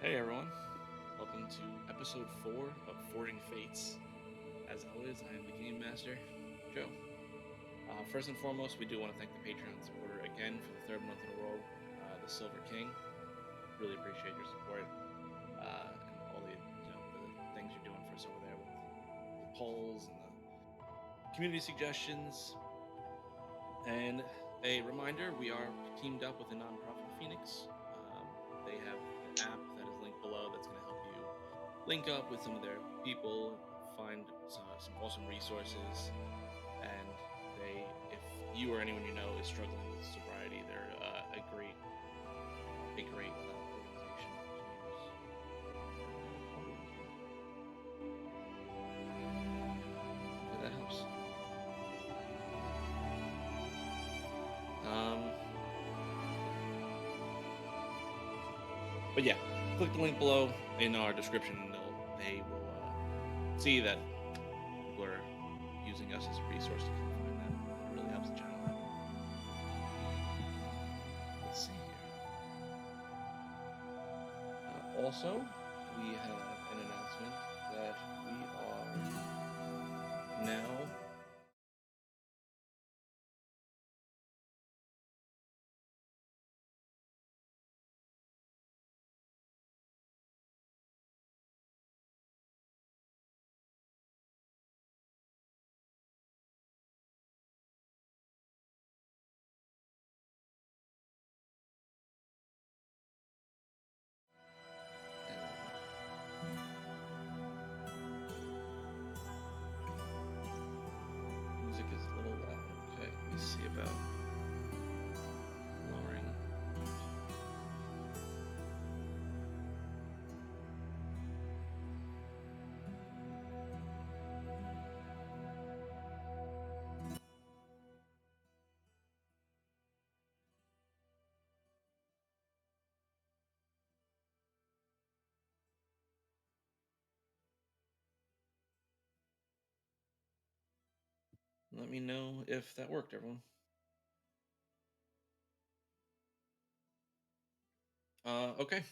Hey everyone, welcome to episode 4 of Forging Fates. As always, I am the Game Master, Joe. First and foremost, we do want to thank the Patreon supporter again for the third month in a row, the Silver King. Really appreciate your support and all the things you're doing for us over there with the polls and the community suggestions. And a reminder, we are teamed up with a nonprofit, Phoenix. They have an app that is linked below that's going to help you link up with some of their people, find some awesome resources, and if you or anyone you know is struggling with sobriety, they're a great organization to use. Hopefully that helps. But yeah, click the link below in our description, and they will see that people are using us as a resource to come find them. It really helps the channel out. Let's see here. Also, we have an announcement that we are now music is a little loud. Okay, let me see about lowering. Let me know if that worked, everyone. Okay.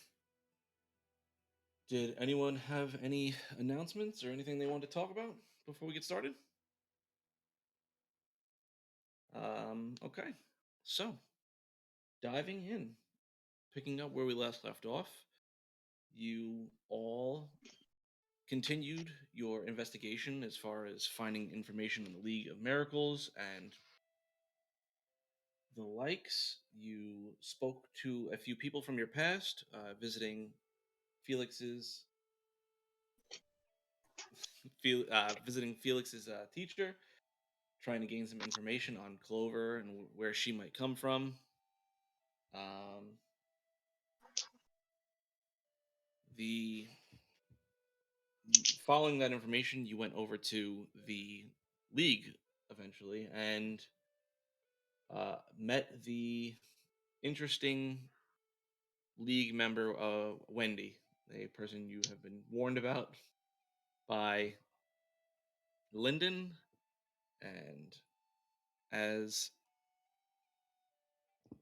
Did anyone have any announcements or anything they wanted to talk about before we get started? Okay. So, diving in, picking up where we last left off, you all continued your investigation as far as finding information on the League of Miracles and the likes. You spoke to a few people from your past, visiting Felix's teacher, trying to gain some information on Clover and where she might come from. The Following that information, you went over to the League eventually and met the interesting League member, Wendy, a person you have been warned about by Lyndon. And as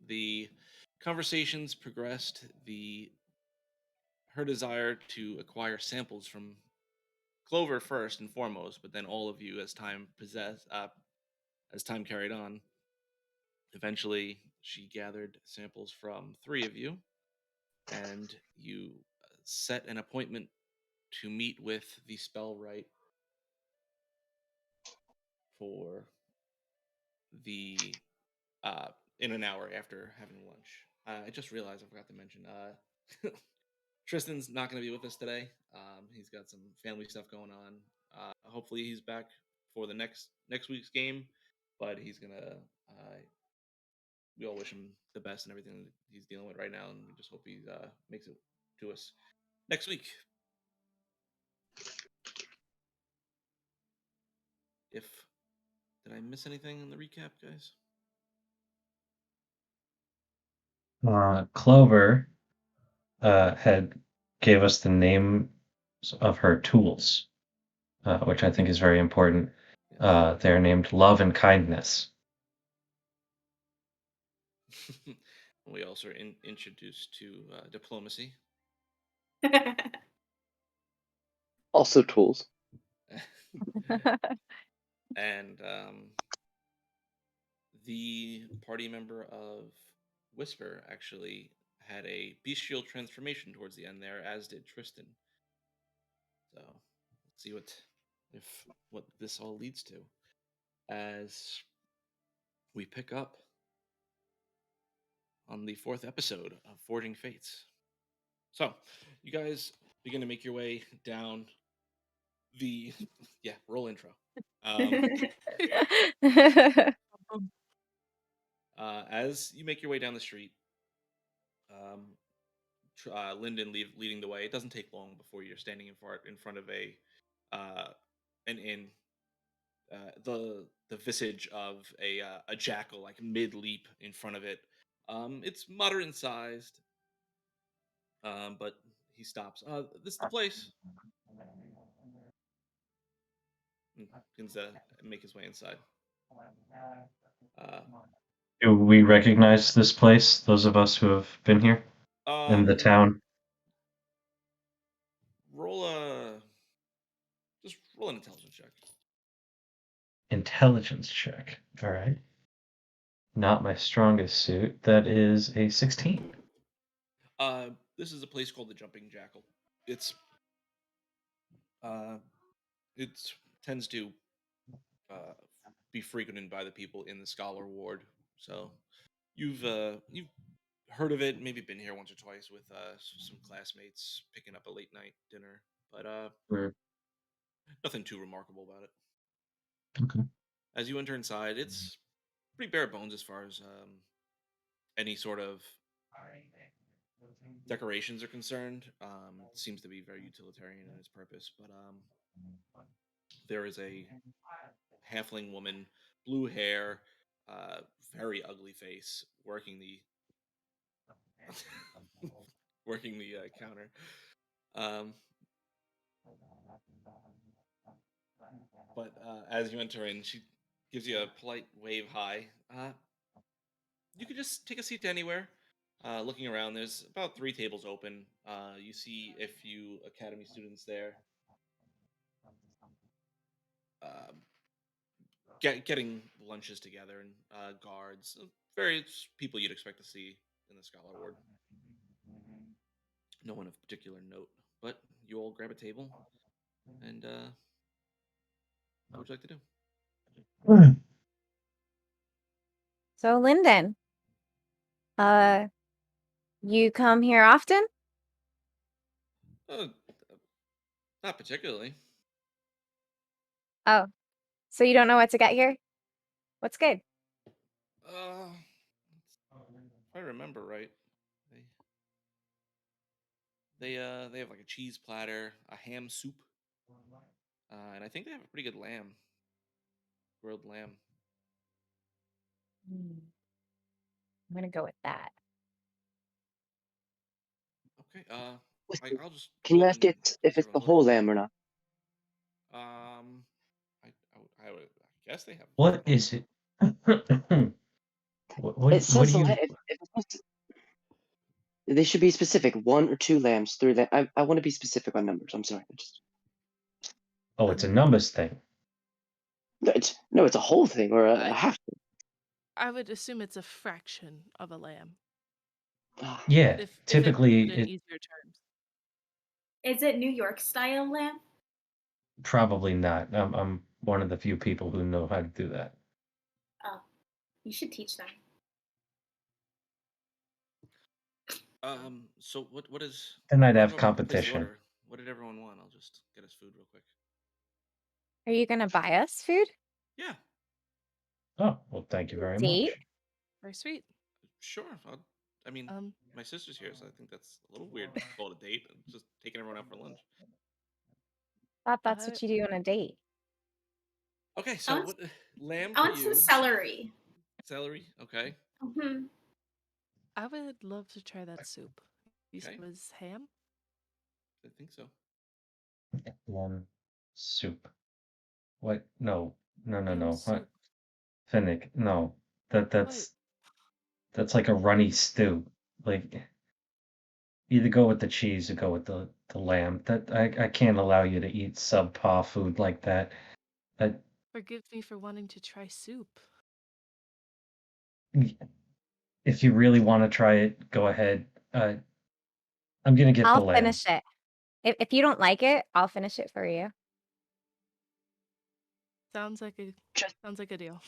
the conversations progressed, her desire to acquire samples from Clover first and foremost, but then all of you as time carried on. Eventually, she gathered samples from 3 of you, and you set an appointment to meet with the Spellwright for the in an hour after having lunch. I just realized I forgot to mention Tristan's not going to be with us today. He's got some family stuff going on. Hopefully, he's back for the next week's game, but he's gonna. We all wish him the best and everything that he's dealing with right now, and we just hope he makes it to us next week. If Did I miss anything in the recap, guys? Clover had gave us the names of her tools, which I think is very important. They're named Love and Kindness. We also are introduced to diplomacy. Also tools. And the party member of Whisper actually had a bestial transformation towards the end there, as did Tristan. So let's see what this all leads to as we pick up on the 4th episode of Forging Fates. So you guys begin to make your way down the roll intro. As you make your way down the street, Lyndon leading the way. It doesn't take long before you're standing in front of an inn. The visage of a jackal, like mid leap in front of it. It's moderate sized, but he stops. This is the place. And begins to make his way inside. Do we recognize this place, those of us who have been here in the town? Just roll an intelligence check. Intelligence check. All right. Not my strongest suit. That is a 16. This is a place called the Jumping Jackal. It tends to be frequented by the people in the Scholar Ward. So you've heard of it, maybe been here once or twice with some classmates picking up a late night dinner, but nothing too remarkable about it. Okay. As you enter inside, it's pretty bare bones as far as any sort of decorations are concerned. It seems to be very utilitarian in its purpose, but there is a halfling woman, blue hair, very ugly face, working the counter. But as you enter in, she gives you a polite wave hi. You could just take a seat anywhere. Looking around, there's about 3 tables open. You see a few academy students there. Getting lunches together, and guards, various people you'd expect to see in the Scholar Ward. No one of particular note, but you all grab a table, and what would you like to do? So, Lyndon, you come here often? Not particularly. Oh, so you don't know what to get here? What's good? If I remember right, they have like a cheese platter, a ham soup, and I think they have a pretty good grilled lamb. I'm gonna go with that. Okay. I'll just. Can you ask it if it's the whole lamb or not? I would guess they have. What is it? It says they should be specific. 1 or 2 lambs, 3 lambs. I want to be specific on numbers. I'm sorry. Oh, it's a numbers thing. No, it's a whole thing or a half thing. I would assume it's a fraction of a lamb. Yeah, typically in easier terms. Is it New York style lamb? Probably not. I'm one of the few people who know how to do that. Oh, you should teach them. So what is? Then I'd have competition. What did everyone want? I'll just get us food real quick. Are you gonna buy us food? Yeah. Oh, well, thank you very Date? much. Very sweet. Sure. My sister's here, so I think that's a little weird to call it a date. I'm just taking everyone out for lunch. Thought that's what you do on a date. Okay, so what lamb I for want you? some celery. Celery, okay. Mm-hmm. I would love to try that soup. You said it was ham? I think so. Lamb soup. What? No. Soup. What? Finnik. No. That's like a runny stew. Like either go with the cheese or go with the lamb. That I can't allow you to eat subpar food like that. Forgive me for wanting to try soup. If you really want to try it, go ahead. I'm gonna get the I'll lamb. finish it. If you don't like it, I'll finish it for you. Sounds like a Just deal.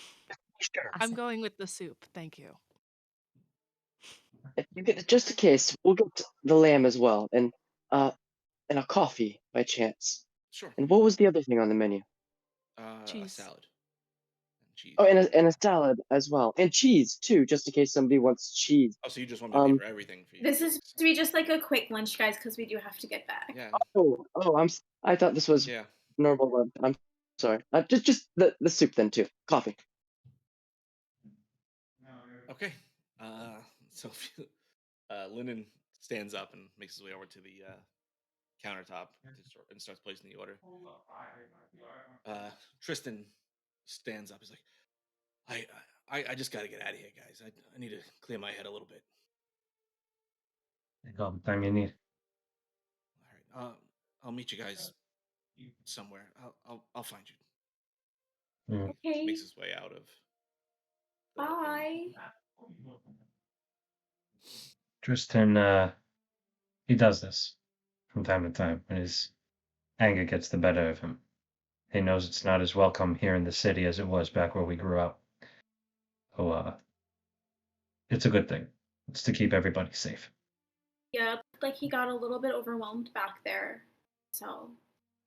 sure. I'm going with the soup. Thank you. If you get just in case, we'll get the lamb as well, and a coffee by chance. Sure. And what was the other thing on the menu? A Cheese. salad. And cheese. Oh, and a salad as well, and cheese too, just in case somebody wants cheese. Oh, so you just want me to pay for everything for you? This is to be just like a quick lunch, guys, because we do have to get back. Yeah. Oh, I thought this was Yeah. normal lunch. I'm sorry. Just the soup then too. Coffee. Okay. So Lennon stands up and makes his way over to the countertop and starts placing the order. Tristan stands up. He's like, I just got to get out of here, guys. I need to clear my head a little bit. Take all the time you need. All right. I'll meet you guys somewhere. I'll find you. Mm. Okay. Makes his way out of. Bye. Tristan, he does this from time to time when his anger gets the better of him. He knows it's not as welcome here in the city as it was back where we grew up. So, it's a good thing. It's to keep everybody safe. Yeah, like he got a little bit overwhelmed back there. So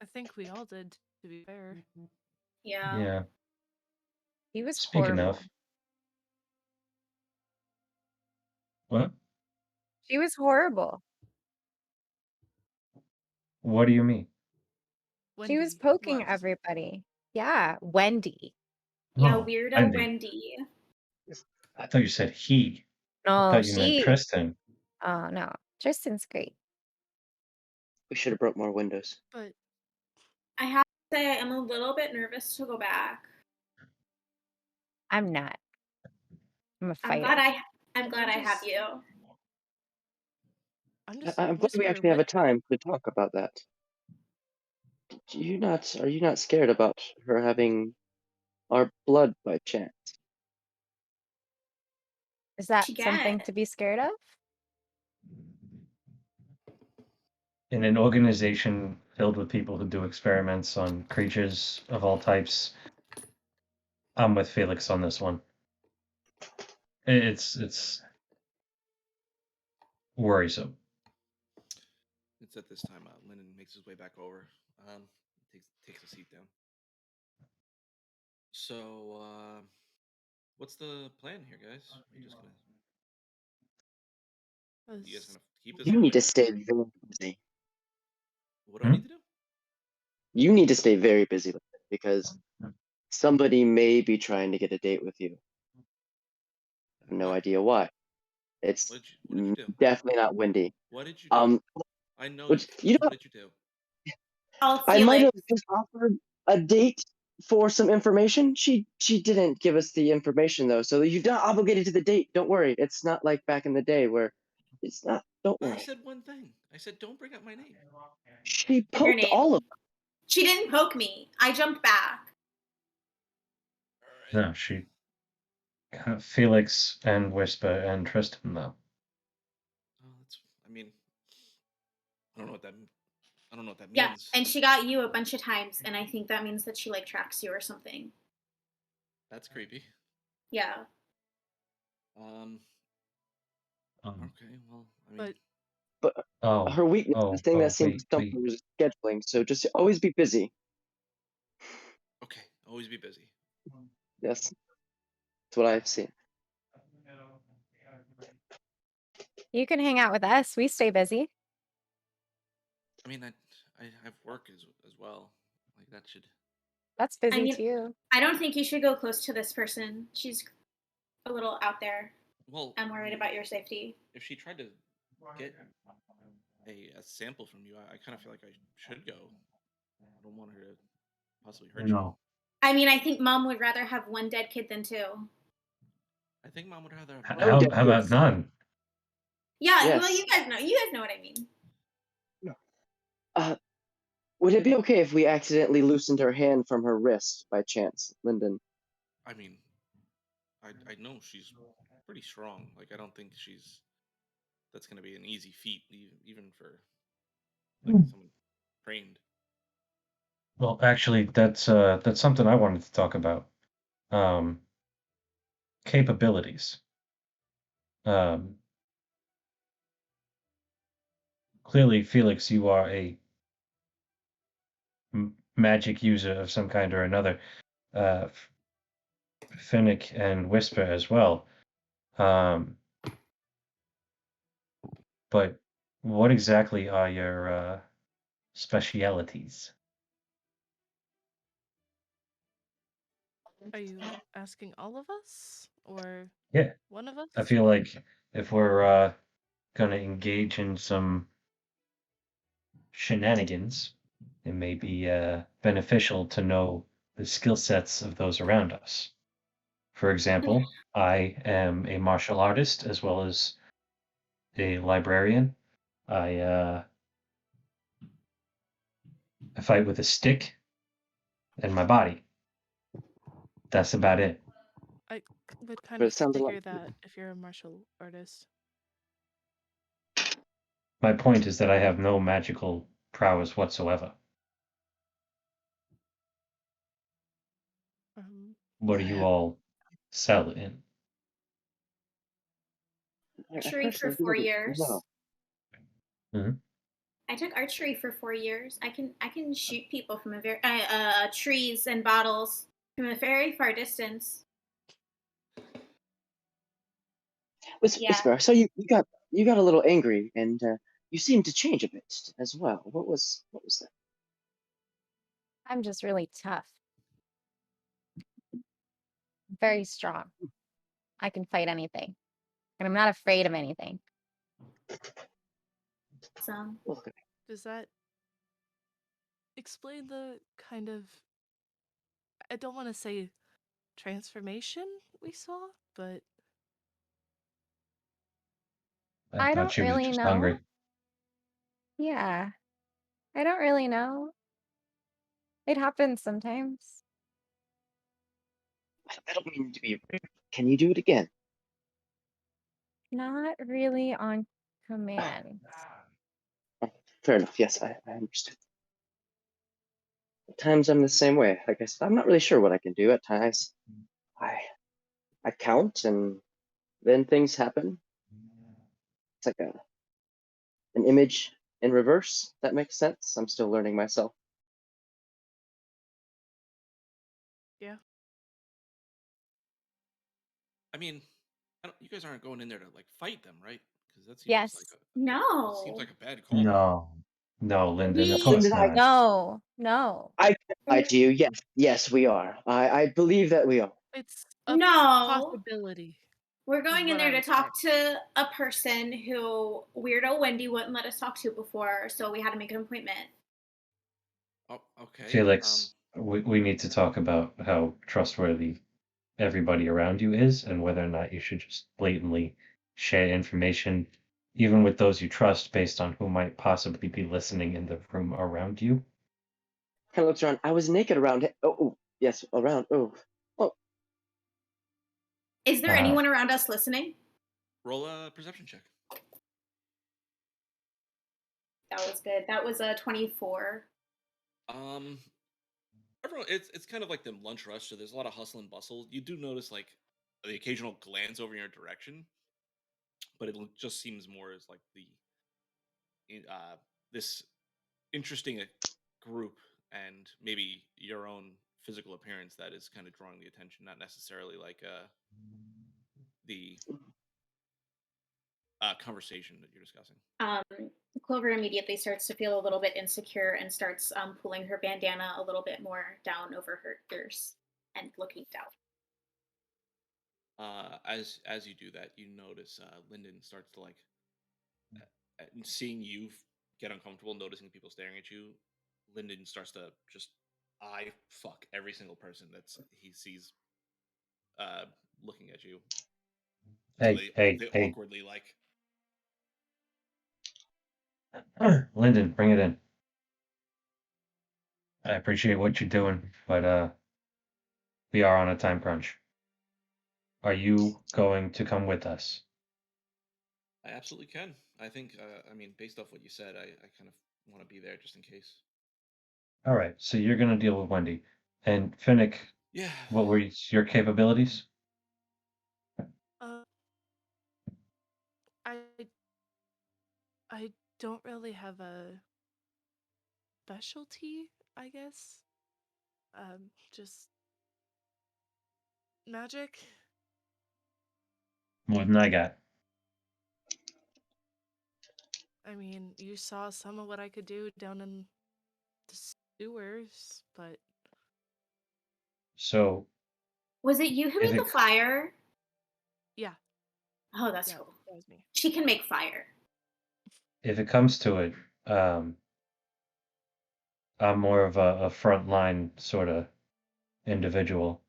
I think we all did, to be fair. yeah. Yeah. He was Speaking horrible. of. What? She was horrible. What do you mean? She was Wendy, poking what? everybody. Yeah, Wendy. Yeah, Oh, weirdo Wendy. I thought you said he. I No, thought you meant she. Tristan. Oh no, Tristan's great. We should have broke more windows. But I have to say I'm a little bit nervous to go back. I'm not. I'm a I'm fighter. glad I have you. I'm just I'm glad we Whisper, actually have a what time to talk about that. Are you not scared about her having our blood by chance? Is that She something get. to be scared of? In an organization filled with people who do experiments on creatures of all types, I'm with Felix on this one. It's worrisome. It's at this time Lennon makes his way back over. Takes a seat down. So, what's the plan here, guys? Are you just gonna? You guys gonna keep this? You need to stay very busy. What do I need to do? You need to stay very busy with it because somebody may be trying to get a date with you. I have no What? idea why. It's What did you do? definitely not Wendy. What did you do? I know you. You know, What did you do? I might have just offered a date for some information. She didn't give us the information though, so you're not obligated to the date. Don't worry. It's not like back in the day where it's not. Don't I worry. said one thing. I said don't bring up my name. She Your poked name. all of us. She didn't poke me. I jumped back. All right. No, she Felix and Whisper and Tristan though. Oh, that's. I mean, I don't know what that. I don't know what that means. Yeah, and she got you a bunch of times, and I think that means that she like tracks you or something. That's creepy. Yeah. Okay. Well, I mean. But Her weakness, the thing that seems to stump her is scheduling. So just always be busy. Okay. Always be busy. Yes, that's what I've seen. You can hang out with us. We stay busy. I mean, I have work as well. Like that should. That's busy I mean, too. I don't think you should go close to this person. She's a little out there. Well, I'm worried about your safety. If she tried to get a sample from you, I kind of feel like I should go. I don't want her to possibly hurt you. I mean, I think Mom would rather have one dead kid than two. I think Mom would rather have. How about none? Yeah, well, Yes. you guys know. You guys know what I mean. Would it be okay if we accidentally loosened her hand from her wrist by chance, Lyndon? I mean, I know she's pretty strong. Like, I don't think that's going to be an easy feat, even for like someone trained. Well, actually, that's something I wanted to talk about. Capabilities. Clearly, Felix, you are a magic user of some kind or another. Finnik and Whisper as well. But what exactly are your specialities? Are you asking all of us or Yeah, one of us? I feel like if we're going to engage in some shenanigans, it may be beneficial to know the skill sets of those around us. For example, I am a martial artist as well as a librarian. I fight with a stick and my body. That's about it. I would kind But of it sounds a lot. figure that if you're a martial artist. My point is that I have no magical prowess whatsoever. What do you all sell in? Archery for 4 years. No. Mhm. I took archery for 4 years. I can shoot people from a very trees and bottles from a very far distance. Yeah. Whisper, I saw you got a little angry, and you seemed to change a bit as well. What was that? I'm just really tough. Very strong. I can fight anything. And I'm not afraid of anything. Some. Okay. Does that explain the kind of, I don't want to say transformation we saw, but I thought don't she was really just know. hungry. Yeah. I don't really know. It happens sometimes. I don't mean to be rude. Can you do it again? Not really on command. Fair enough. Yes, I understand. At times I'm the same way. Like I said, I'm not really sure what I can do. At times, I count, and then things happen. It's like an image in reverse. That makes sense. I'm still learning myself. yeah. I mean, you guys aren't going in there to like fight them, right? Because that seems Yes. like No. seems like a bad call. No, Lyndon, of We- course Lyndon, not. No. I can't lie to you. Yes, we are. I believe that we are. It's a No. possibility. We're going in what there I to would talk to a person who Weirdo Wendy wouldn't let us talk to before, so we had to make an appointment. Oh, okay. Felix, we need to talk about how trustworthy everybody around you is and whether or not you should just blatantly share information, even with those you trust, based on who might possibly be listening in the room around you. Kind of looks around. I was naked around it. Oh, yes, around. Oh. Is there Uh, anyone around us listening? roll a perception check. That was good. That was a 24. Everyone, it's kind of like the lunch rush, so there's a lot of hustle and bustle. You do notice like the occasional glance over in your direction, but it just seems more as like this interesting group and maybe your own physical appearance that is kind of drawing the attention, not necessarily like the conversation that you're discussing. Clover immediately starts to feel a little bit insecure and starts pulling her bandana a little bit more down over her ears and looking down. As you do that, you notice Lyndon starts to like seeing you get uncomfortable, noticing people staring at you. Lyndon starts to just fuck every single person he sees looking at you. So hey, they hey. awkwardly like Lyndon, bring it in. I appreciate what you're doing, but we are on a time crunch. Are you going to come with us? I absolutely can. I think, based off what you said, I kind of want to be there just in case. All right, so you're going to deal with Wendy. And Finnick, Yeah. what were your capabilities? Uh, I I don't really have a specialty, I guess. Just magic. More than I got. I mean, you saw some of what I could do down in the sewers, but So Was it you who if made it the fire? yeah, Oh, that's yeah, cool. that was me. She can make fire. if it comes to it, I'm more of a frontline sort of individual.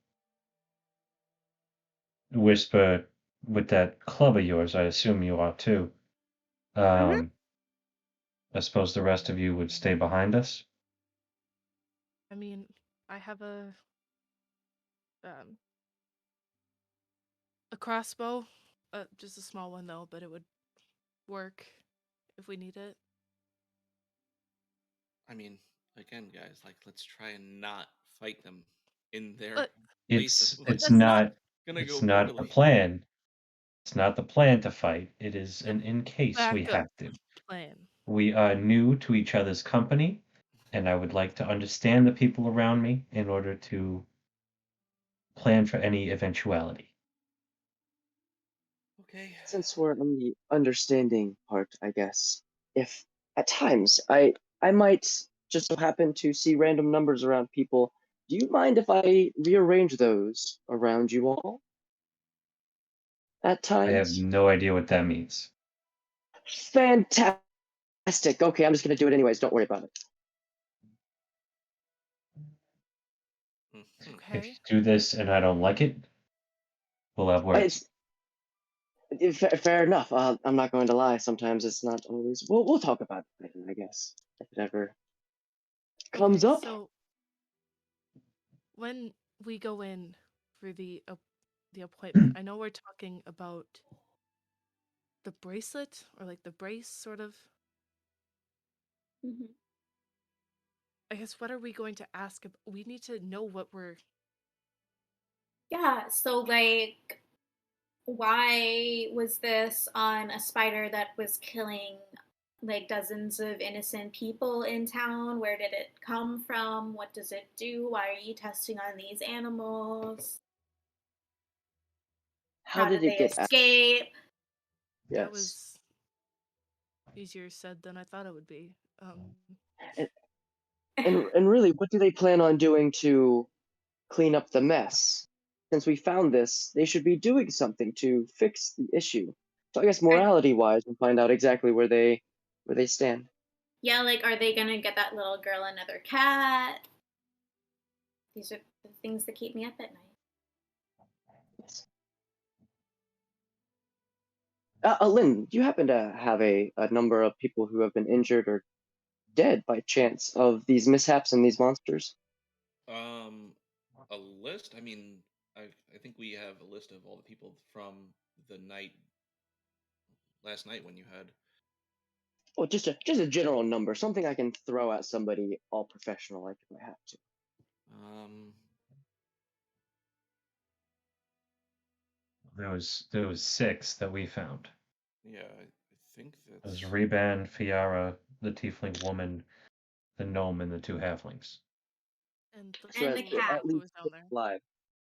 Whisper, with that club of yours, I assume you are too. Mhm. I suppose the rest of you would stay behind us. I mean, I have um a crossbow, just a small one though, but it would work if we need it. I mean, again, guys, like, let's try and not fight them in their But place. It's Like, it's that's not not gonna it's go not the poorly. plan. It's not the plan to fight. It is the an in case we backup have to. plan. We are new to each other's company, and I would like to understand the people around me in order to plan for any eventuality. Okay. Since we're on the understanding part, I guess, if at times I might just so happen to see random numbers around people, do you mind if I rearrange those around you all? At I have times? no idea what that means. Fantastic. Okay, I'm just gonna do it anyways. Don't worry about it. Mhm. If Okay. you do this and I don't like it, we'll have words. Fair enough. I'm not going to lie. Sometimes it's not always. We'll talk about it later, I guess, if it ever comes Okay, up. so when we go in for the appointment, I know we're talking about the bracelet or like the brace sort of. Mhm. I guess what are we going to ask about? We need to know what we're Yeah, so like, why was this on a spider that was killing like dozens of innocent people in town? Where did it come from? What does it do? Why are you testing on these animals? How How did did it they get out? escape? that Yes. was easier said than I thought it would be. And, and really, what do they plan on doing to clean up the mess? Since we found this, they should be doing something to fix the issue. So I guess Are- morality wise, we'll find out exactly where they stand. yeah, like, are they gonna get that little girl another cat? These are the things that keep me up at night. Yes. Lynn, do you happen to have a number of people who have been injured or dead by chance of these mishaps and these monsters? Um, a list. I think we have a list of all the people from the night last night when you had. Oh, just a general number, something I can throw at somebody all professional like if I have to. Um, There was 6 that we found. yeah, I think It was that's. Reban, Fiara, the tiefling woman, the gnome, and the 2 halflings. And the So And the little cat. at who least was down 6 there. lives.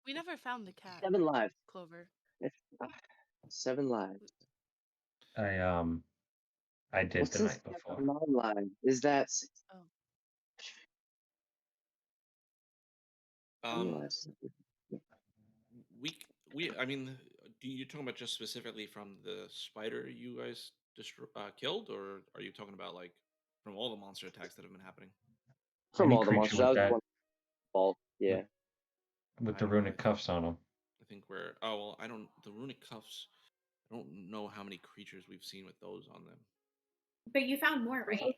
We never found the cat, 7 lives. Clover. If, ah, 7 lives. I did What's the this night before. 9 lives? Is that Oh, how many Um, lives? we. Do you talking about just specifically from the spider you guys killed, or are you talking about like from all the monster attacks that have been happening? From Any all the creature monsters. I with was the that one fault. with Yeah. I the don't know. runic cuffs on them. I think we're. Oh well, I don't. The runic cuffs. I don't know how many creatures we've seen with those on them. But you found more, right?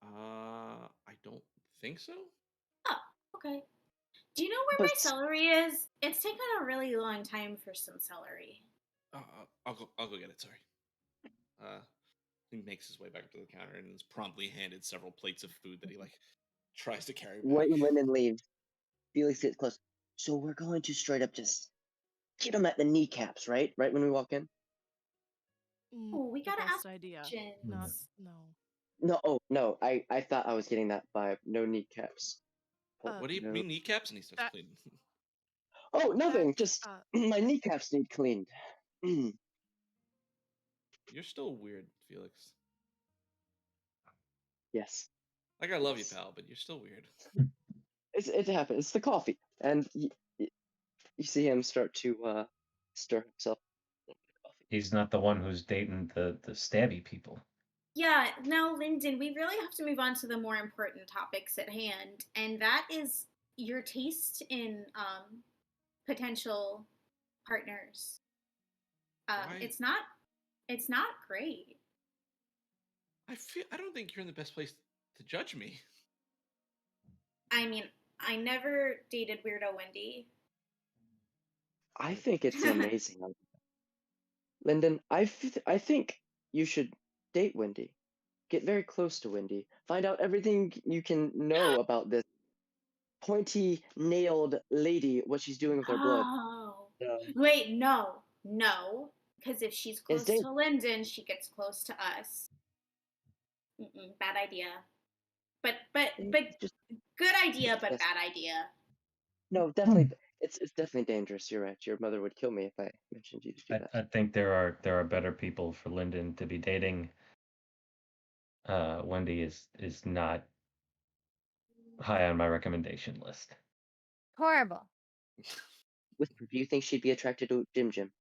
I don't think so. Oh, okay. Do you know where But my celery is? It's taken a really long time for some celery. I'll go get it. Sorry. He makes his way back up to the counter and is promptly handed several plates of food that he tries to carry back. White women leave. Felix gets close. So we're going to straight up just hit him at the kneecaps, right? Right when we walk in. Oh, we The gotta best ask idea. questions. Not no. No, oh no, I thought I was getting that vibe. No kneecaps. What do you no. mean kneecaps? And he starts That- cleaning. Oh, nothing. That, Just my kneecaps need cleaned. You're still weird, Felix. Yes. Like I love you, pal, but you're still weird. It happens. It's the coffee, and you see him start to stir himself. He's not the one who's dating the stabby people. Yeah, now, Lyndon, we really have to move on to the more important topics at hand, and that is your taste in potential partners. Why? It's not great. I don't think you're in the best place to judge me. I mean, I never dated Weirdo Wendy. I think it's amazing. Lyndon, I think you should date Wendy. Get very close to Wendy. Find out everything you can know about this pointy-nailed lady, what she's doing with her blood. Oh. Wait, no. Because if she's close It's to Lyndon, she gets close to us. Bad idea. But just good idea, but Yes. bad idea. no, definitely. It's definitely dangerous. You're right. Your mother would kill me if I mentioned you to do that. I think there are better people for Lyndon to be dating. Wendy is not high on my recommendation list. Horrible. Whisper, do you think she'd be attracted to Jim?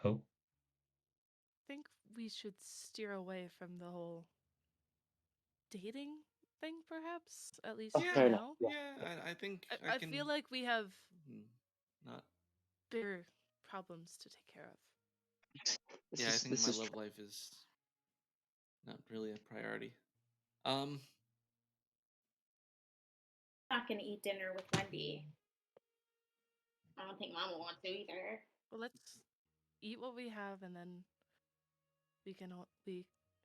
Oh, I think we should steer away from the whole dating thing, perhaps. At least Oh, for fair enough. now. Yeah, I think I feel like we have not. bigger problems to take care of. I think my love life is not really a priority. Not gonna eat dinner with Wendy. I don't think Mama wants to either. Well, let's eat what we have, and then we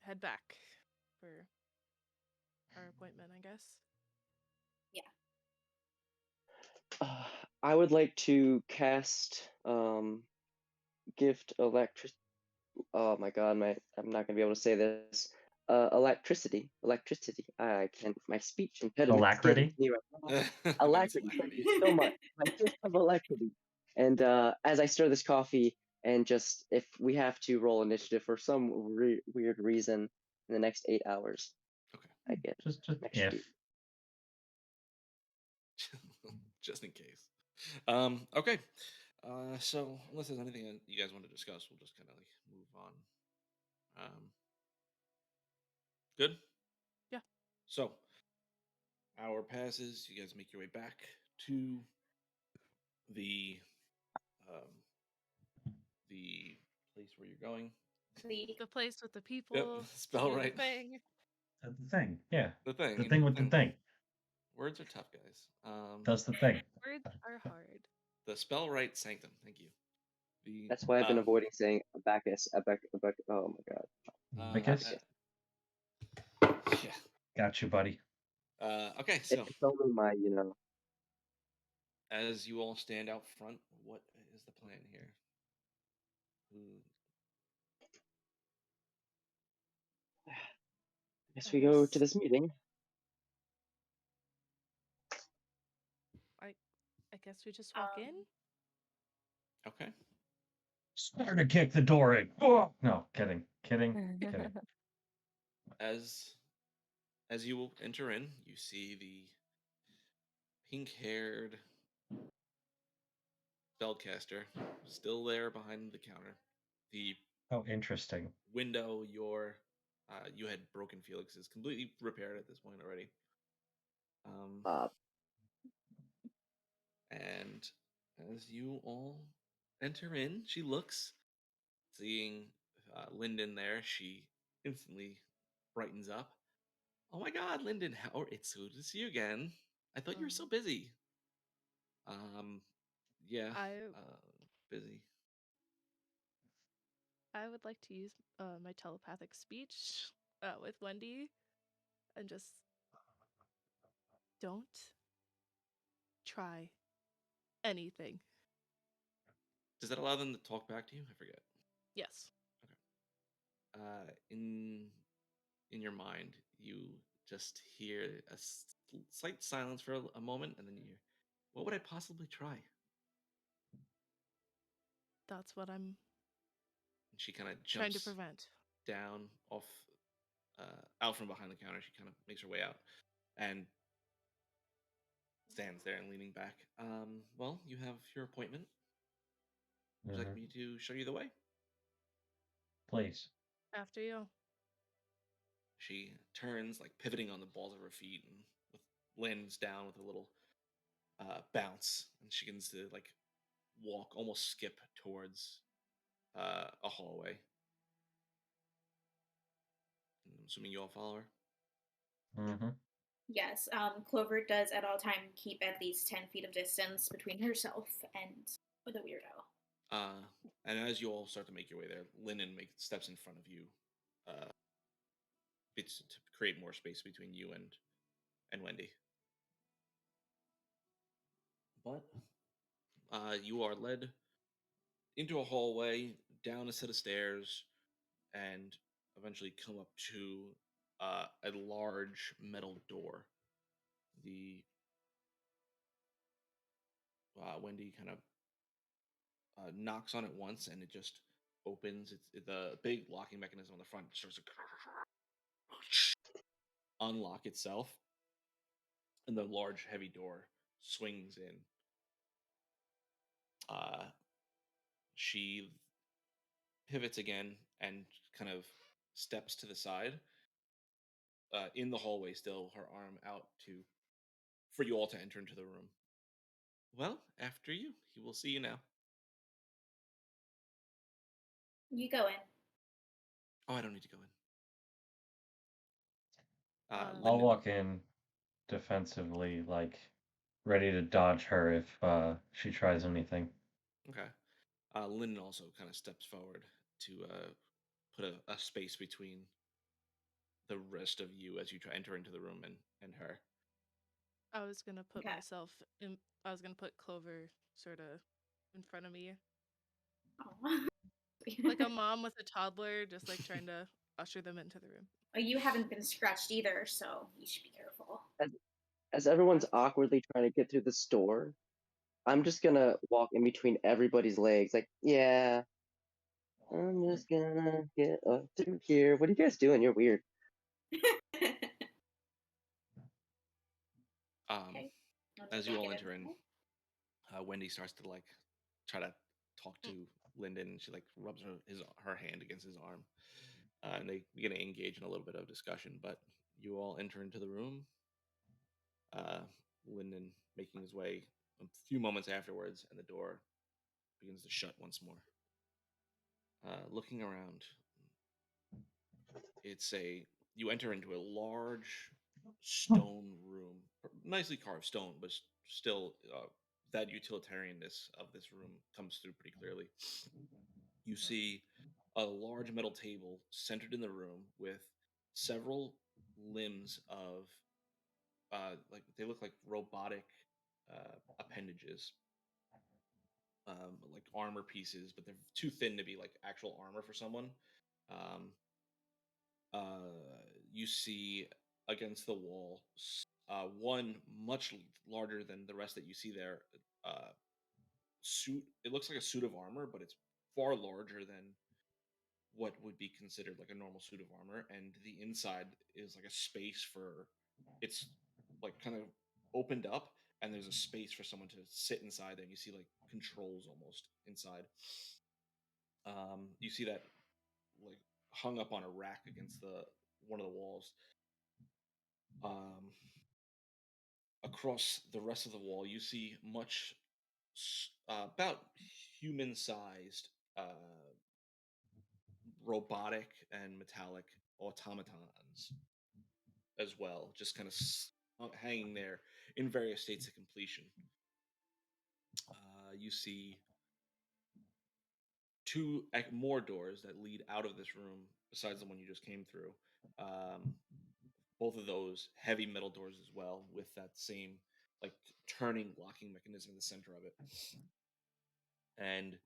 head back for our appointment, I guess. I would like to cast gift electric. Oh my god, I'm not gonna be able to say this. Electricity. I can't. My speech impediment. Alacrity? Alacrity. Thank you so much. My gift of alacrity. And as I stir this coffee, and just if we have to roll initiative for some weird reason in the next 8 hours, Okay. I get just extra if. duty. Just in case. Okay. So unless there's anything that you guys want to discuss, we'll just kind of move on. Good. Yeah. So, hour passes. You guys make your way back to the place where you're going. The place with the people. Spellwright. Thing. The thing. Yeah. The thing. The thing with the thing. Words are tough, guys. Does the thing. Words are hard. The Spellwright Sanctum. Thank you. That's why I've been avoiding saying Abacus. Oh my god. Abacus? Yeah. Got you, buddy. Okay, so It's only my, as you all stand out front, what is the plan here? I guess we go to this meeting. I guess we just walk in. Okay. Start to kick the door in. Oh! No, kidding. As you will enter in, you see the pink-haired spellcaster still there behind the counter. The Interesting. window you had broken, Felix, is completely repaired at this point already. And as you all enter in, she looks, seeing Lyndon there, she instantly brightens up. Oh my God, Lyndon! It's good to see you again. I thought you were so busy. Yeah, I busy. I would like to use my telepathic speech with Wendy, and just don't try anything. Does that allow them to talk back to you? I forget. Yes. In your mind, you just hear a slight silence for a moment, and then you hear, "What would I possibly try?" That's what I'm And she kind of trying to jumps prevent. down off, out from behind the counter. She kind of makes her way out and stands there and leaning back. Well, you have your appointment. Would you like me to show you the way? Please. After you. She turns, like pivoting on the balls of her feet, and lands down with a little bounce, and she begins to like walk, almost skip towards a hallway. I'm assuming you all follow her. Mm-hmm. Yes, Clover does at all time keep at least 10 feet of distance between herself and the weirdo. And as you all start to make your way there, Lennon steps in front of you, it's to create more space between you and Wendy. But you are led into a hallway, down a set of stairs, and eventually come up to a large metal door. The Wendy kind of knocks on it once, and it just opens. It's the big locking mechanism on the front starts to unlock itself, and the large, heavy door swings in. She pivots again and kind of steps to the side. In the hallway, still her arm out for you all to enter into the room. Well, after you, he will see you now. You go in. Oh, I don't need to go in. I'll walk in defensively, like ready to dodge her if she tries anything. Okay. Lyndon also kind of steps forward to put a space between the rest of you as you try enter into the room and her. I was gonna put Okay. myself in. I was gonna put Clover sort of in front of me, Oh. like a mom with a toddler, just like trying to usher them into the room. You haven't been scratched either, so you should be careful. As everyone's awkwardly trying to get through the store, I'm just gonna walk in between everybody's legs, like, yeah, I'm just gonna get up through here. What are you guys doing? You're weird. Okay. As you all enter in, Wendy starts to like try to talk to Lyndon, and she like rubs her hand against his arm, and they begin to engage in a little bit of discussion. But you all enter into the room. Lyndon making his way a few moments afterwards, and the door begins to shut once more. Looking around, you enter into a large stone room, nicely carved stone, but still that utilitarianness of this room comes through pretty clearly. You see a large metal table centered in the room with several limbs of like they look like robotic appendages, like armor pieces, but they're too thin to be like actual armor for someone. Um, you see against the wall one much larger than the rest that you see there. Suit. It looks like a suit of armor, but it's far larger than what would be considered like a normal suit of armor, and the inside is like a space for it's like kind of opened up, and there's a space for someone to sit inside there, and you see like controls almost inside. You see that like hung up on a rack against the one of the walls. Across the rest of the wall you see much about human sized robotic and metallic automatons as well, just kind of hanging there in various states of completion. You see two more doors that lead out of this room besides the one you just came through. Both of those heavy metal doors as well, with that same like turning locking mechanism in the center of it, and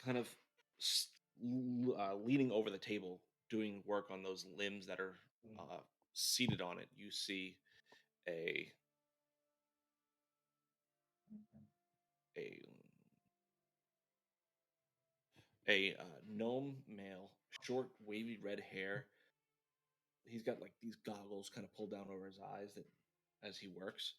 kind of leaning over the table doing work on those limbs that are seated on it. You see a gnome male, short, wavy red hair. He's got like these goggles kind of pulled down over his eyes that as he works.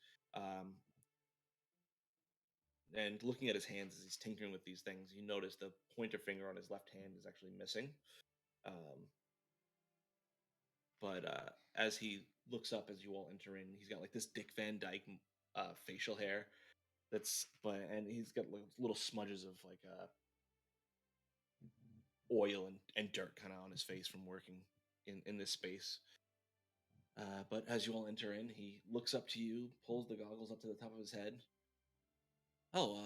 And looking at his hands as he's tinkering with these things, you notice the pointer finger on his left hand is actually missing. But as he looks up as you all enter in, he's got like this Dick Van Dyke facial hair and he's got like little smudges of like oil and dirt kind of on his face from working in this space. But as you all enter in, he looks up to you, pulls the goggles up to the top of his head. Oh,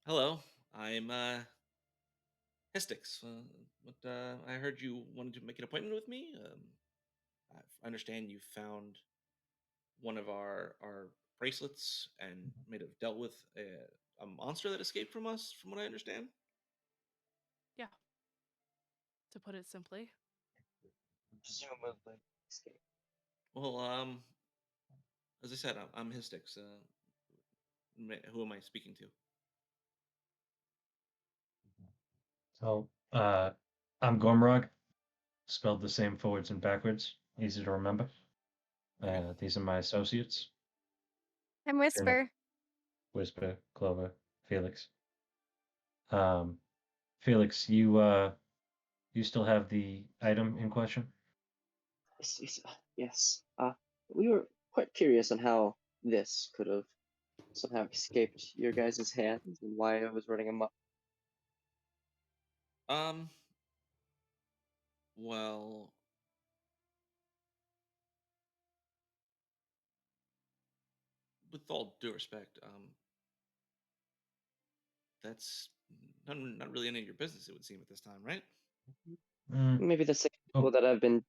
hello. I'm Hystix. I heard you wanted to make an appointment with me. I understand you found one of our bracelets and may have dealt with a monster that escaped from us, from what I understand. Yeah. To put it simply. Presumably. Well, as I said, I'm Hystix. Who am I speaking to? So, I'm Gormrog, spelled the same forwards and backwards. Easy to remember. Okay. These are my associates. I'm Whisper. Whisper, Clover, Felix. Felix, you still have the item in question? Yes. We were quite curious on how this could have somehow escaped your guys' hands and why it was running amok. Well, with all due respect, that's not really any of your business, it would seem, at this time, right? Maybe the same Oh. people that have been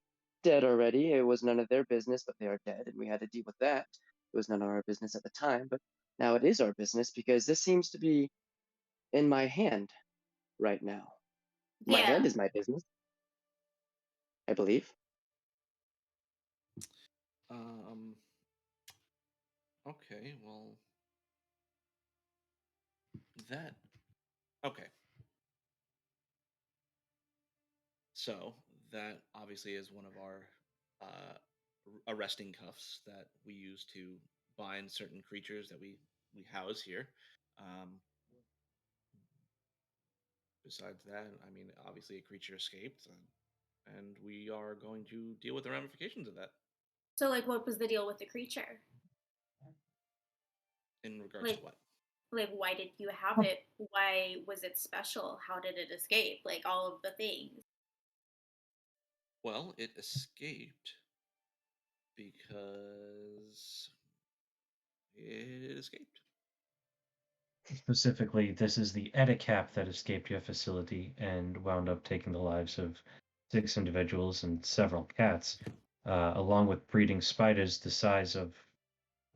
dead already. It was none of their business, but they are dead, and we had to deal with that. It was none of our business at the time, but now it is our business because this seems to be in my hand right now. My hand is my business, I believe. Okay, well, okay. So that obviously is one of our arresting cuffs that we use to bind certain creatures that we house here. Besides that, I mean, obviously a creature escaped, and we are going to deal with the ramifications of that. So, like, what was the deal with the creature? In regards to what? Like, why did you have it? Why was it special? How did it escape? Like, all of the things. Well, it escaped because it escaped. Specifically, this is the Etacap that escaped your facility and wound up taking the lives of 6 individuals and several cats, along with breeding spiders the size of,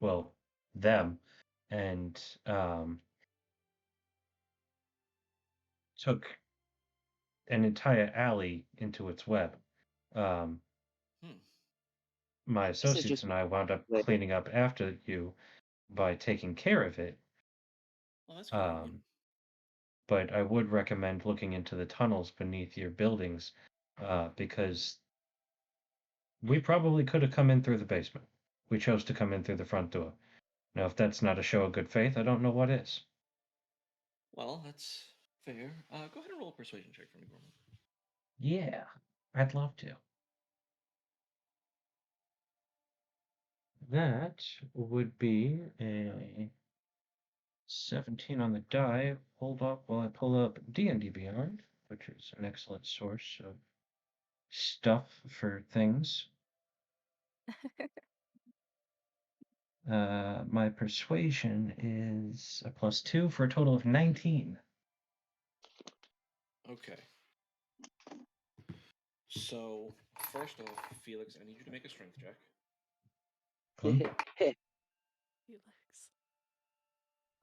well, them, and took an entire alley into its web. My associates and I wound up cleaning up after you by taking care of it. Well, that's convenient. But I would recommend looking into the tunnels beneath your buildings, because we probably could have come in through the basement. We chose to come in through the front door. Now, if that's not a show of good faith, I don't know what is. Well, that's fair. Go ahead and roll a persuasion check for me, Gorman. Yeah, I'd love to. That would be a 17 on the die. Hold up while I pull up D&D Beyond, which is an excellent source of stuff for things. My persuasion is a +2 for a total of 19. Okay. So, first off, Felix, I need you to make a strength check. Felix.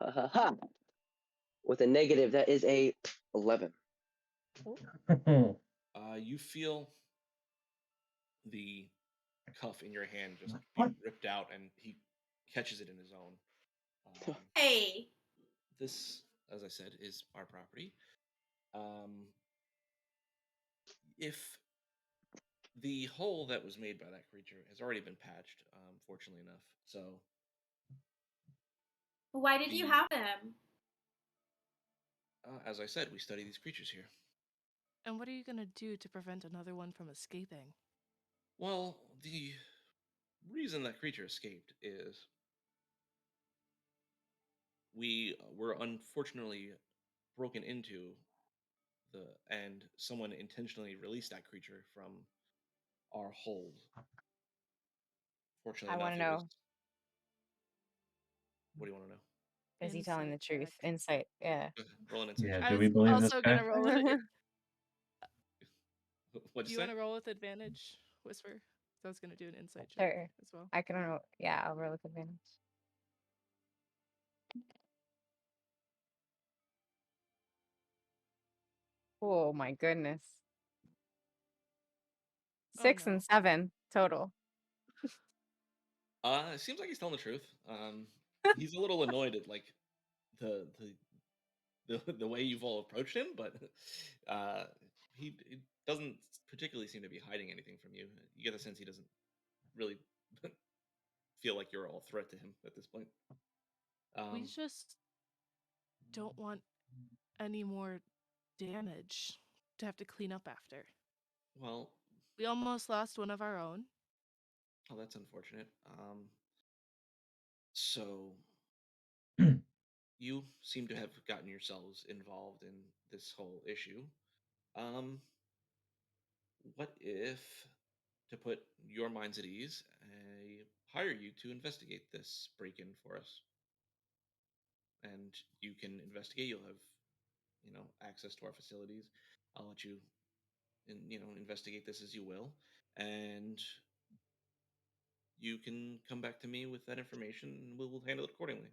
Ha ha ha. With a negative, that is a 11. You feel the cuff in your hand just being ripped out, and he catches it in his own. Hey. This, as I said, is our property. If the hole that was made by that creature has already been patched, fortunately enough, so Why did you have him? as I said, we study these creatures here. And what are you going to do to prevent another one from escaping? Well, the reason that creature escaped is we were unfortunately broken into and someone intentionally released that creature from our hold. Fortunately I enough, want to it was. know. What do you want to know? Is he telling the Insight truth? check. Insight. Yeah. Roll an insight Yeah, check. do I we was believe this also guy? going to roll with it. What'd Do you you say? want to roll with advantage, Whisper? So I was going to do an insight check Sure. as well. I can roll. Yeah, I'll roll with advantage. Oh my goodness. Oh, 6 no. and 7 total. It seems like he's telling the truth. He's a little annoyed at like the way you've all approached him, but he doesn't particularly seem to be hiding anything from you. You get the sense he doesn't really feel like you're all a threat to him at this point. We just don't want any more damage to have to clean up after. Well, We almost lost one of our own. oh, that's unfortunate. So you seem to have gotten yourselves involved in this whole issue. What if, to put your minds at ease, I hire you to investigate this break-in for us? And you can investigate. You'll have, access to our facilities. I'll let you, investigate this as you will, and you can come back to me with that information, and we'll handle it accordingly.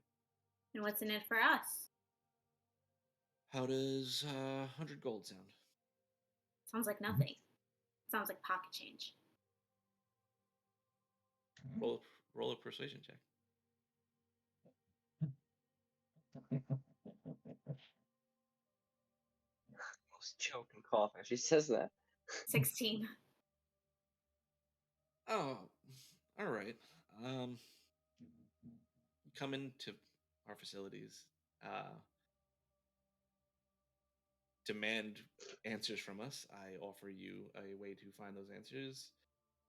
And what's in it for us? How does 100 gold sound? Sounds like nothing. Sounds like pocket change. Roll a persuasion check. Almost choke and cough as she says that. 16. Oh, all right. Come into our facilities. Demand answers from us. I offer you a way to find those answers,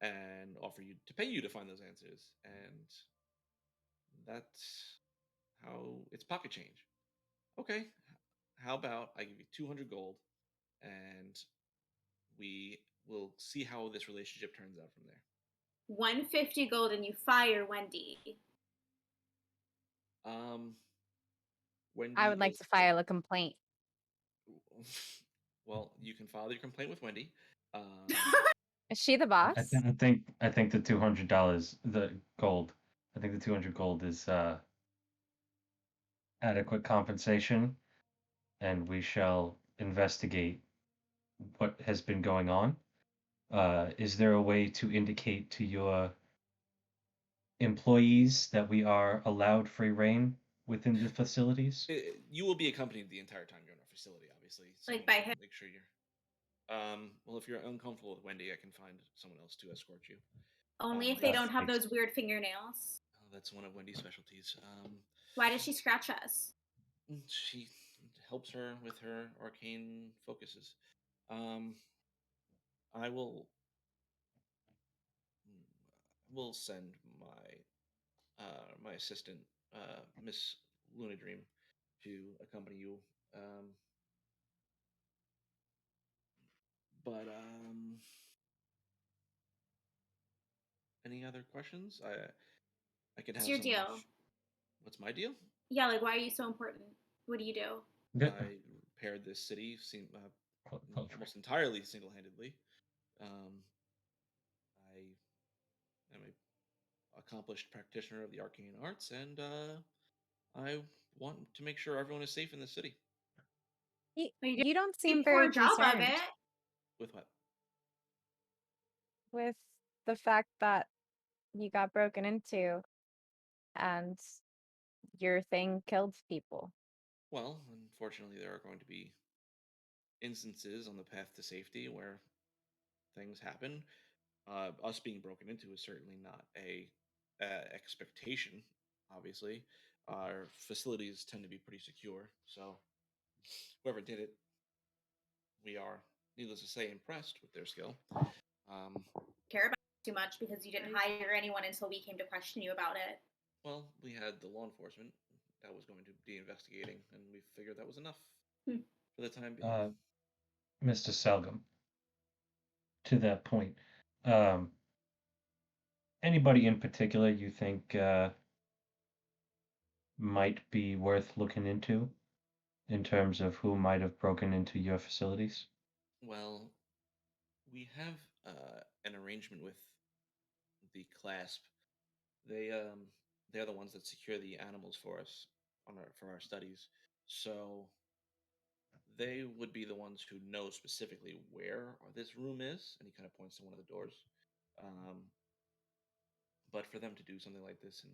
and offer you to pay you to find those answers, and that's how it's pocket change. Okay, how about I give you 200 gold, and we will see how this relationship turns out from there. 150 gold and you fire Wendy. Wendy I would like is to file a complaint. well, you can file your complaint with Wendy. Is she the I, boss? th- I think the $200, the gold. I think the 200 gold is adequate compensation, and we shall investigate what has been going on. Is there a way to indicate to your employees that we are allowed free reign within the facilities? You will be accompanied the entire time you're in our facility, obviously. So Like by him? make sure you're. Well, if you're uncomfortable with Wendy, I can find someone else to escort you. Only if they Yes, don't have thanks. those weird fingernails. Oh, that's one of Wendy's specialties. Why does she scratch us? She helps her with her arcane focuses. I will send my my assistant, Miss Luna Dream, to accompany you. But any other questions? I could have What's your someone deal? What's my deal? Yeah, like, why are you so important? What do you do? I repaired this city almost entirely single-handedly. I am a accomplished practitioner of the arcane arts, and I want to make sure everyone is safe in the city. You don't A seem poor very job of concerned it. With what? with the fact that you got broken into and your thing killed people. Well, unfortunately, there are going to be instances on the path to safety where things happen. Us being broken into is certainly not a expectation. Obviously, our facilities tend to be pretty secure, so whoever did it, we are, needless to say, impressed with their skill. Care about it too much because you didn't hire anyone until we came to question you about it. Well, we had the law enforcement that was going to be investigating, and we figured that was enough for the time being. Mr. Selgum, to that point, anybody in particular you think might be worth looking into in terms of who might have broken into your facilities? Well, we have an arrangement with the clasp. They're the ones that secure the animals for us for our studies. So they would be the ones who know specifically where this room is, and he kind of points to one of the doors. But for them to do something like this and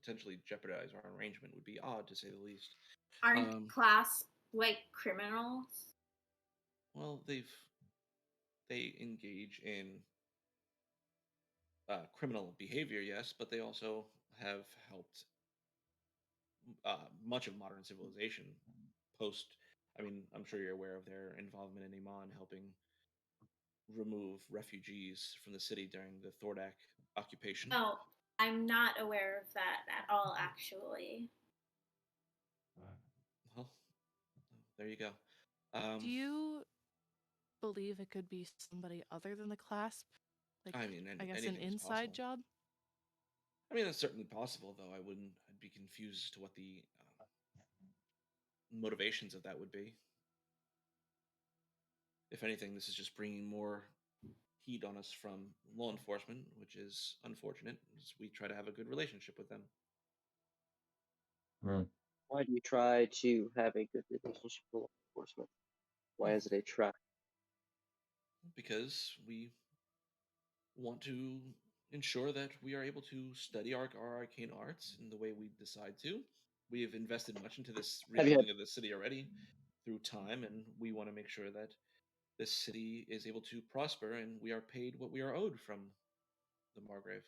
potentially jeopardize our arrangement would be odd, to say the least. Aren't class like criminals? Well, they engage in criminal behavior, yes, but they also have helped much of modern civilization post. I mean, I'm sure you're aware of their involvement in Iman, helping remove refugees from the city during the Thordak occupation. Oh, I'm not aware of that at all, actually. Well, there you go. Do you believe it could be somebody other than the clasp? Like, I mean, I guess an anything is inside possible. job? I mean, it's certainly possible, though. I'd be confused as to what the motivations of that would be. If anything, this is just bringing more heat on us from law enforcement, which is unfortunate, as we try to have a good relationship with them. Why do you try to have a good relationship with law enforcement? Why is it a try? Because we want to ensure that we are able to study our arcane arts in the way we decide to. We have invested much into this rebuilding of the city already through time, and we want to make sure that this city is able to prosper and we are paid what we are owed from the Margrave.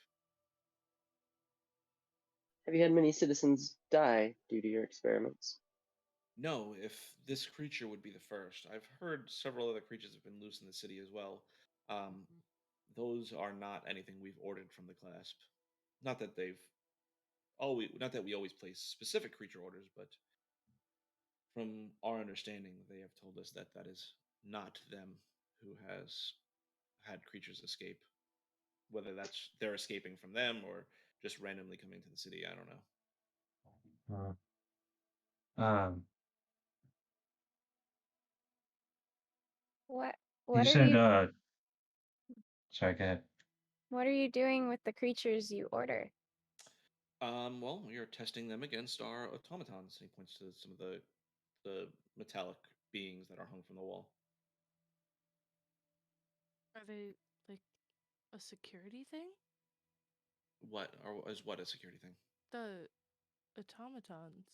Have you had many citizens die due to your experiments? No, if this creature would be the first. I've heard several other creatures have been loose in the city as well. Those are not anything we've ordered from the clasp. Not that not that we always place specific creature orders, but from our understanding, they have told us that that is not them who has had creatures escape. Whether that's they're escaping from them or just randomly coming to the city, I don't know. What You are said, you sorry, go ahead. what are you doing with the creatures you order? Well, we are testing them against our automatons. He points to some of the metallic beings that are hung from the wall. Are they like a security thing? Is what a security thing? The automatons.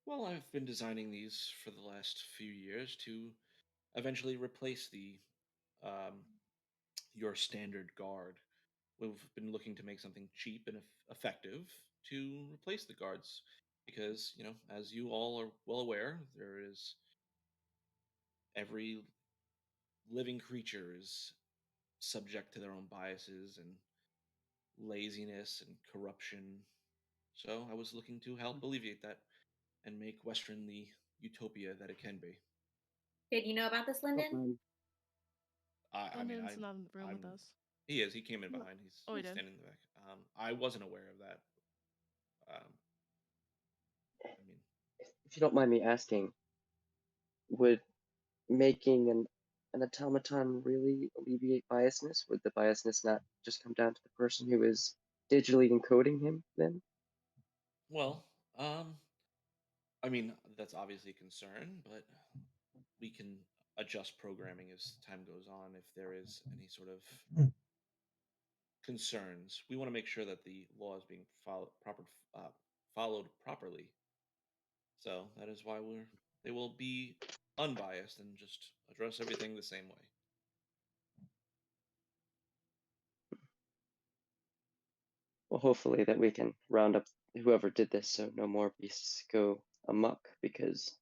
Well, I've been designing these for the last few years to eventually replace the your standard guard. We've been looking to make something cheap and effective to replace the guards because, as you all are well aware, there is every living creature is subject to their own biases and laziness and corruption. So I was looking to help alleviate that and make Westrunn the utopia that it can be. Did you know about this, Lyndon? I mean, Lyndon's not in the room with I'm- us. He is. He came in behind. He's Oh, he did? standing in the back. I wasn't aware of that. I mean, If you don't mind me asking, would making an automaton really alleviate biasness? Would the biasness not just come down to the person who is digitally encoding him then? well, I mean, that's obviously a concern, but we can adjust programming as time goes on if there is any sort of concerns. We want to make sure that the law is being followed properly. So that is why they will be unbiased and just address everything the same way. Well, hopefully that we can round up whoever did this so no more beasts go amok, because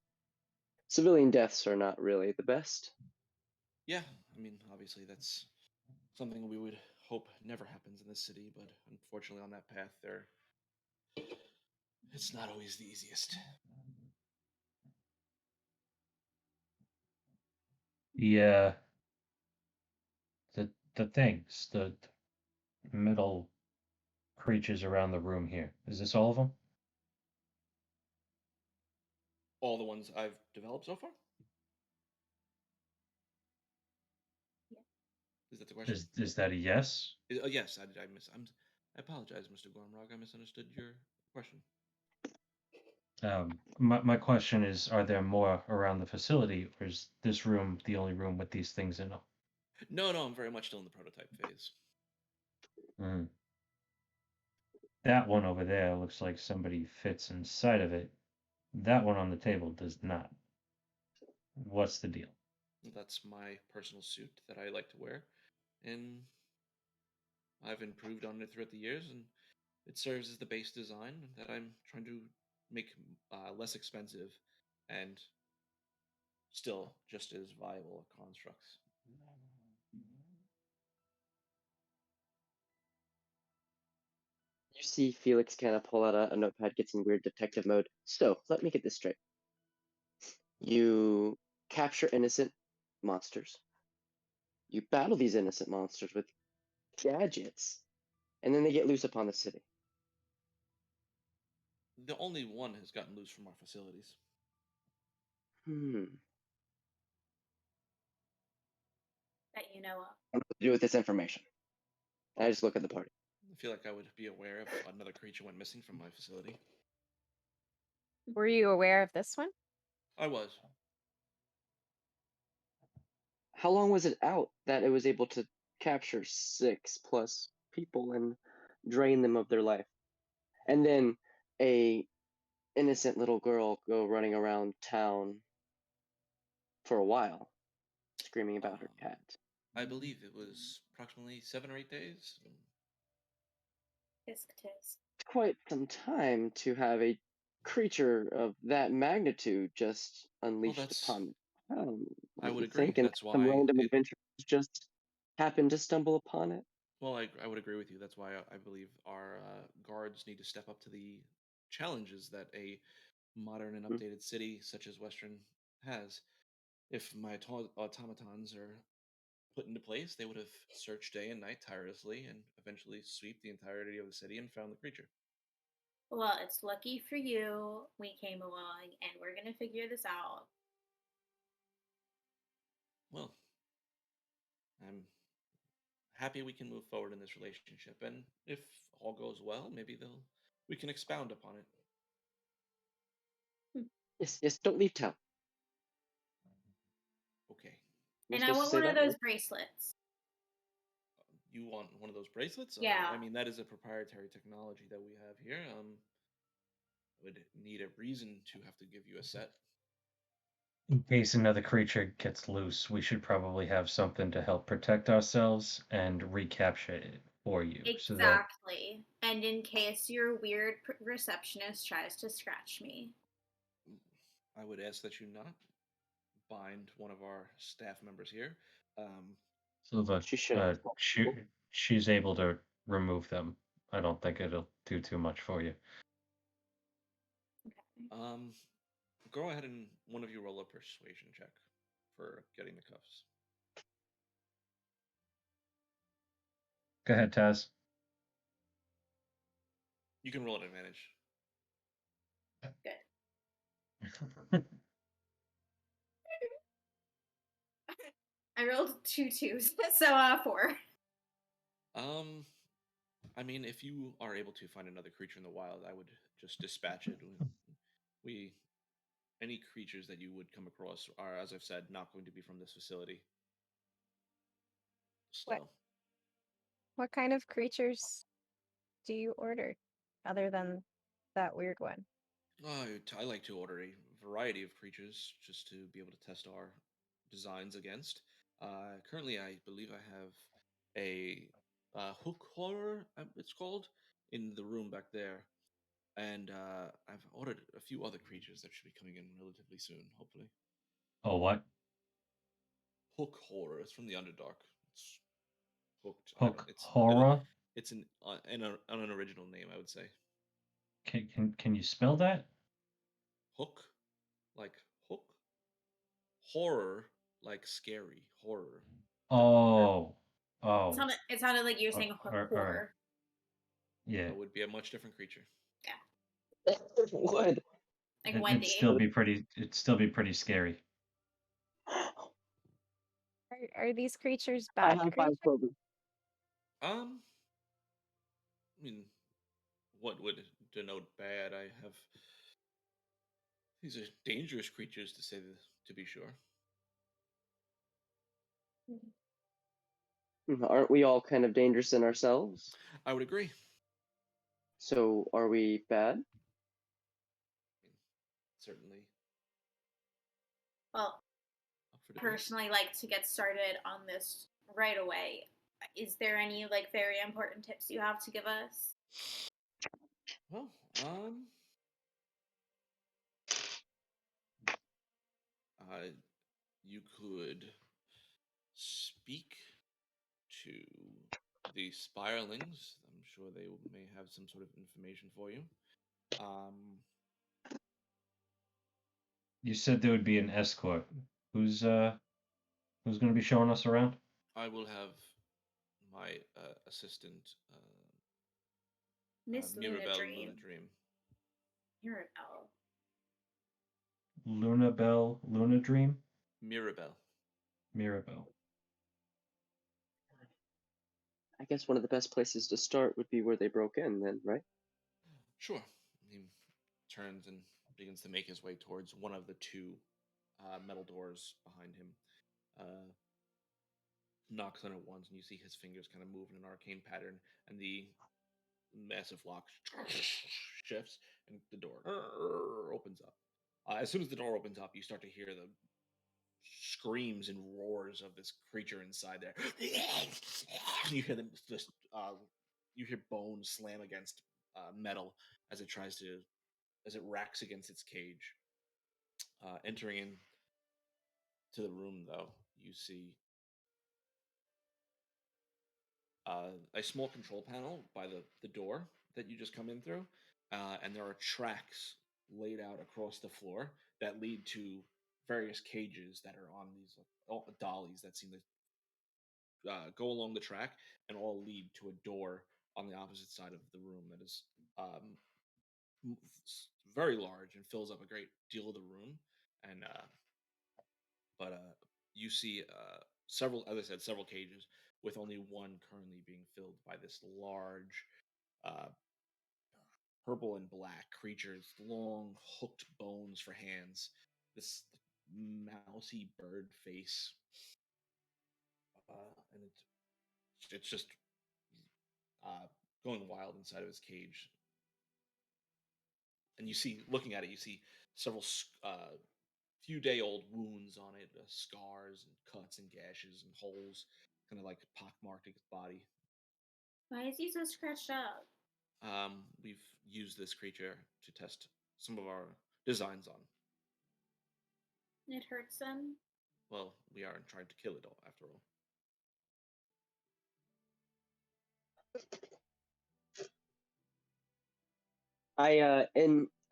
civilian deaths are not really the best. Yeah, I mean, obviously that's something we would hope never happens in this city, but unfortunately on that path it's not always the easiest. The things, the metal creatures around the room here. Is this all of them? All the ones I've developed so far? Yeah. Is that the question? Is that a yes? Yes, I apologize, Mr. Gormrock. I misunderstood your question. My question is, are there more around the facility, or is this room the only room with these things in it? No, I'm very much still in the prototype phase. Mm. That one over there looks like somebody fits inside of it. That one on the table does not. What's the deal? That's my personal suit that I like to wear, and I've improved on it throughout the years, and it serves as the base design that I'm trying to make less expensive and still just as viable constructs. You see Felix kind of pull out a notepad, gets in weird detective mode. So, let me get this straight. You capture innocent monsters. You battle these innocent monsters with gadgets, and then they get loose upon the city. The only one has gotten loose from our facilities. That you know of. What to do with this information? I just look at the party. I feel like I would be aware if another creature went missing from my facility. Were you aware of this one? I was. How long was it out that it was able to capture 6+ people and drain them of their life? And then a innocent little girl go running around town for a while, screaming about her cat. I believe it was approximately 7 or 8 days. Tisk tisk. Quite some time to have a creature of that magnitude just unleashed upon town. I would think, agree. and That's some why random adventurers just happened to stumble upon it. Well, I would agree with you. That's why I believe our guards need to step up to the challenges that a modern and updated city such as Westrunn has. If my automatons are put into place, they would have searched day and night tirelessly and eventually sweep the entirety of the city and found the creature. Well, it's lucky for you we came along, and we're gonna figure this out. Well, I'm happy we can move forward in this relationship, and if all goes well, maybe we can expound upon it. Yes, don't leave town. Okay. Am And I supposed to want say one of that? those bracelets. You want one of those bracelets? Yeah. I mean, that is a proprietary technology that we have here. Would need a reason to have to give you a set. In case another creature gets loose, we should probably have something to help protect ourselves and recapture it for you. Exactly. And in case your weird receptionist tries to scratch me. I would ask that you not bind one of our staff members here. She's able to remove them. I don't think it'll do too much for you. Go ahead and one of you roll a persuasion check for getting the cuffs. Go ahead, Taz. You can roll an advantage. I rolled 2 2s, so 4. I mean, if you are able to find another creature in the wild, I would just dispatch it. Any creatures that you would come across are, as I've said, not going to be from this facility. So, What kind of creatures do you order, other than that weird one? I like to order a variety of creatures just to be able to test our designs against. Currently, I believe I have a hook horror, it's called, in the room back there. And I've ordered a few other creatures that should be coming in relatively soon, hopefully. Oh, what? Hook horror. It's from the Underdark. It's hooked. Hook horror? It's an original name, I would say. Can you spell that? Hook, like hook. Horror, like scary. Horror. Oh. It sounded like you were saying hook horror. Yeah. It would be a much different creature. It would. Like Wendy. It'd still be pretty scary. Are these creatures I bad have creatures? 5 Kobe. I mean, what would denote bad? These are dangerous creatures, to be sure. Aren't we all kind of dangerous in ourselves? I would agree. So are we bad? Certainly. Well, personally, like to get started on this right away. Is there any like very important tips you have to give us? Well, you could speak to the Spirelings. I'm sure they may have some sort of information for you. You said there would be an escort. Who's going to be showing us around? I will have my assistant, Miss Mirabelle Lunadream. Lunadream? Mirabelle. I guess one of the best places to start would be where they broke in then, right? Sure. He turns and begins to make his way towards one of the 2 metal doors behind him. Knocks on it once, and you see his fingers kind of move in an arcane pattern, and the massive lock shifts, and the door opens up. As soon as the door opens up, you start to hear the screams and roars of this creature inside there. You hear them just you hear bones slam against metal as it racks against its cage. Entering into the room, though, you see a small control panel by the door that you just come in through, and there are tracks laid out across the floor that lead to various cages that are on these dollies that seem to go along the track and all lead to a door on the opposite side of the room that is very large and fills up a great deal of the room. And you see several, as I said, several cages with only one currently being filled by this large purple and black creatures, long hooked bones for hands, this mousy bird face, and it's just going wild inside of his cage. And you see, looking at it, you see several few-day-old wounds on it, scars and cuts and gashes and holes, kind of like pockmarked its body. Why is he so scratched up? We've used this creature to test some of our designs on. It hurts him? Well, we aren't trying to kill it all, after all. I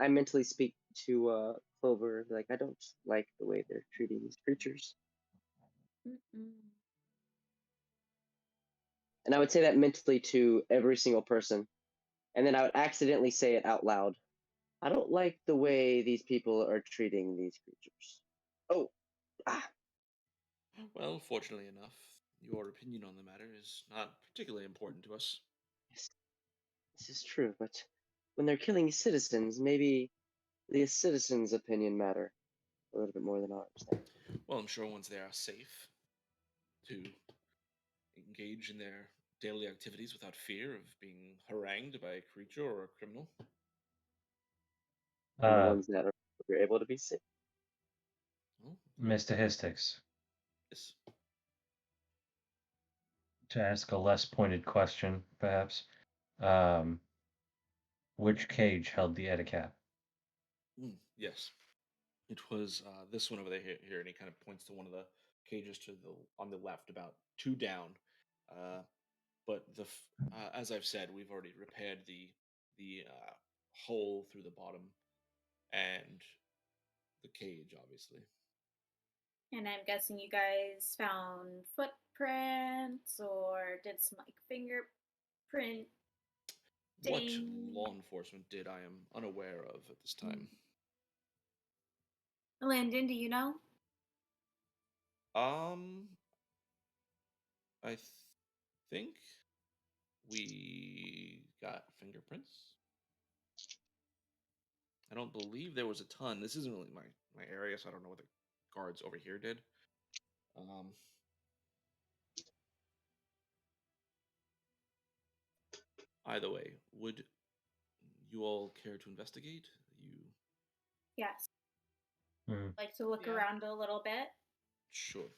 mentally speak to Clover. Like, I don't like the way they're treating these creatures. And I would say that mentally to every single person. And then I would accidentally say it out loud. I don't like the way these people are treating these creatures. Oh, Well, fortunately enough, your opinion on the matter is not particularly important to us. yes, this is true, but when they're killing citizens, maybe the citizens' opinion matter a little bit more than ours. Well, I'm sure once they are safe to engage in their daily activities without fear of being harangued by a creature or a criminal. And ones that are able to be safe. Well, Mr. Histix, yes. to ask a less pointed question, perhaps, which cage held the etiquette? Yes. It was this one over there here, and he kind of points to one of the cages on the left, about 2 down. But as I've said, we've already repaired the hole through the bottom and the cage, obviously. And I'm guessing you guys found footprints or did some like fingerprint. What law enforcement did, I am unaware of at this time. Landon, do you know? I think we got fingerprints. I don't believe there was a ton. This isn't really my area, so I don't know what the guards over here did. Either way, would you all care to investigate? Yes. Mm. Like to look around a little bit. Sure.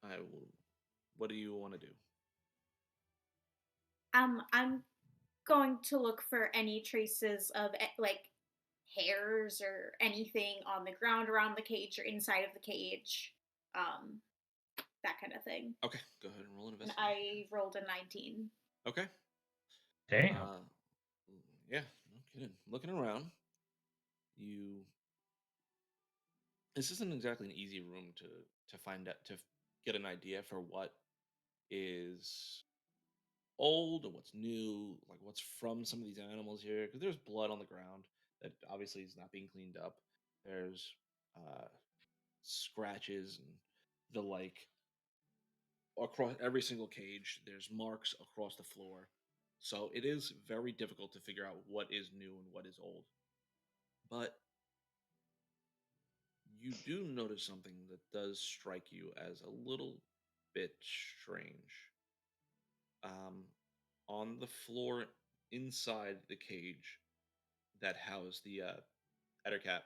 I will. What do you want to do? I'm going to look for any traces of like hairs or anything on the ground around the cage or inside of the cage. That kind of thing. Okay, go ahead and roll an And investigation. I rolled a 19. Okay. Damn. Yeah, no kidding. Looking around, this isn't exactly an easy room to find out, to get an idea for what is old and what's new, like what's from some of these animals here, because there's blood on the ground that obviously is not being cleaned up. There's scratches and the like across every single cage. There's marks across the floor, so it is very difficult to figure out what is new and what is old. But you do notice something that does strike you as a little bit strange. On the floor inside the cage that housed the Ettercap,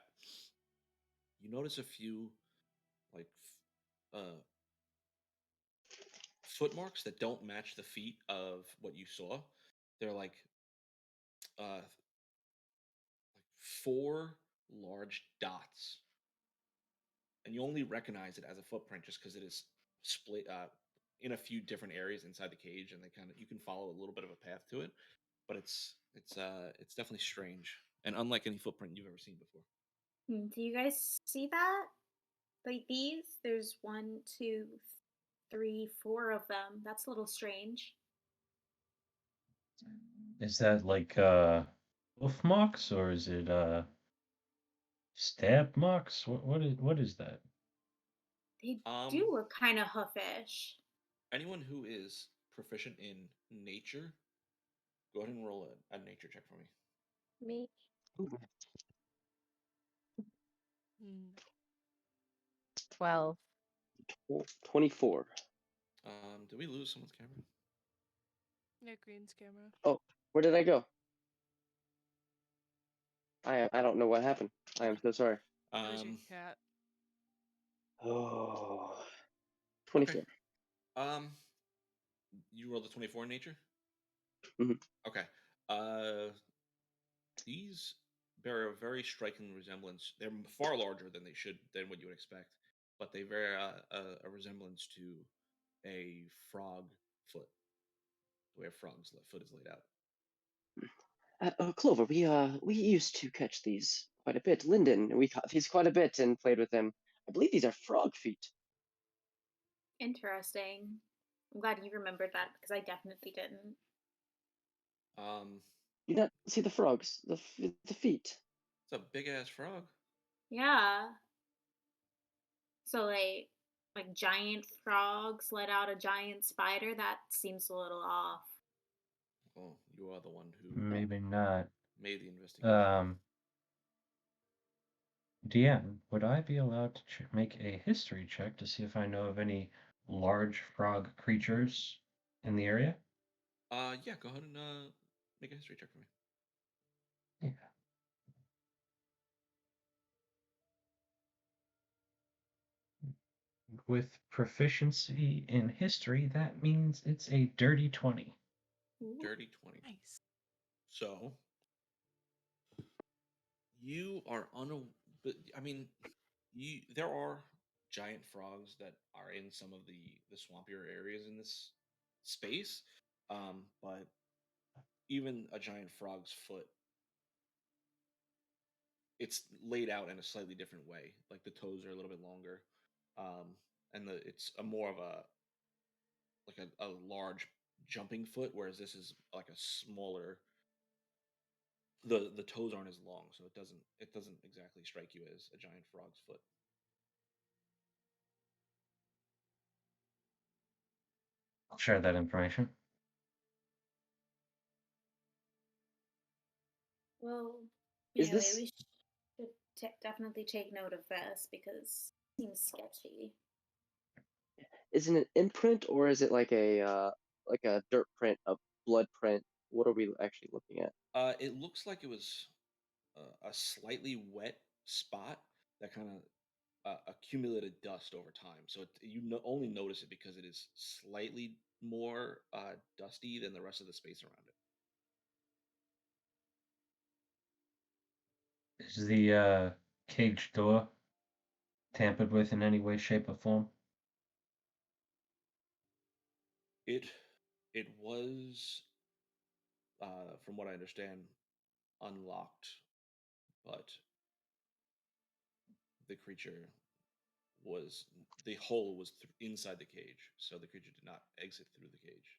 you notice a few like foot marks that don't match the feet of what you saw. They're like 4 large dots, and you only recognize it as a footprint just because it is split in a few different areas inside the cage, and you can follow a little bit of a path to it, but it's definitely strange and unlike any footprint you've ever seen before. Do you guys see that? Like these? There's 1, 2, 3, 4 of them. That's a little strange. Is that like hoof marks or is it stab marks? What is that? They do look kind of hoofish. Anyone who is proficient in nature, go ahead and roll a nature check for me. Me. 12. 24. Did we lose someone's camera? Yeah, Green's camera. Oh, where did I go? I don't know what happened. I am so sorry. Where's your cat? Oh, 24. Okay. You rolled a 24 in nature? Mm-hmm. Okay. These bear a very striking resemblance. They're far larger than what you would expect, but they bear a resemblance to a frog foot, the way a frog's foot is laid out. Clover, we used to catch these quite a bit. Lyndon, we caught these quite a bit and played with them. I believe these are frog feet. Interesting. I'm glad you remembered that because I definitely didn't. You not see the frogs, the feet. It's a big ass frog. Yeah. So like giant frogs let out a giant spider. That seems a little off. Well, you are the one who Maybe not. made the investigation. DM, would I be allowed to make a history check to see if I know of any large frog creatures in the area? Yeah, go ahead and make a history check for me. Yeah. With proficiency in history, that means it's a dirty 20. Ooh, Dirty 20. Nice. So, you are but I mean, there are giant frogs that are in some of the swampier areas in this space, but even a giant frog's foot, it's laid out in a slightly different way. Like the toes are a little bit longer, and it's a more of a large jumping foot, whereas this is like a smaller. The toes aren't as long, so it doesn't exactly strike you as a giant frog's foot. I'll share that information. well, Is anyway, this we should definitely take note of this because it seems sketchy. is it an imprint or is it like a dirt print, a blood print? What are we actually looking at? It looks like it was a slightly wet spot that kind of accumulated dust over time. So only notice it because it is slightly more dusty than the rest of the space around it. Is the cage door tampered with in any way, shape, or form? It was, from what I understand, unlocked, but the creature the hole was inside the cage, so the creature did not exit through the cage.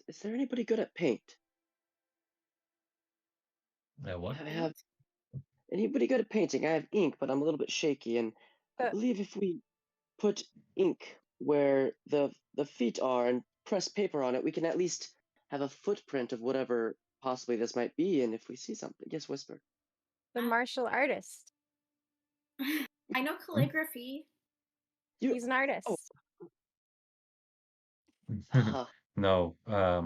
Is there anybody good at paint? What? I have anybody good at painting? I have ink, but I'm a little bit shaky, and I Uh, believe if we put ink where the feet are and press paper on it, we can at least have a footprint of whatever possibly this might be. And if we see something, yes, whisper. The martial artist. I know calligraphy. You He's an oh artist. No. Huh.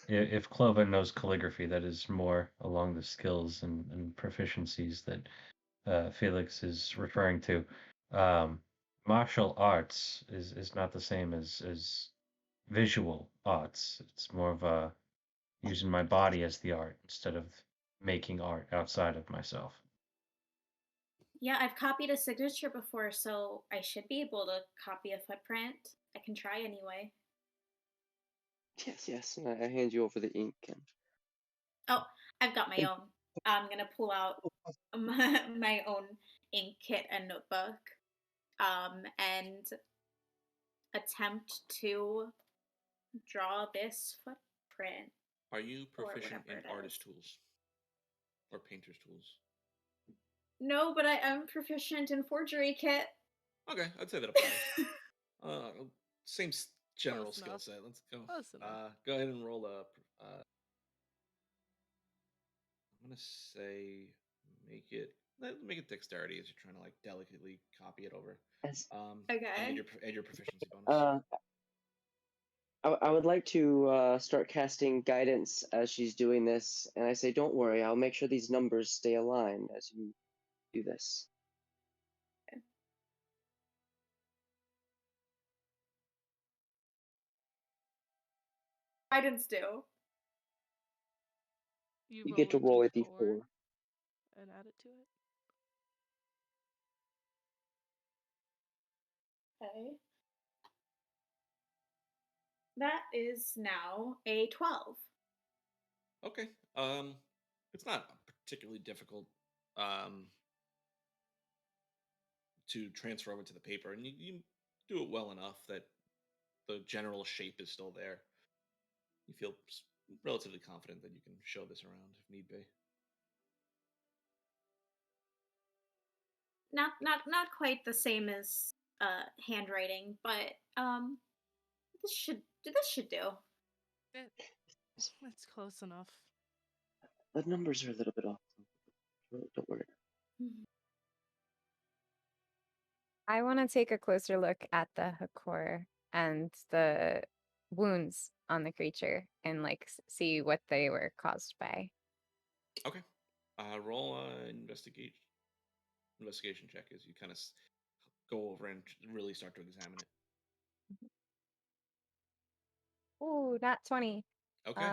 If Clover knows calligraphy, that is more along the skills and proficiencies that Felix is referring to. Martial arts is not the same as visual arts. It's more of a using my body as the art instead of making art outside of myself. Yeah, I've copied a signature before, so I should be able to copy a footprint. I can try anyway. Yes. And I hand you over the ink. Oh, I've got my And own. I'm gonna pull out my own ink kit and notebook, and attempt to draw this footprint Are you or proficient whatever in it artist is. tools or painter's tools? No, but I am proficient in forgery kit. Okay, I'd say that applies. Same general Close skill enough. set. Let's go. Close enough. Go ahead and roll up. I'm gonna say make it dexterity as you're trying to like delicately copy it over. as And Okay. add your proficiency bonus. I would like to start casting guidance as she's doing this, and I say, "Don't worry, I'll make sure these numbers stay aligned as you do this." Guidance do. You get to roll a d4. And add it to it. Okay. That is now a 12. Okay. It's not particularly difficult to transfer over to the paper, and you do it well enough that the general shape is still there. You feel relatively confident that you can show this around if need be. Not quite the same as handwriting, but this should do. It's close enough. The numbers are a little bit off. Don't worry. I want to take a closer look at the Hakor and the wounds on the creature and like see what they were caused by. Okay. Roll investigation check as you kind of go over and really start to examine it. Ooh, not 20. Okay.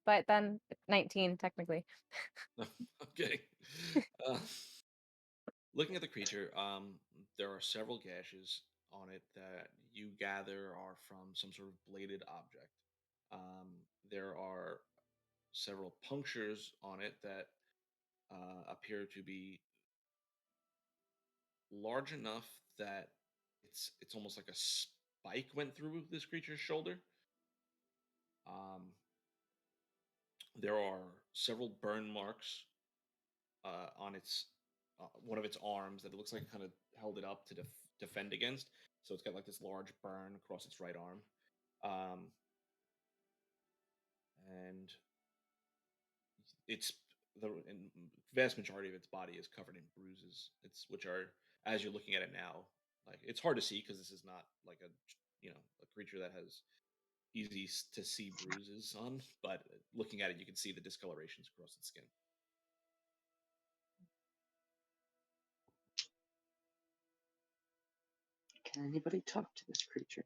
But then 19 technically. Okay. Looking at the creature, there are several gashes on it that you gather are from some sort of bladed object. There are several punctures on it that appear to be large enough that it's almost like a spike went through this creature's shoulder. There are several burn marks on its one of its arms that it looks like it kind of held it up to defend against. So it's got like this large burn across its right arm, and it's the vast majority of its body is covered in bruises. Which are, as you're looking at it now, like it's hard to see because this is not like a creature that has easy to see bruises on, but looking at it, you can see the discolorations across its skin. Can anybody talk to this creature?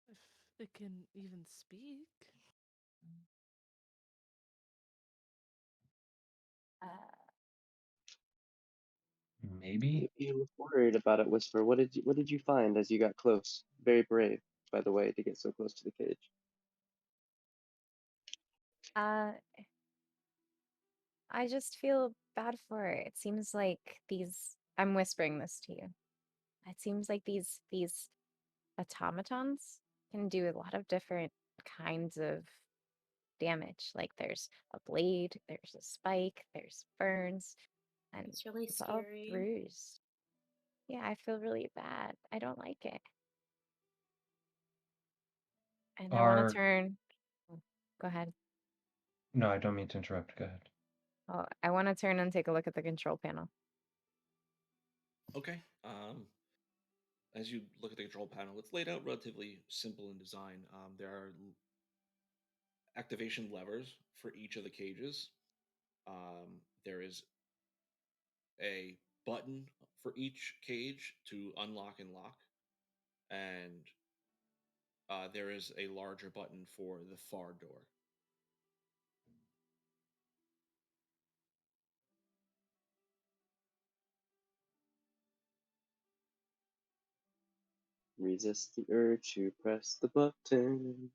If it can even speak. Maybe. You were worried about it, Whisper. What did you find as you got close? Very brave, by the way, to get so close to the cage. I just feel bad for it. It seems like I'm whispering this to you. It seems like these automatons can do a lot of different kinds of damage. Like there's a blade, there's a spike, there's burns, and It's really it's all scary. bruised. Yeah, I feel really bad. I don't like it. And I want to turn. Go ahead. No, I don't mean to interrupt. Go ahead. Oh, I want to turn and take a look at the control panel. Okay. As you look at the control panel, it's laid out relatively simple in design. There are activation levers for each of the cages. There is a button for each cage to unlock and lock, and there is a larger button for the far door. Resist the urge to press the button.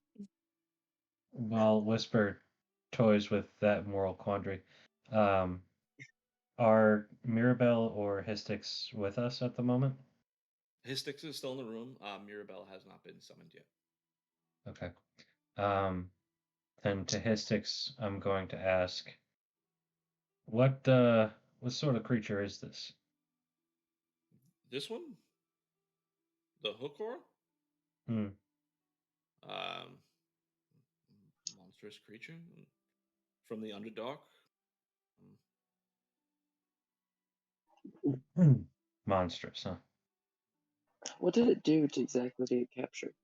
While Whisper toys with that moral quandary, are Mirabelle or Hystix with us at the moment? Hystix is still in the room. Mirabelle has not been summoned yet. Okay. Then to Hystix, I'm going to ask, what sort of creature is this? This one, the Hookor, monstrous creature from the Underdark. Monstrous, huh? What did it do to exactly get captured?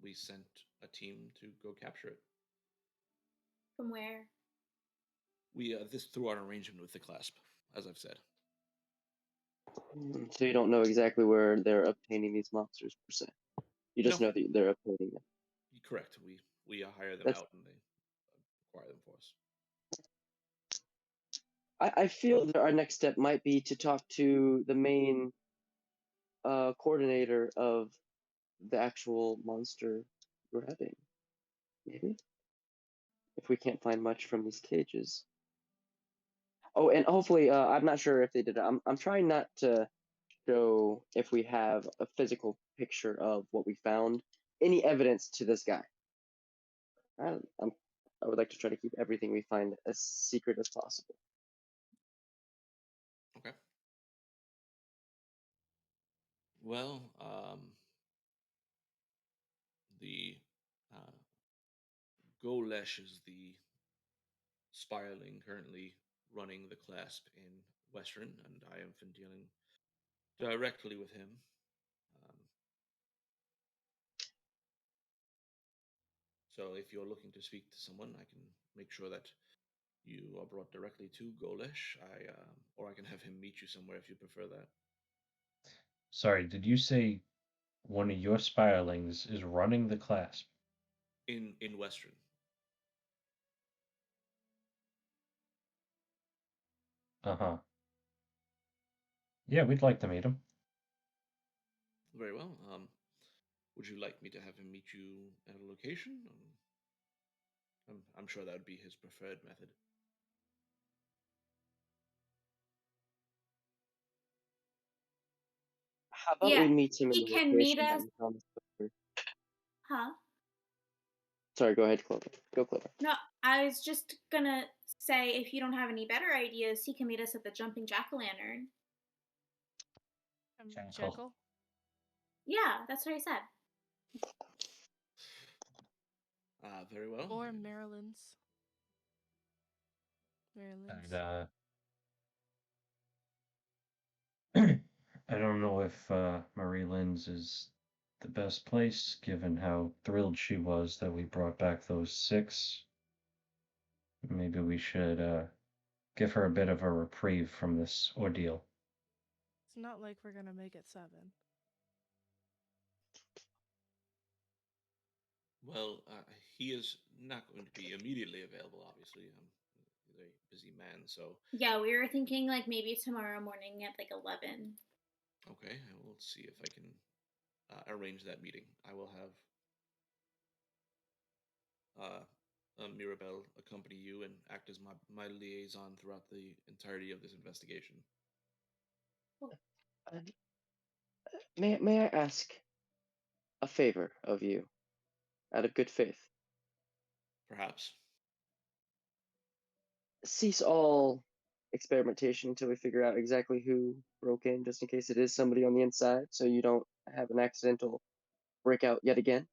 We sent a team to go capture it. From where? We this through our arrangement with the clasp, as I've said. So you don't know exactly where they're obtaining these monsters per se. You just No. know that they're obtaining them. Correct. We hire them out and they acquire them for us. I feel that our next step might be to talk to the main coordinator of the actual monster grabbing. Maybe? If we can't find much from these cages. Oh, and hopefully, I'm not sure if they did it. I'm trying not to show if we have a physical picture of what we found, any evidence to this guy. I would like to try to keep everything we find as secret as possible. Okay. Well, the Golesh is the spiraling currently running the clasp in Westrunn, and I have been dealing directly with him. So if you're looking to speak to someone, I can make sure that you are brought directly to Golesh. Or I can have him meet you somewhere if you prefer that. Sorry, did you say one of your spiralings is running the clasp? In Westrunn. Uh-huh. Yeah, we'd like to meet him. Very well. Would you like me to have him meet you at a location? I'm sure that would be his preferred method. How about we meet him in he the can meet location that us. we found this picture? Huh? Sorry, go ahead, Clover. Go, Clover. No, I was just gonna say if you don't have any better ideas, he can meet us at the Jumping Jack-o'-lantern. Jackal? Yeah, that's what I said. Very well. Or Maryland's. Maryland's. And I don't know if Marie Lynn's is the best place, given how thrilled she was that we brought back those 6. Maybe we should give her a bit of a reprieve from this ordeal. It's not like we're gonna make it 7. Well, he is not going to be immediately available, obviously. He's a busy man, so... Yeah, we were thinking like maybe tomorrow morning at like 11. Okay, I will see if I can arrange that meeting. I will have Mirabelle accompany you and act as my liaison throughout the entirety of this investigation. May I ask a favor of you, out of good faith? Perhaps. Cease all experimentation until we figure out exactly who broke in, just in case it is somebody on the inside, so you don't have an accidental breakout yet again.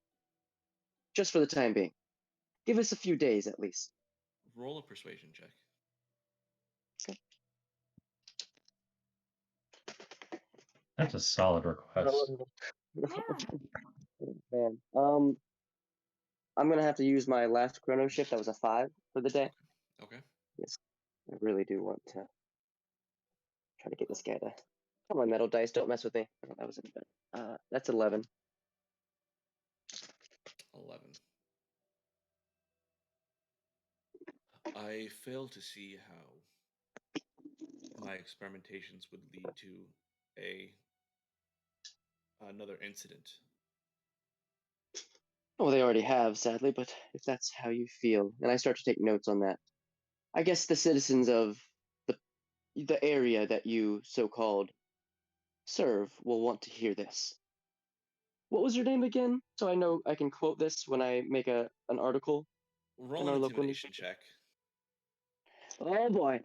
Just for the time being. Give us a few days at least. Roll a persuasion check. Okay. That's a solid request. Man. I'm gonna have to use my last chrono shift. That was a 5 for the day. Okay. Yes, I really do want to try to get this guy to. Come on, metal dice, don't mess with me. Oh, that was even better. That's 11. 11. I fail to see how my experimentations would lead to another incident. Well, they already have, sadly, but if that's how you feel, and I start to take notes on that, I guess the citizens of the area that you so-called serve will want to hear this. What was your name again? So I know I can quote this when I make an article Roll in an our local intimidation newspaper. check. Oh boy,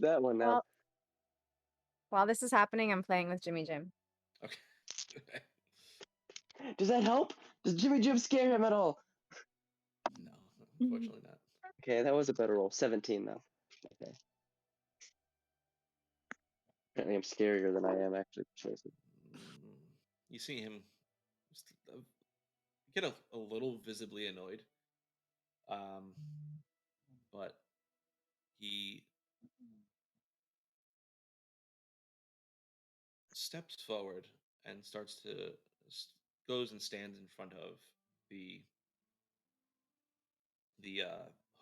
that one now. Well, while this is happening, I'm playing with Jimmy Jim. Okay. Does that help? Does Jimmy Jim scare him at all? No, unfortunately not. Okay, that was a better roll. 17 though. Okay. Apparently, I'm scarier than I am actually. You see him just get a little visibly annoyed, but he steps forward and goes and stands in front of the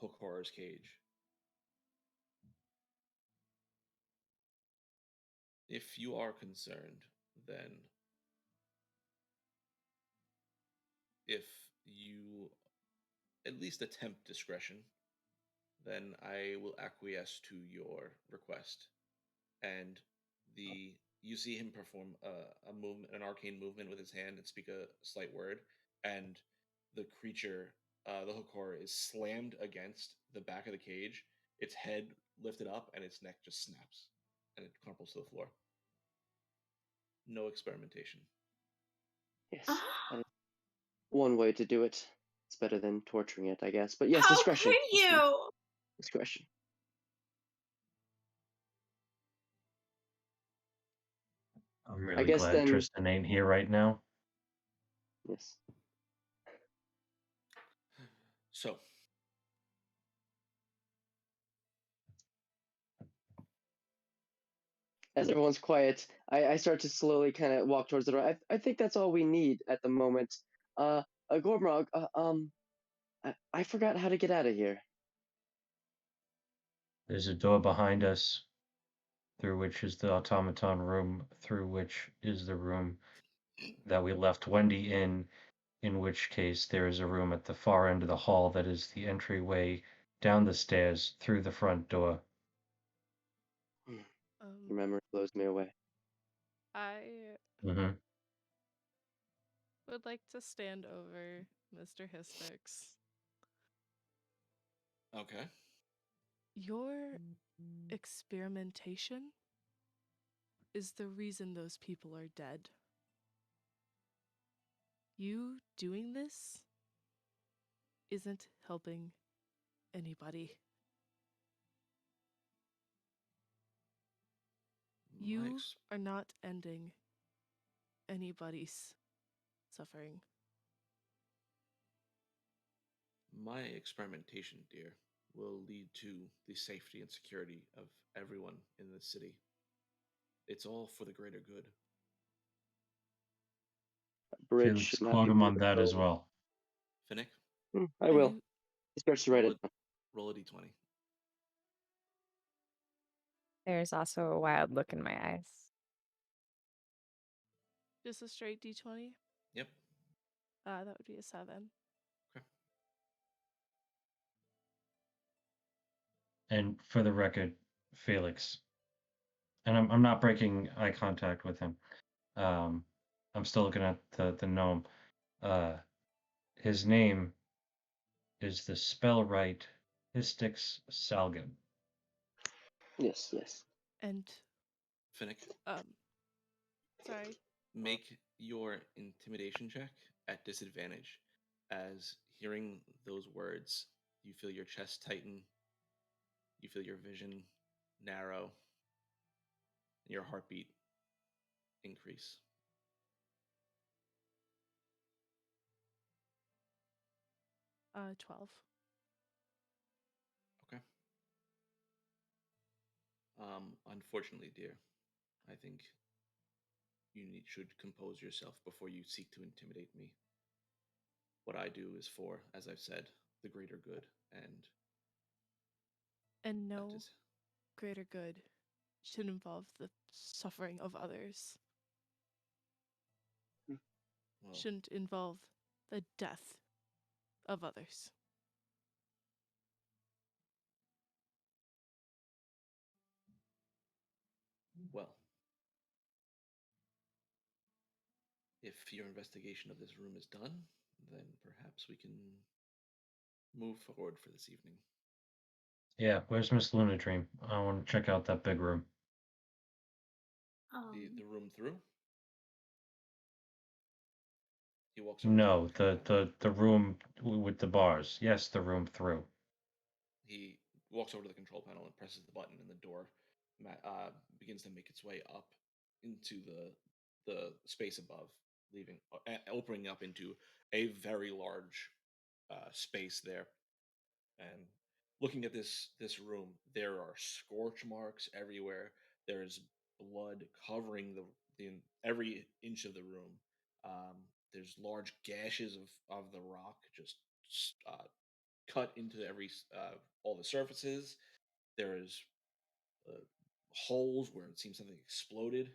hook horror's cage. If you are concerned, then if you at least attempt discretion, then I will acquiesce to your request. And you see him perform a movement, an arcane movement with his hand, and speak a slight word, and the creature, the Hokor, is slammed against the back of the cage. Its head lifted up, and its neck just snaps, and it crumples to the floor. No experimentation. Yes, that is one way to do it. It's better than torturing it, I guess. But yes, How discretion. could you? Discretion. I'm really guess glad then- Tristan ain't here right now. Yes. So, As everyone's quiet, I start to slowly kind of walk towards the door. I think that's all we need at the moment. Gormrog, I forgot how to get out of here. There's a door behind us, through which is the automaton room, through which is the room that we left Wendy in which case there is a room at the far end of the hall that is the entryway down the stairs through the front door. Your memory blows me away. I Mm-hmm. would like to stand over Mr. Hystix. okay. Your experimentation is the reason those people are dead. You doing this isn't helping anybody. You are not ending anybody's suffering. My experimentation, dear, will lead to the safety and security of everyone in the city. It's all for the greater good. Bridge Felix, should not quote be him on that as built. well. Finnick, I will. You- He starts to write it. roll a d20. There's also a wild look in my eyes. Just a straight D20? Yep. That would be a 7. Okay. And for the record, Felix, and I'm not breaking eye contact with him. I'm still looking at the gnome. His name is the Spellwright Hystix Salgan. Yes, yes. And, Finnick, sorry. make your intimidation check at disadvantage, as hearing those words, you feel your chest tighten, you feel your vision narrow, and your heartbeat increase. Uh, 12. Okay. Unfortunately, dear, I think you should compose yourself before you seek to intimidate me. What I do is for, as I've said, the greater good, and And no that is greater good should involve the suffering of others. well, Shouldn't involve the death of others. well. If your investigation of this room is done, then perhaps we can move forward for this evening. Yeah, where's Miss Luna Dream? I want to check out that big room. The room through? He walks over. No, the room with the bars. Yes, the room through. He walks over to the control panel and presses the button, and the door begins to make its way up into the space above, leaving opening up into a very large space there. And looking at this room, there are scorch marks everywhere. There's blood covering the every inch of the room. There's large gashes of the rock just cut into all the surfaces. There's holes where it seems something exploded.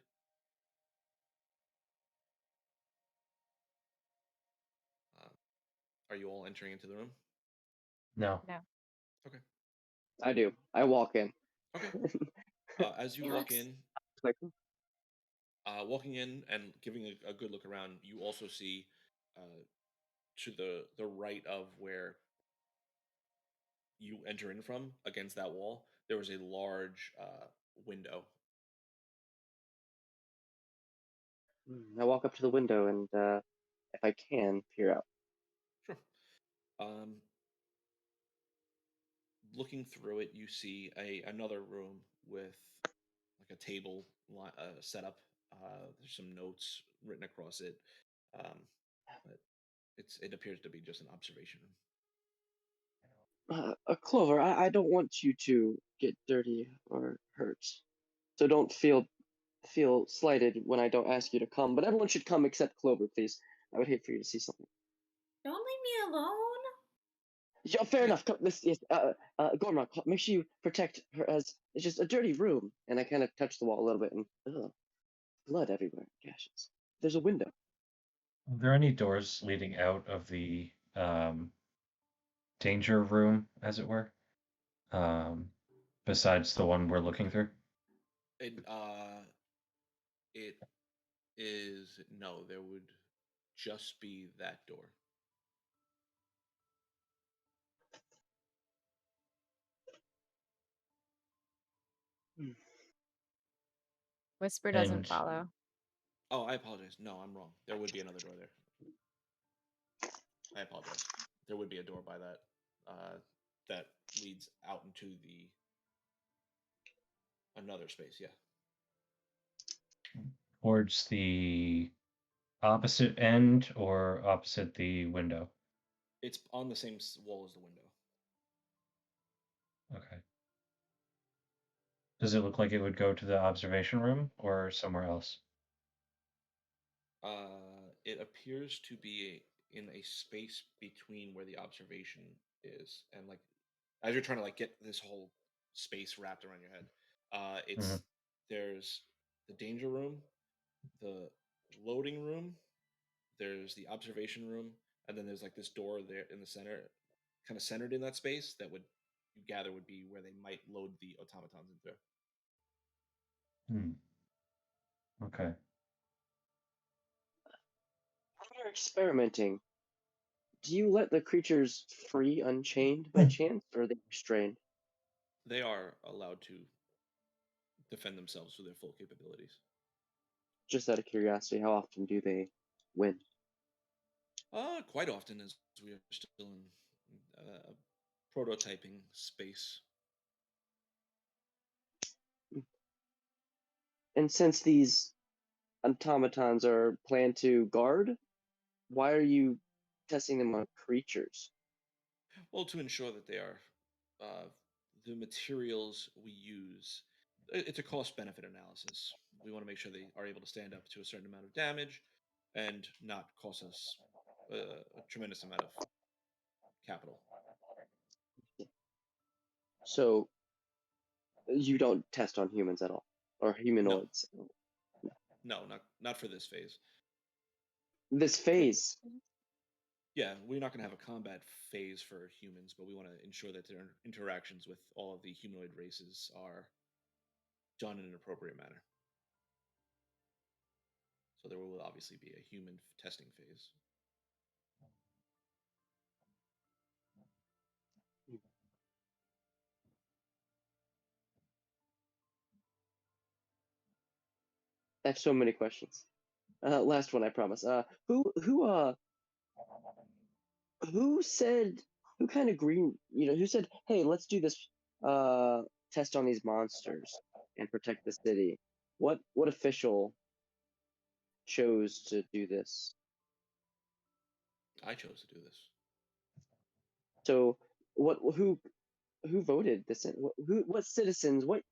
Are you all entering into the room? No. No. Okay. I do. I walk in. Okay. As you It walk looks- in, Like, walking in and giving a good look around, you also see to the right of where you enter in from, against that wall, there was a large window. I walk up to the window and, if I can, peer out. Sure. Looking through it, you see another room with like a table set up. There's some notes written across it, but it appears to be just an observation room. Clover, I don't want you to get dirty or hurt, so don't feel slighted when I don't ask you to come. But everyone should come except Clover, please. I would hate for you to see something. Don't leave me alone. Yeah, fair enough. Come, this is Gorma. Make sure you protect her, as it's just a dirty room. And I kind of touch the wall a little bit, and blood everywhere, gashes. There's a window. Are there any doors leading out of the danger room, as it were, besides the one we're looking through? It is no. There would just be that door. Whisper doesn't And follow. Oh, I apologize. No, I'm wrong. There would be another door there. I apologize. There would be a door by that that leads out into the another space. Yeah. towards the opposite end or opposite the window? It's on the same wall as the window. Okay. Does it look like it would go to the observation room or somewhere else? It appears to be in a space between where the observation is, and like as you're trying to like get this whole space wrapped around your head, it's there's the danger room, the loading room, there's the observation room, and then there's like this door there in the center, kind of centered in that space that would you gather would be where they might load the automatons into. Okay. When you're experimenting, do you let the creatures free unchained by chance, or are they restrained? They are allowed to defend themselves to their full capabilities. Just out of curiosity, how often do they win? Quite often, as we are still in prototyping space. And since these automatons are planned to guard, why are you testing them on creatures? Well, to ensure that they are the materials we use. It's a cost-benefit analysis. We want to make sure they are able to stand up to a certain amount of damage and not cost us a tremendous amount of capital. So you don't test on humans at all, or humanoids? No, not for this phase. This phase. Yeah, we're not going to have a combat phase for humans, but we want to ensure that their interactions with all of the humanoid races are done in an appropriate manner. So there will obviously be a human testing phase. I have so many questions. Last one, I promise. Who said, who kind of who said, hey, let's do this test on these monsters and protect the city? What official chose to do this? I chose to do this. So who voted this? What citizens, what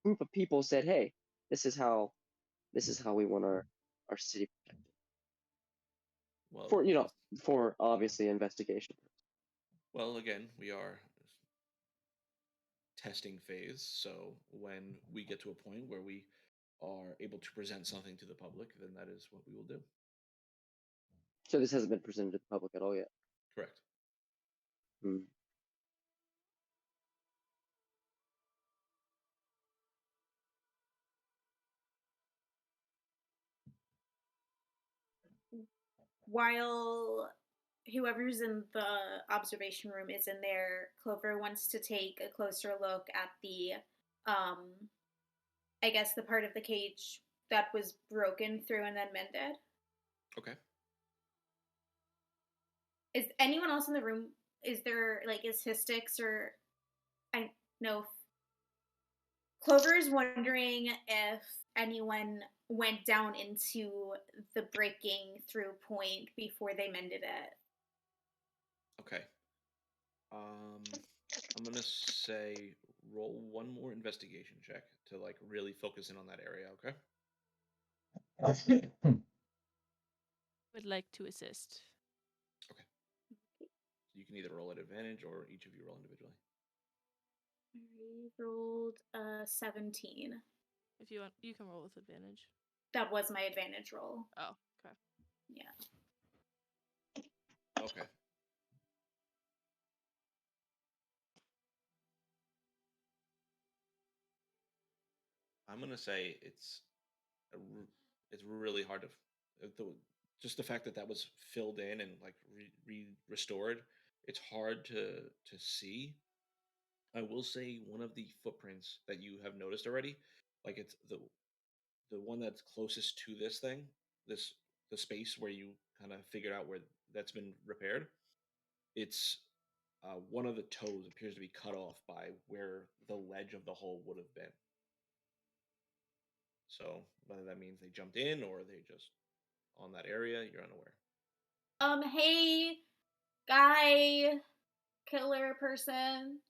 group of people said, hey, this is how we want our city protected? Well, for obviously investigation. Well, again, we are testing phase, so when we get to a point where we are able to present something to the public, then that is what we will do. So this hasn't been presented to the public at all yet. Correct. Hmm. While whoever's in the observation room is in there, Clover wants to take a closer look at the, I guess, the part of the cage that was broken through and then mended. Okay. Is anyone else in the room? Is there like statistics or I know Clover is wondering if anyone went down into the breaking through point before they mended it. Okay. I'm gonna say roll one more investigation check to like really focus in on that area. Okay. Would like to assist. Okay. You can either roll at advantage or each of you roll individually. I rolled a 17. If you want, you can roll with advantage. That was my advantage roll. Oh, okay. Yeah. Okay. I'm gonna say it's really hard to just the fact that that was filled in and like restored. It's hard to see. I will say one of the footprints that you have noticed already, like it's the one that's closest to this thing, this the space where you kind of figured out where that's been repaired. It's one of the toes appears to be cut off by where the ledge of the hole would have been. So whether that means they jumped in or they just on that area, you're unaware. Hey, guy, killer person.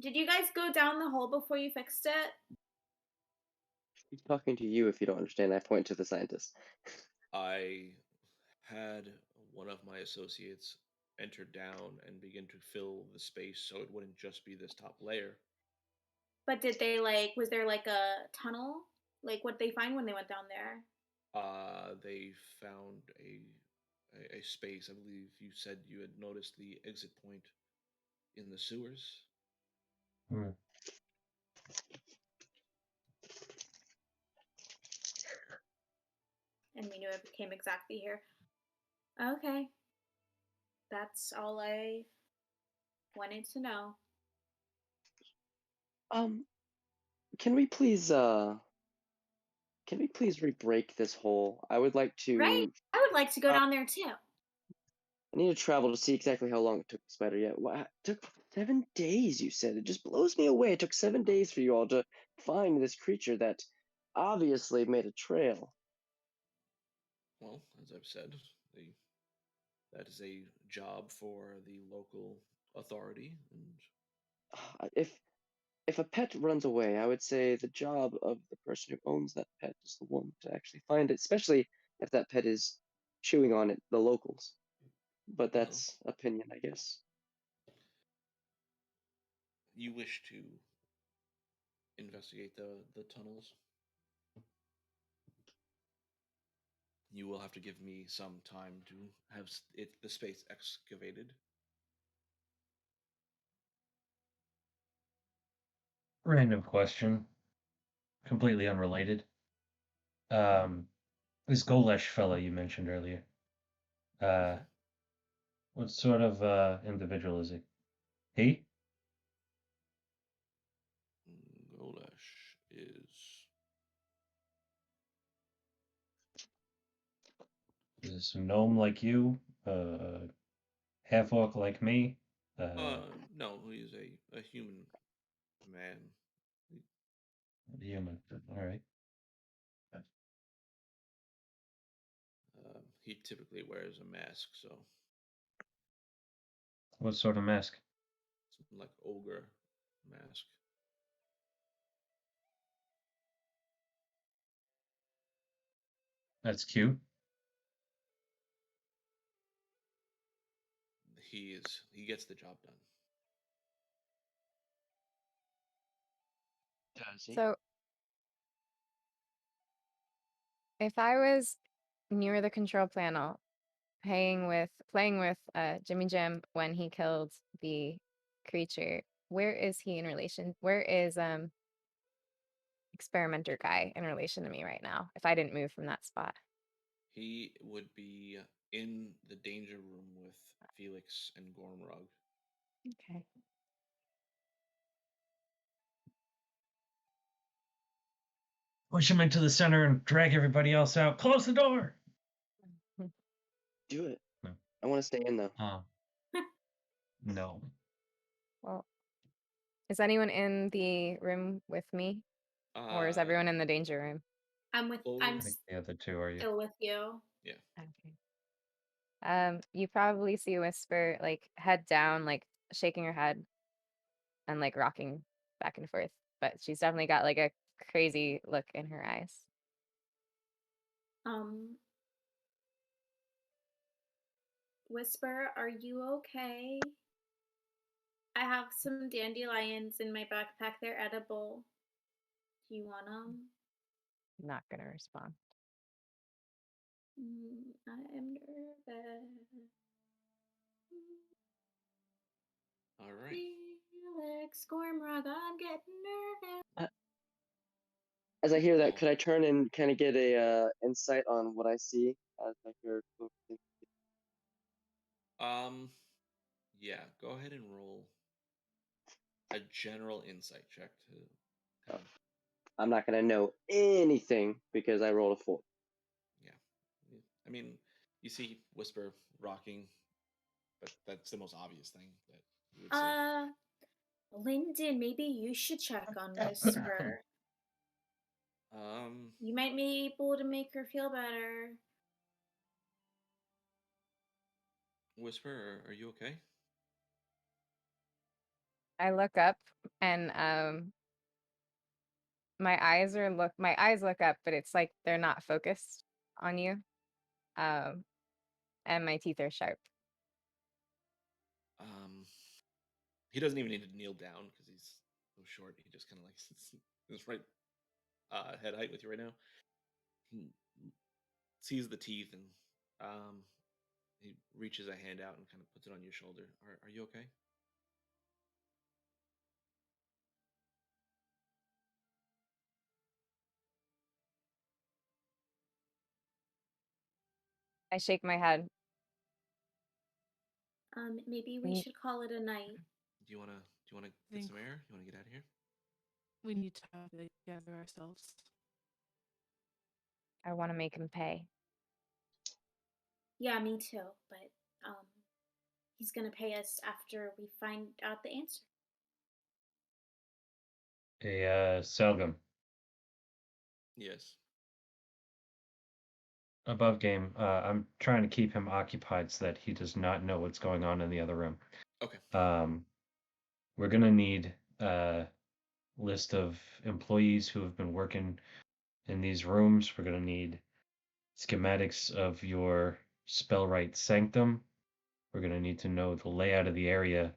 Did you guys go down the hole before you fixed it? She's talking to you if you don't understand. I point to the scientist. I had one of my associates enter down and begin to fill the space so it wouldn't just be this top layer. But did they was there like a tunnel? Like what they find when they went down there? They found a space. I believe you said you had noticed the exit point in the sewers. Hmm. And we knew it came exactly here. Okay. That's all I wanted to know. Can we please re-break this hole? I would like to. Right? I would like to go down there too. I need to travel to see exactly how long it took the spider. Yeah, it took 7 days. You said it just blows me away. It took 7 days for you all to find this creature that obviously made a trail. Well, as I've said, that is a job for the local authority, and If a pet runs away, I would say the job of the person who owns that pet is the one to actually find it, especially if that pet is chewing on it, the locals. But well, that's opinion, I guess. you wish to investigate the tunnels. You will have to give me some time to have the space excavated. Random question, completely unrelated. This Golesh fella you mentioned earlier. What sort of individual is he? He? Golesh Is this a gnome like you? Half orc like me? no, he's a human man. Human. All right. He typically wears a mask, so What sort of mask? something like ogre mask. That's cute. He gets the job done. Does he? So if I was near the control panel playing with Jimmy Jim when he killed the creature. Where is he in relation? Where is experimenter guy in relation to me right now? If I didn't move from that spot. He would be in the danger room with Felix and Gormrog. Okay. Push him into the center and drag everybody else out. Close the door. Do it. No. I want to stay in though. No. Well, is anyone in the room with me, or is everyone in the danger room? I'm I think the other two are you. still with you. Yeah. Okay. You probably see Whisper like head down, like shaking her head and like rocking back and forth, but she's definitely got like a crazy look in her eyes. Whisper, are you okay? I have some dandelions in my backpack. They're edible. Do you want them? Not gonna respond. I am nervous. All right. Felix, Gormrog, I'm getting nervous. As I hear that, could I turn and kind of get a insight on what I see as I hear? Yeah. Go ahead and roll a general insight check to. I'm not gonna know anything because I rolled a 4. Yeah. I mean, you see Whisper rocking, but that's the most obvious thing that you would see. Lyndon, maybe you should check on Whisper. You might be able to make her feel better. Whisper, are you okay? I look up and my eyes look up, but it's like they're not focused on you. And my teeth are sharp. He doesn't even need to kneel down because he's so short. He just kind of like sits right head height with you right now. He sees the teeth and he reaches a hand out and kind of puts it on your shoulder. Are you okay? I shake my head. Maybe we should call it a night. Do you wanna get some air? You wanna get out of here? We need to gather ourselves. I want to make him pay. Yeah, me too. But he's gonna pay us after we find out the answer. Hey, Selgum. Yes. Above game, I'm trying to keep him occupied so that he does not know what's going on in the other room. Okay. We're gonna need a list of employees who have been working in these rooms. We're gonna need schematics of your Spellwright Sanctum. We're gonna need to know the layout of the area.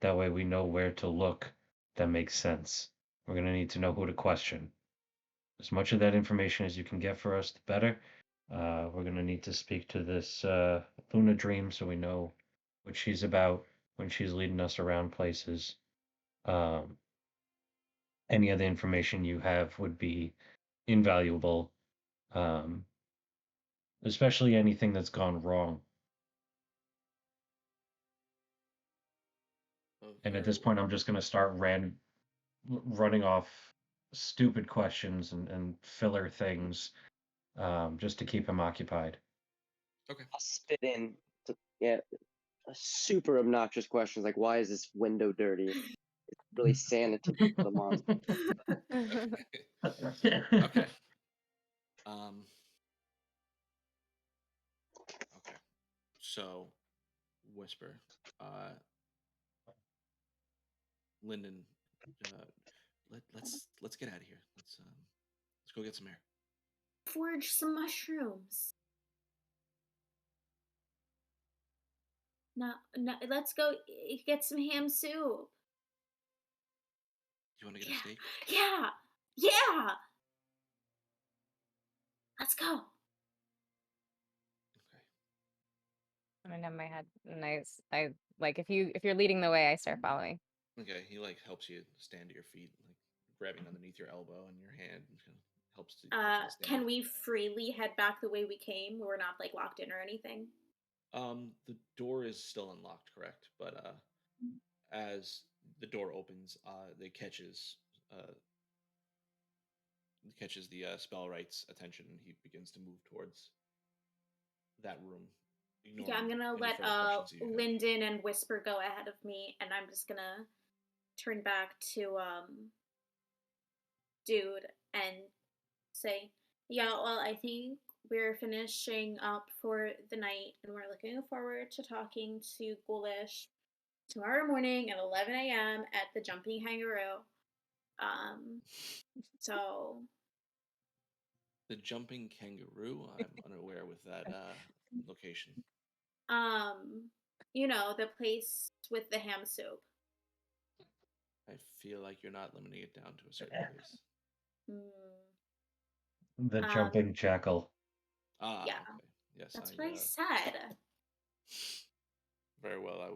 That way we know where to look that makes sense. We're gonna need to know who to question. As much of that information as you can get for us, the better. We're going to need to speak to this Luna Dream so we know what she's about when she's leading us around places. Any other information you have would be invaluable, especially anything that's gone wrong. And at this point, I'm just going to start running off stupid questions and filler things just to keep him occupied. Okay. I'll spit in super obnoxious questions like, why is this window dirty? It's really sanitary for the monster. Okay. Okay. So, Whisper, Lyndon, let's get out of here. Let's go get some air. Forge some mushrooms. No, let's go get some ham soup. You want to get a steak? Yeah. Let's go. Okay. I'm gonna nod my head, and I like if you're leading the way, I start following. Okay, he like helps you stand to your feet, like grabbing underneath your elbow and your hand, and kind of helps you to stand. Can we freely head back the way we came? We're not like locked in or anything. The door is still unlocked, correct? But as the door opens, it catches the Spellwright's attention, and he begins to move towards that room. Yeah, I'm gonna let Lyndon and Whisper go ahead of me, and I'm just gonna turn back to Dude and say, yeah, well, I think we're finishing up for the night, and we're looking forward to talking to Ghoulish tomorrow morning at 11 a.m. at the Jumping Kangaroo. So the Jumping Kangaroo? I'm unaware with that location. You know, the place with the ham soup. I feel like you're not limiting it down to a certain place. The Jumping Jackal. Ah, yeah. Okay. Yes, that's what I said. Very well. I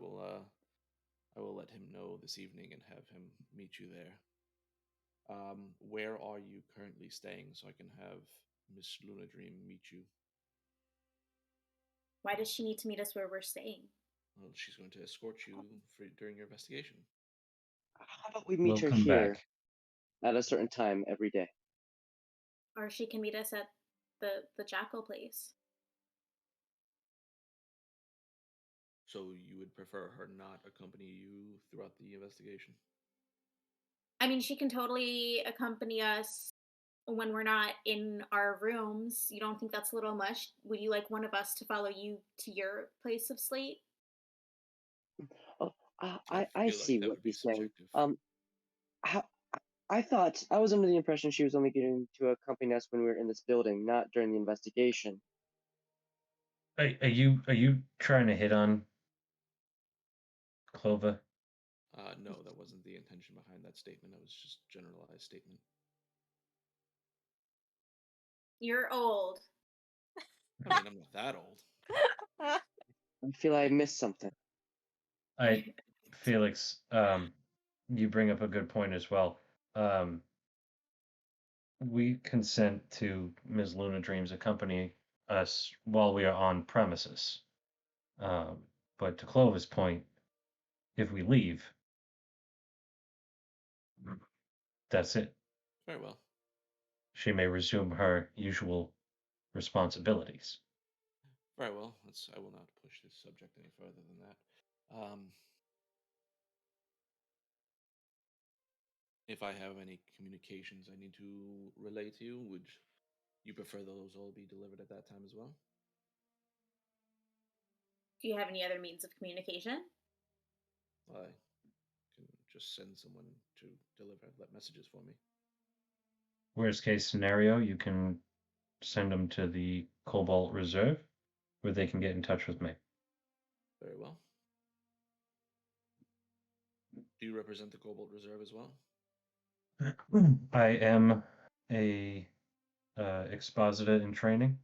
will let him know this evening and have him meet you there. Where are you currently staying so I can have Miss Luna Dream meet you? Why does she need to meet us where we're staying? Well, she's going to escort you during your investigation. How about we meet her here back at a certain time every day? Or she can meet us at the Jackal place. So you would prefer her not accompany you throughout the investigation? I mean, she can totally accompany us when we're not in our rooms. You don't think that's a little much? Would you like one of us to follow you to your place of sleep? Oh, I see like what he's saying. subjective. I thought I was under the impression she was only going to accompany us when we were in this building, not during the investigation. Are you trying to hit on Clover? No, that wasn't the intention behind that statement. That was just a generalized statement. You're old. I mean, I'm not that old. I feel I missed something. Felix, you bring up a good point as well. We consent to Ms. Luna Dreams accompanying us while we are on premises. But to Clover's point, if we leave, that's it. Very well. She may resume her usual responsibilities. Very well. I will not push this subject any further than that. If I have any communications I need to relay to you, would you prefer those all be delivered at that time as well? Do you have any other means of communication? I can just send someone to deliver messages for me. Worst case scenario, you can send them to the Cobalt Reserve, where they can get in touch with me. Very well. Do you represent the Cobalt Reserve as well? I am a expositor in training.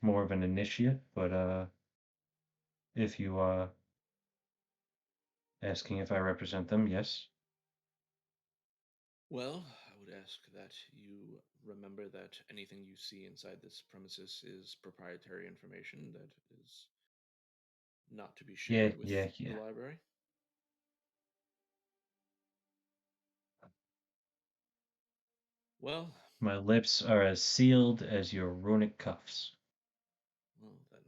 More of an initiate, but if you are asking if I represent them, yes. Well, I would ask that you remember that anything you see inside this premises is proprietary information that is not to be shared with the library. Well, my lips are as sealed as your runic cuffs. Well, then,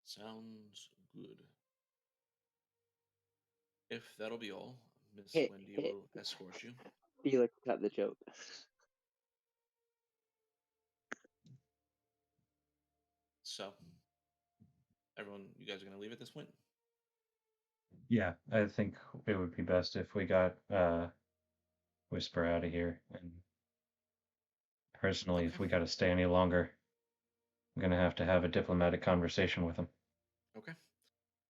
sounds good. If that'll be all, Miss Wendy will escort you. Felix cut the joke. So, everyone, you guys are going to leave at this point? Yeah, I think it would be best if we got Whisper out of here. And personally, if we got to stay any longer, I'm going to have a diplomatic conversation with him. Okay.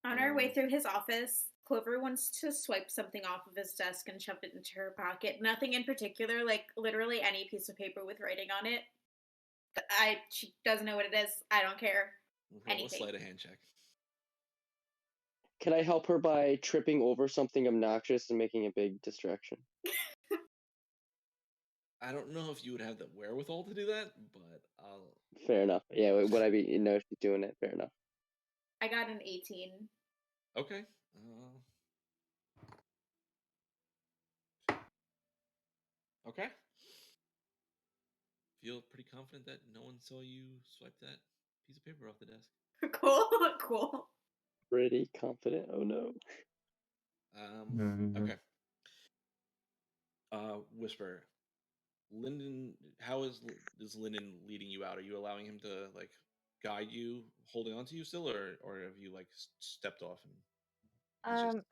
On our way through his office, Clover wants to swipe something off of his desk and shove it into her pocket. Nothing in particular, like literally any piece of paper with writing on it. She doesn't know what it is. I don't care. Okay, we'll Anything. slide a hand check. Can I help her by tripping over something obnoxious and making a big distraction? I don't know if you would have the wherewithal to do that, but I'll. Fair enough. Yeah, would I be? If she's doing it. Fair enough. I got an 18. Okay. Okay. Feel pretty confident that no one saw you swipe that piece of paper off the desk. Cool. Pretty confident. Oh no. Okay. Whisper. Lyndon, how is Lyndon leading you out? Are you allowing him to like guide you, holding on to you still, or have you like stepped off and he's just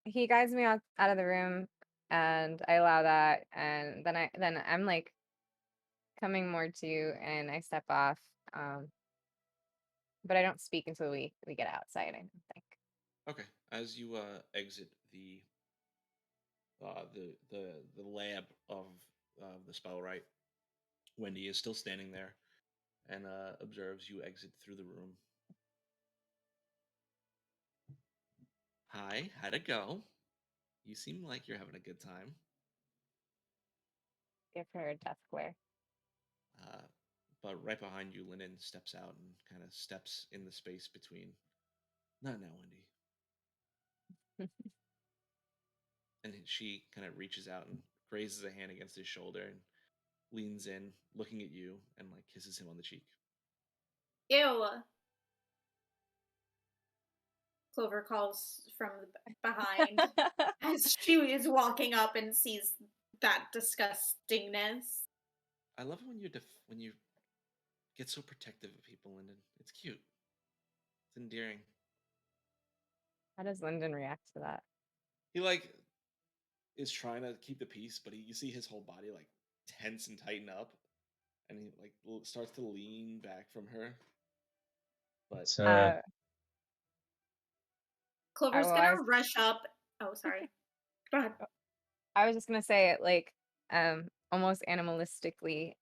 He guides me out of the room, and I allow that, and then I'm like coming more to you, and I step off. But I don't speak until we get outside, I don't think. okay? As you exit the lab of the Spellwright, Wendy is still standing there and observes you exit through the room. Hi, how'd it go? You seem like you're having a good time. Give her a death glare. But right behind you, Lyndon steps out and kind of steps in the space between. Not now, Wendy. And she kind of reaches out and raises a hand against his shoulder and leans in, looking at you, and like kisses him on the cheek. Ew. Clover calls from behind as she is walking up and sees that disgustingness. I love it when you get so protective of people, Lyndon. It's cute. It's endearing. How does Lyndon react to that? He like is trying to keep the peace, but you see his whole body like tense and tighten up, and he like starts to lean back from her. But Clover's gonna rush up. Oh, sorry. Go ahead. I was just gonna say it like almost animalistically.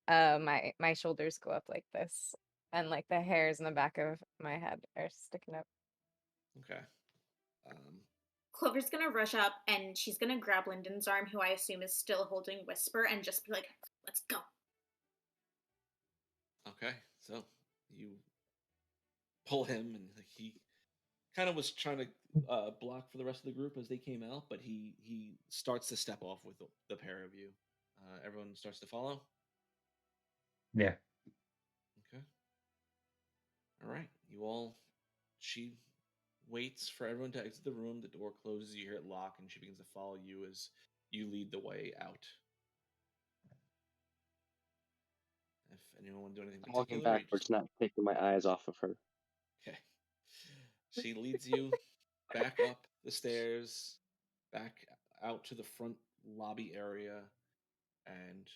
My shoulders go up like this, and like the hairs in the back of my head are sticking up. Okay. Clover's gonna rush up and she's gonna grab Lyndon's arm, who I assume is still holding Whisper, and just be like, "Let's go." Okay, so you pull him, and like, he kind of was trying to block for the rest of the group as they came out, but he starts to step off with the pair of you. Everyone starts to follow. Yeah. Okay. All right. You all. She waits for everyone to exit the room. The door closes. You hear it lock, and she begins to follow you as you lead the way out. If anyone want to do anything I'm walking particular, backwards, not taking my eyes off of her. Okay. She leads you back up the stairs, back out to the front lobby area, and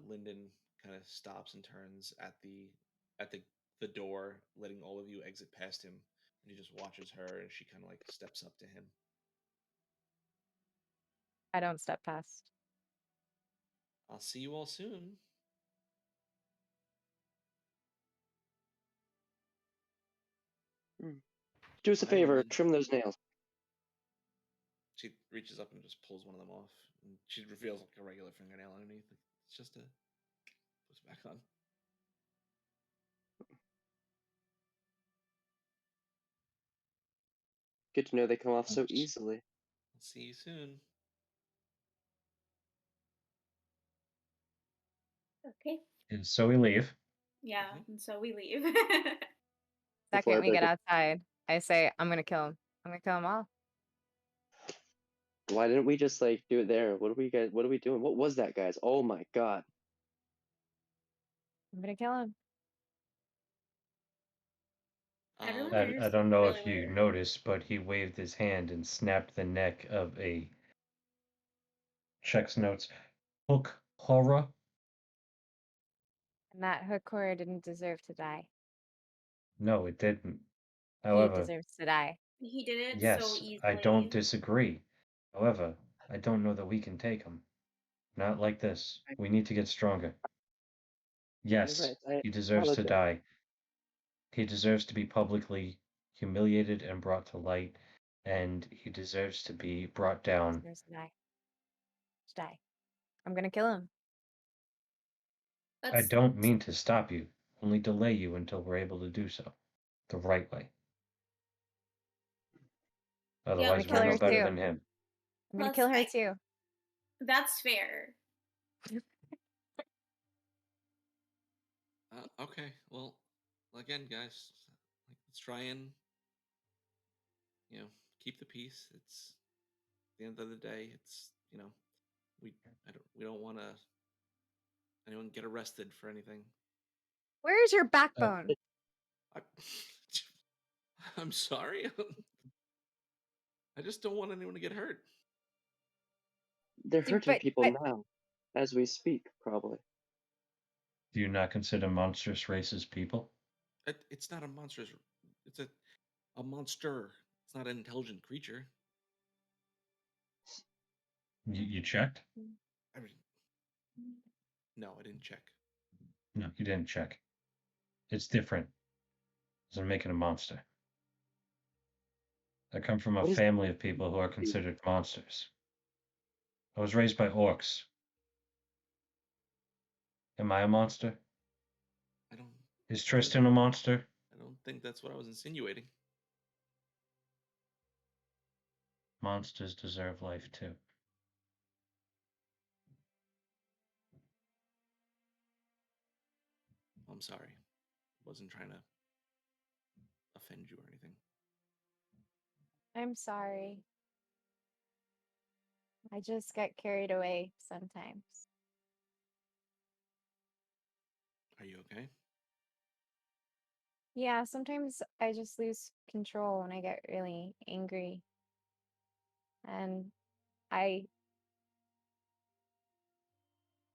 Lyndon kind of stops and turns at the door, letting all of you exit past him. And he just watches her, and she kind of like steps up to him. I don't step past. I'll see you all soon. Do us a favor, trim those nails. She reaches up and just pulls one of them off. And she reveals like a regular fingernail underneath. It's just puts it back on. Good to know they come off so easily. I'll see you soon. Okay. And so we leave. Yeah, and so we leave. Second we get outside, I say, I'm gonna kill him. I'm gonna kill them all. Why didn't we just like do it there? What are we doing? What was that, guys? Oh my god. I'm gonna kill him. I don't know if you noticed, but he waved his hand and snapped the neck of a checks notes hook horror. And that hook horror didn't deserve to die. No, it didn't. He However, deserves to die. He did it so yes, easily. I don't disagree. However, I don't know that we can take him. Not like this. We need to get stronger. Yes, right. I he deserves to apologize. die. He deserves to be publicly humiliated and brought to light, and he deserves to be brought down. Deserves to die. To die. I'm gonna kill him. I That's don't mean to stop you, only delay you until we're able to do so. The right way. Otherwise, kill we're her no better too. than him. I'm gonna Plus, kill her too. that's fair. Okay, well, again, guys, let's try and keep the peace. It's at the end of the day. It's we don't want to anyone get arrested for anything. Where's your backbone? I, I'm sorry. I just don't want anyone to get hurt. They're hurting But- people but- now, as we speak, probably. Do you not consider monstrous races people? It's not a monstrous. It's a monster. It's not an intelligent creature. You checked? I mean, no, I didn't check. No, you didn't check. It's different. Doesn't make it a monster. I come from a What is- family of people who are considered monsters. I was raised by orcs. Am I a monster? I don't. Is Tristan a monster? I don't think that's what I was insinuating. Monsters deserve life too. I'm sorry. Wasn't trying to offend you or anything. I'm sorry. I just get carried away sometimes. Are you okay? Yeah, sometimes I just lose control when I get really angry. And I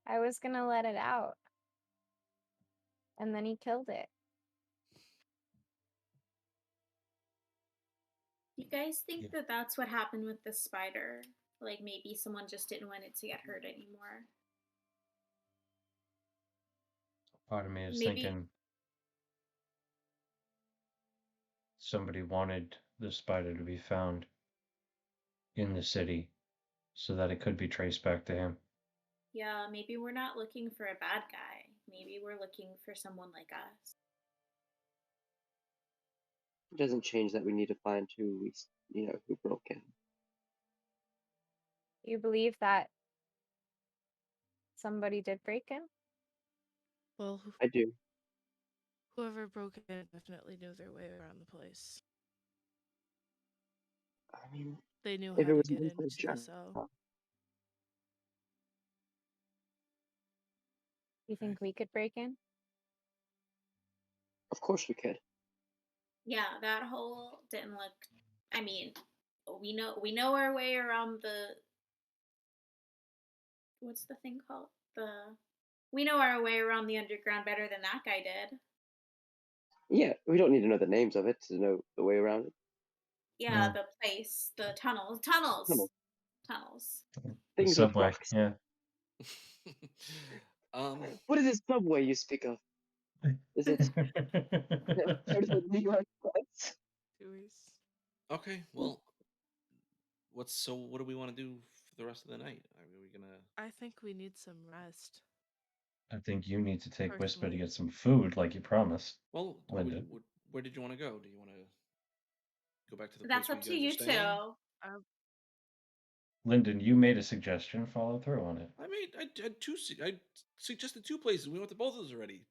was gonna let it out. And then he killed it. You guys think Yeah. that that's what happened with the spider? Like maybe someone just didn't want it to get hurt anymore. Part of me is Maybe- thinking somebody wanted the spider to be found in the city so that it could be traced back to him. Yeah, maybe we're not looking for a bad guy. Maybe we're looking for someone like us. It doesn't change that we need to find who broke in. You believe that somebody did break in? Well, I do. whoever broke in definitely knew their way around the place. I mean, They knew if how it to was get an into inside the job, cell. You think we could break in? of course we could. Yeah, that hole didn't look. I mean, we know our way around the. What's the thing called? We know our way around the underground better than that guy did. Yeah, we don't need to know the names of it to know the way around it. Yeah, No. the place, the tunnels. Tunnel. The Things with subway, rocks. yeah. What is this subway you speak of? Is it part of the New York bus? Okay, well, what do we want to do for the rest of the night? Are we gonna? I think we need some rest. I think you need to take Whisper to Personally. get some food like you promised. Well, Linda. where did you want to go? Do you want to go back to the That's place up where to you you guys are staying? two. Lyndon, you made a suggestion. Follow through on it. I had two. I suggested two places. We went to both of those already.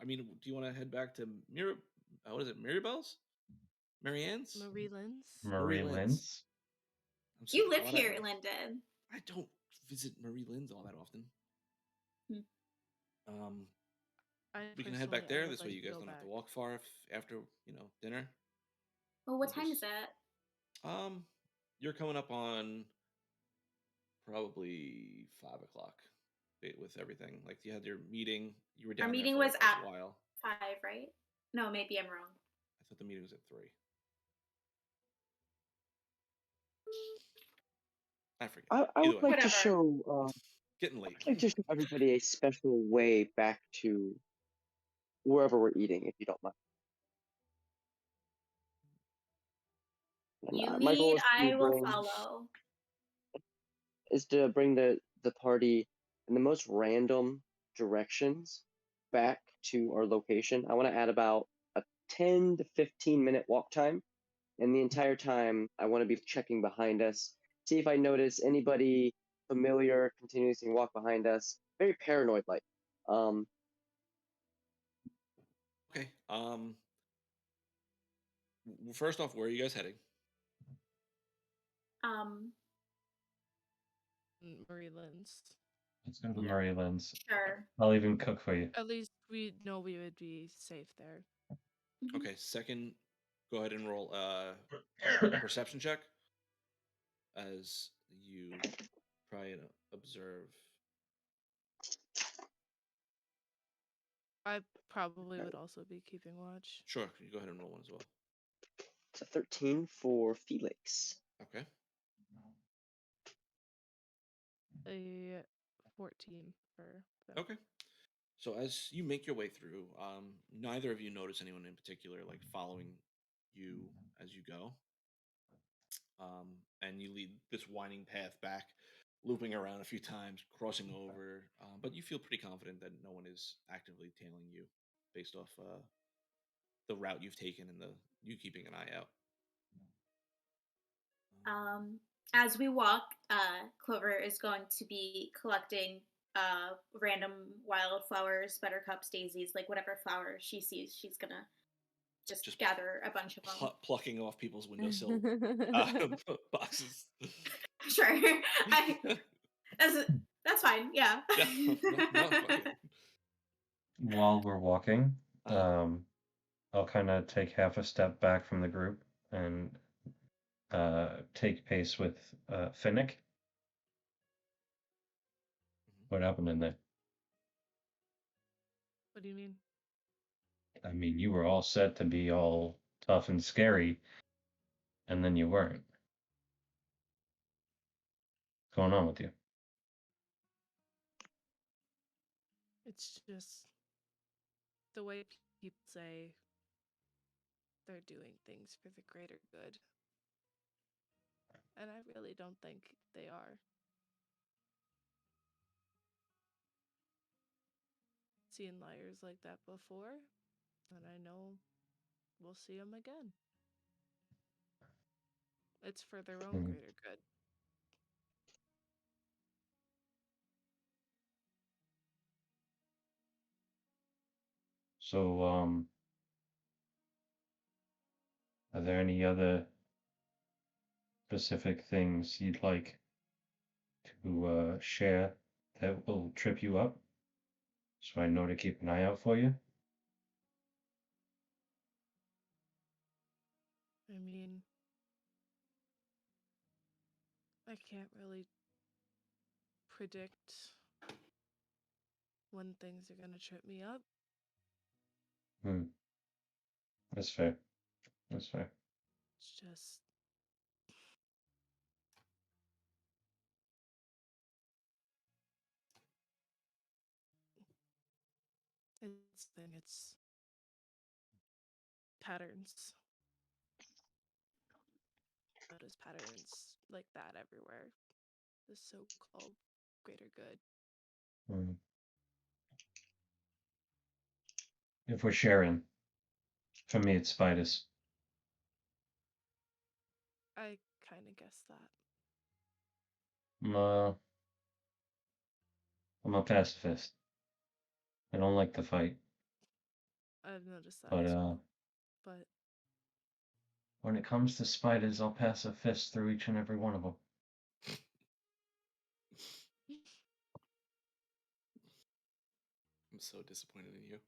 I mean, do you want to head back to what is it? Mirabelle's? Marianne's? Marie Lynn's? Marie Lynn's? I'm You sorry, live why here, not? Lyndon. I don't visit Marie Lynn's all that often. We can head back there. This way, you guys don't have to walk far after dinner. Well, what We'll time is just- it? You're coming up on probably 5 o'clock with everything. Like you had your meeting. You were down. Our there meeting for, was like, at a while. 5, right? No, maybe I'm wrong. I thought the meeting was at 3. I forget. I Either would way. like to Whatever. show Getting late. I'd like to show everybody a special way back to wherever we're eating, if you don't mind. And, You my goal lead, I will bring follow. is to bring the party in the most random directions back to our location. I want to add about a 10 to 15-minute walk time, and the entire time I want to be checking behind us, see if I notice anybody familiar continuously walk behind us. Very paranoid like. Okay. First off, where are you guys heading? Murray Lynn's. Let's go to Murray Lynn's. Sure. I'll even cook for you. At least we know we would be safe there. Okay, second, go ahead and roll a perception check as you try and observe. I probably would also be keeping watch. Sure, you go ahead and roll one as well. It's a 13 for Felix. Okay. A 14 for them. Okay. So as you make your way through, neither of you notice anyone in particular like following you as you go. And you lead this winding path back, looping around a few times, crossing over, but you feel pretty confident that no one is actively tailing you based off the route you've taken and you keeping an eye out. As we walk, Clover is going to be collecting random wildflowers, buttercups, daisies, like whatever flowers she sees. She's gonna just gather a bunch of them. Plucking off people's windowsill boxes. Sure, that's fine. Yeah. No, While we're walking, I'll kind of take half a step back from the group and take pace with Finnik. What happened in there? What do you mean? I mean, you were all set to be all tough and scary, and then you weren't. What's going on with you? It's just the way people say they're doing things for the greater good. And I really don't think they are. Seen liars like that before, and I know we'll see them again. It's for their own greater good. So, are there any other specific things you'd like to share that will trip you up? So I know to keep an eye out for you? I mean, I can't really predict when things are going to trip me up. That's fair. That's fair. It's just... It's patterns. Notice patterns like that everywhere. The so-called greater good. If we're sharing, for me it's spiders. I kind of guessed that. I'm a pacifist. I don't like to fight. I've noticed that But as well. But when it comes to spiders, I'll pass a fist through each and every one of them. I'm so disappointed in you.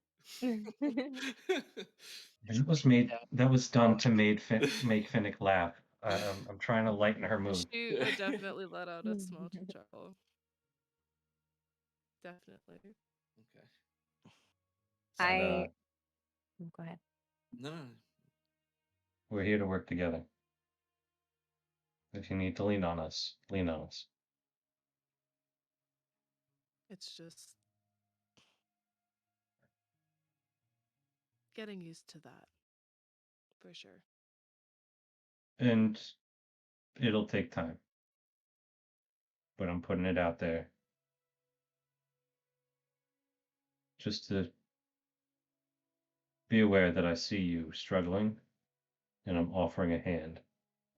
That was done to make Finnick laugh. I'm trying to lighten her mood. She would definitely let out a small chuckle. Definitely. Okay. Go ahead. No. We're here to work together. If you need to lean on us, lean on us. It's just... getting used to that. For sure. And it'll take time. But I'm putting it out there. Just to be aware that I see you struggling, and I'm offering a hand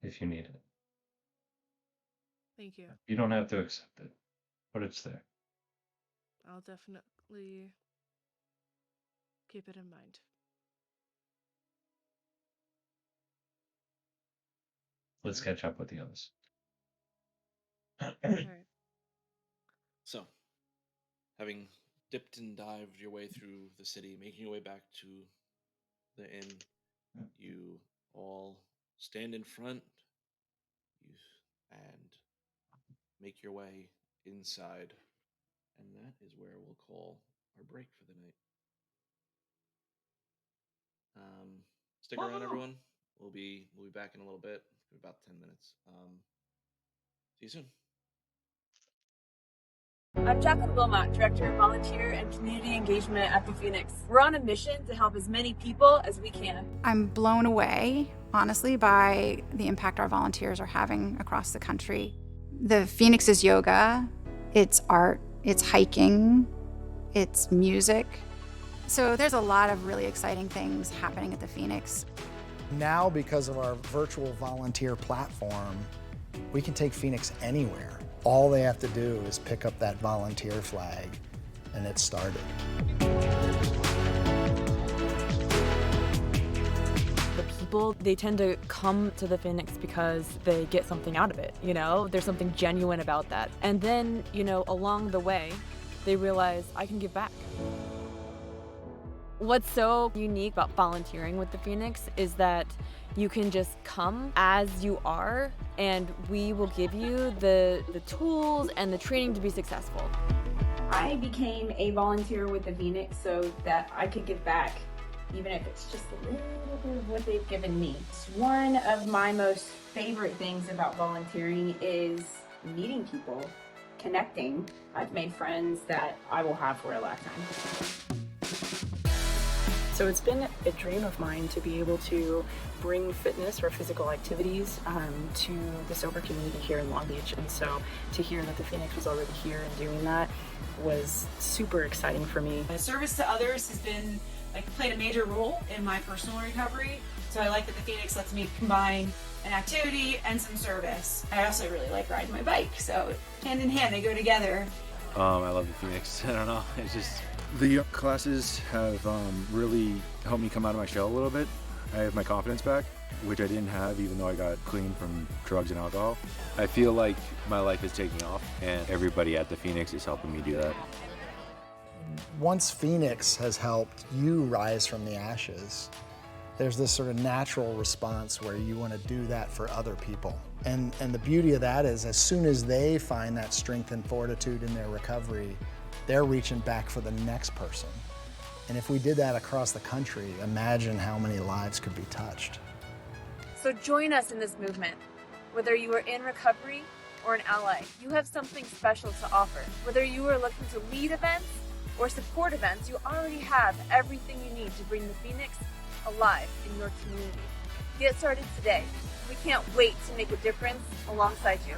if you need it. Thank you. You don't have to accept it, but it's there. I'll definitely keep it in mind. Let's catch up with the others. All right. So, having dipped and dived your way through the city, making your way back to the inn, you all stand in front and make your way inside. And that is where we'll call our break for the night. Stick around, everyone. We'll be back in a little bit, for about 10 minutes. See you soon. I'm Jacqueline Wilmot, Director of Volunteer and Community Engagement at the Phoenix. We're on a mission to help as many people as we can. I'm blown away, honestly, by the impact our volunteers are having across the country. The Phoenix is yoga, it's art, it's hiking, it's music. So there's a lot of really exciting things happening at the Phoenix. Now, because of our virtual volunteer platform, we can take Phoenix anywhere. All they have to do is pick up that volunteer flag, and it's started. The people, they tend to come to the Phoenix because they get something out of it, you know? There's something genuine about that. And then, you know, along the way, they realize, I can give back. What's so unique about volunteering with the Phoenix is that you can just come as you are, and we will give you the tools and the training to be successful. I became a volunteer with the Phoenix so that I could give back, even if it's just a little bit of what they've given me. One of my most favorite things about volunteering is meeting people, connecting. I've made friends that I will have for a lifetime. So it's been a dream of mine to be able to bring fitness or physical activities to the sober community here in Long Beach. And so to hear that the Phoenix was already here and doing that was super exciting for me. Service to others has been played a major role in my personal recovery. So I like that the Phoenix lets me combine an activity and some service. I also really like riding my bike, so hand in hand they go together. I love the Phoenix. I don't know, it's just the classes have really helped me come out of my shell a little bit. I have my confidence back, which I didn't have even though I got clean from drugs and alcohol. I feel like my life is taking off, and everybody at the Phoenix is helping me do that. Once Phoenix has helped you rise from the ashes, there's this sort of natural response where you want to do that for other people. And the beauty of that is as soon as they find that strength and fortitude in their recovery, they're reaching back for the next person. And if we did that across the country, imagine how many lives could be touched. So join us in this movement. Whether you are in recovery or an ally, you have something special to offer. Whether you are looking to lead events or support events, you already have everything you need to bring the Phoenix alive in your community. Get started today. We can't wait to make a difference alongside you.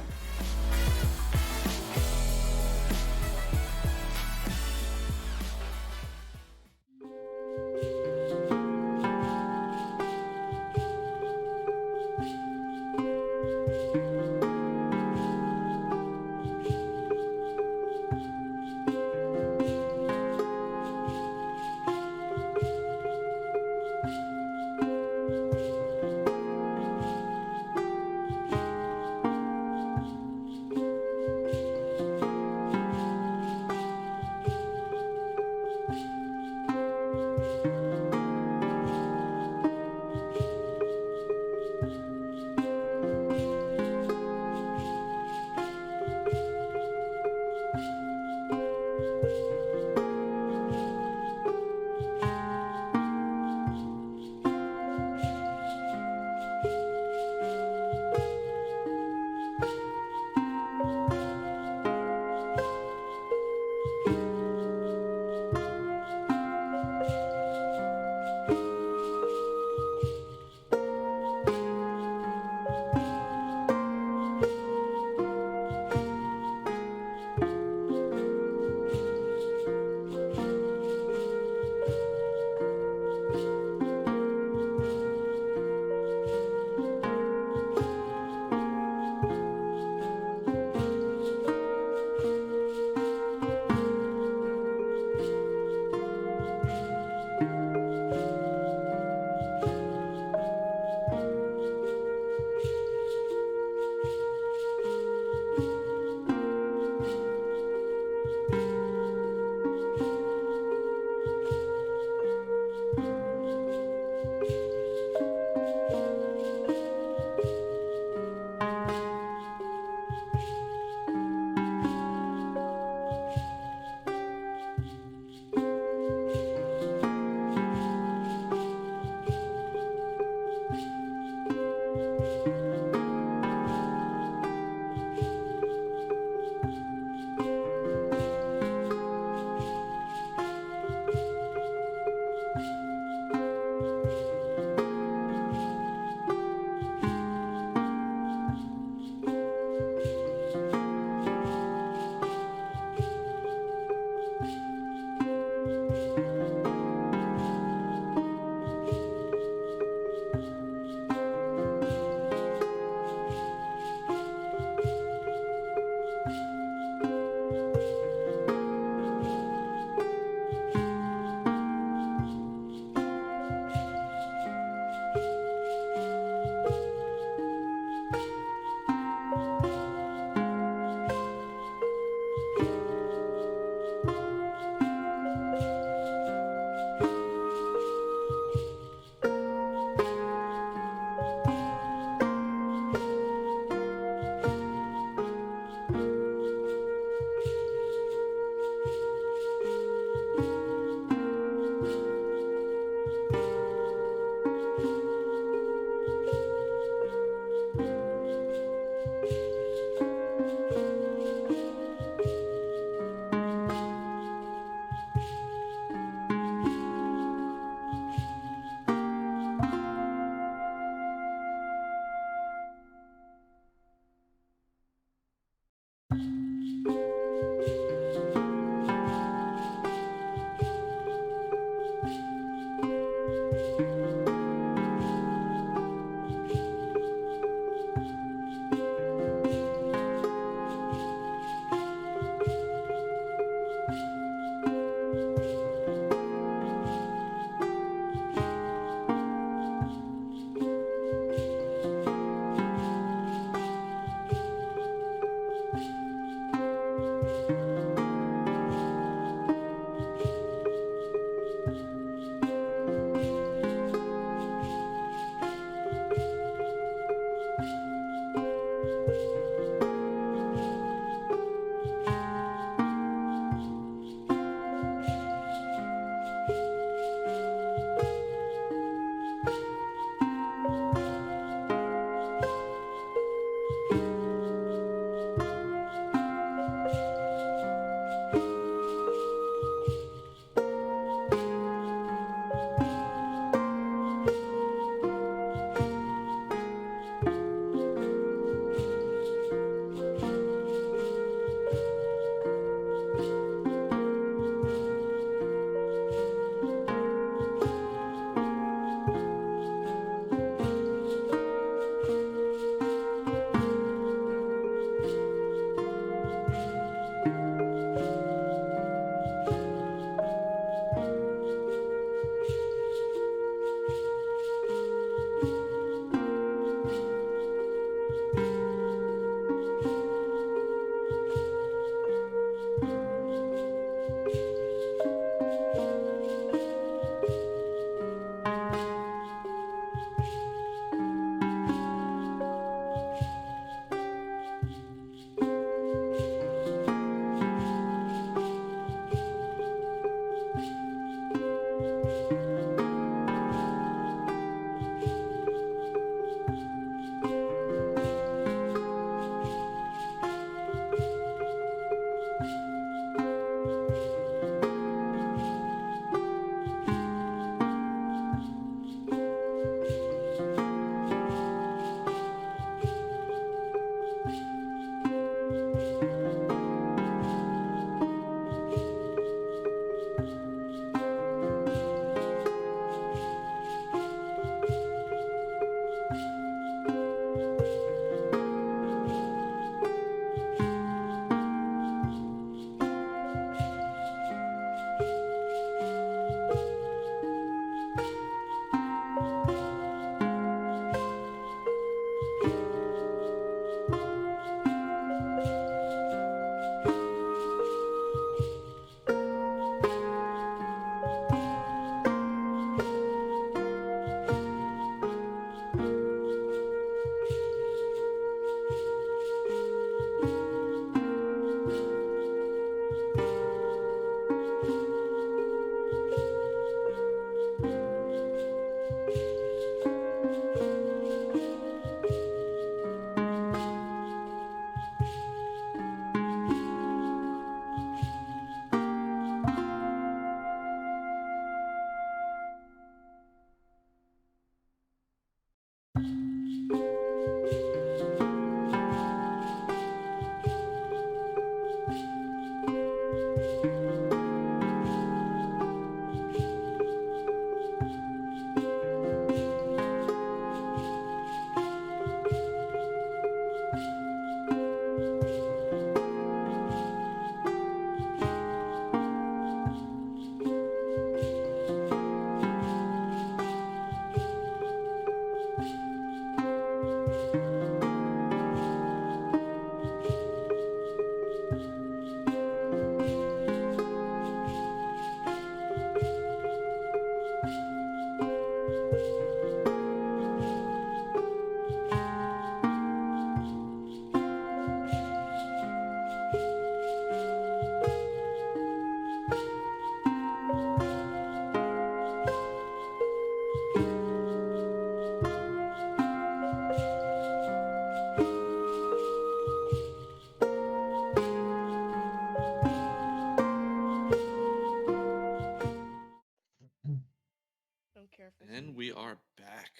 And we are back.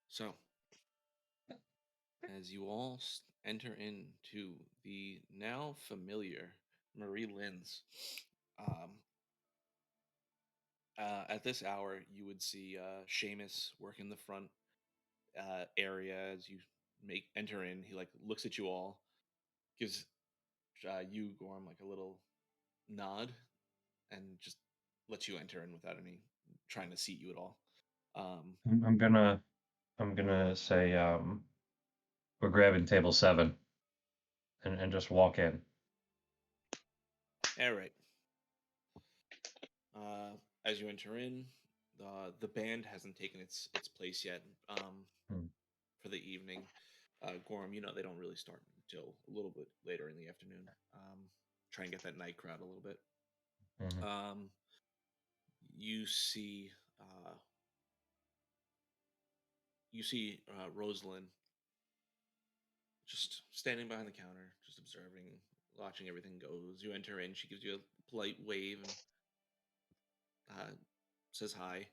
So, as you all enter into the now familiar Marie Lynn's, at this hour, you would see Seamus work in the front area as you enter in. He looks at you all, gives you Gorm like a little nod, and just lets you enter in without any trying to seat you at all. I'm gonna say we're grabbing table 7 and just walk in. All right. As you enter in, the band hasn't taken its place yet for the evening. Gorm, they don't really start until a little bit later in the afternoon. Try and get that night crowd a little bit. You see Rosalind just standing behind the counter, just observing, watching everything go. As you enter in, she gives you a polite wave and says hi.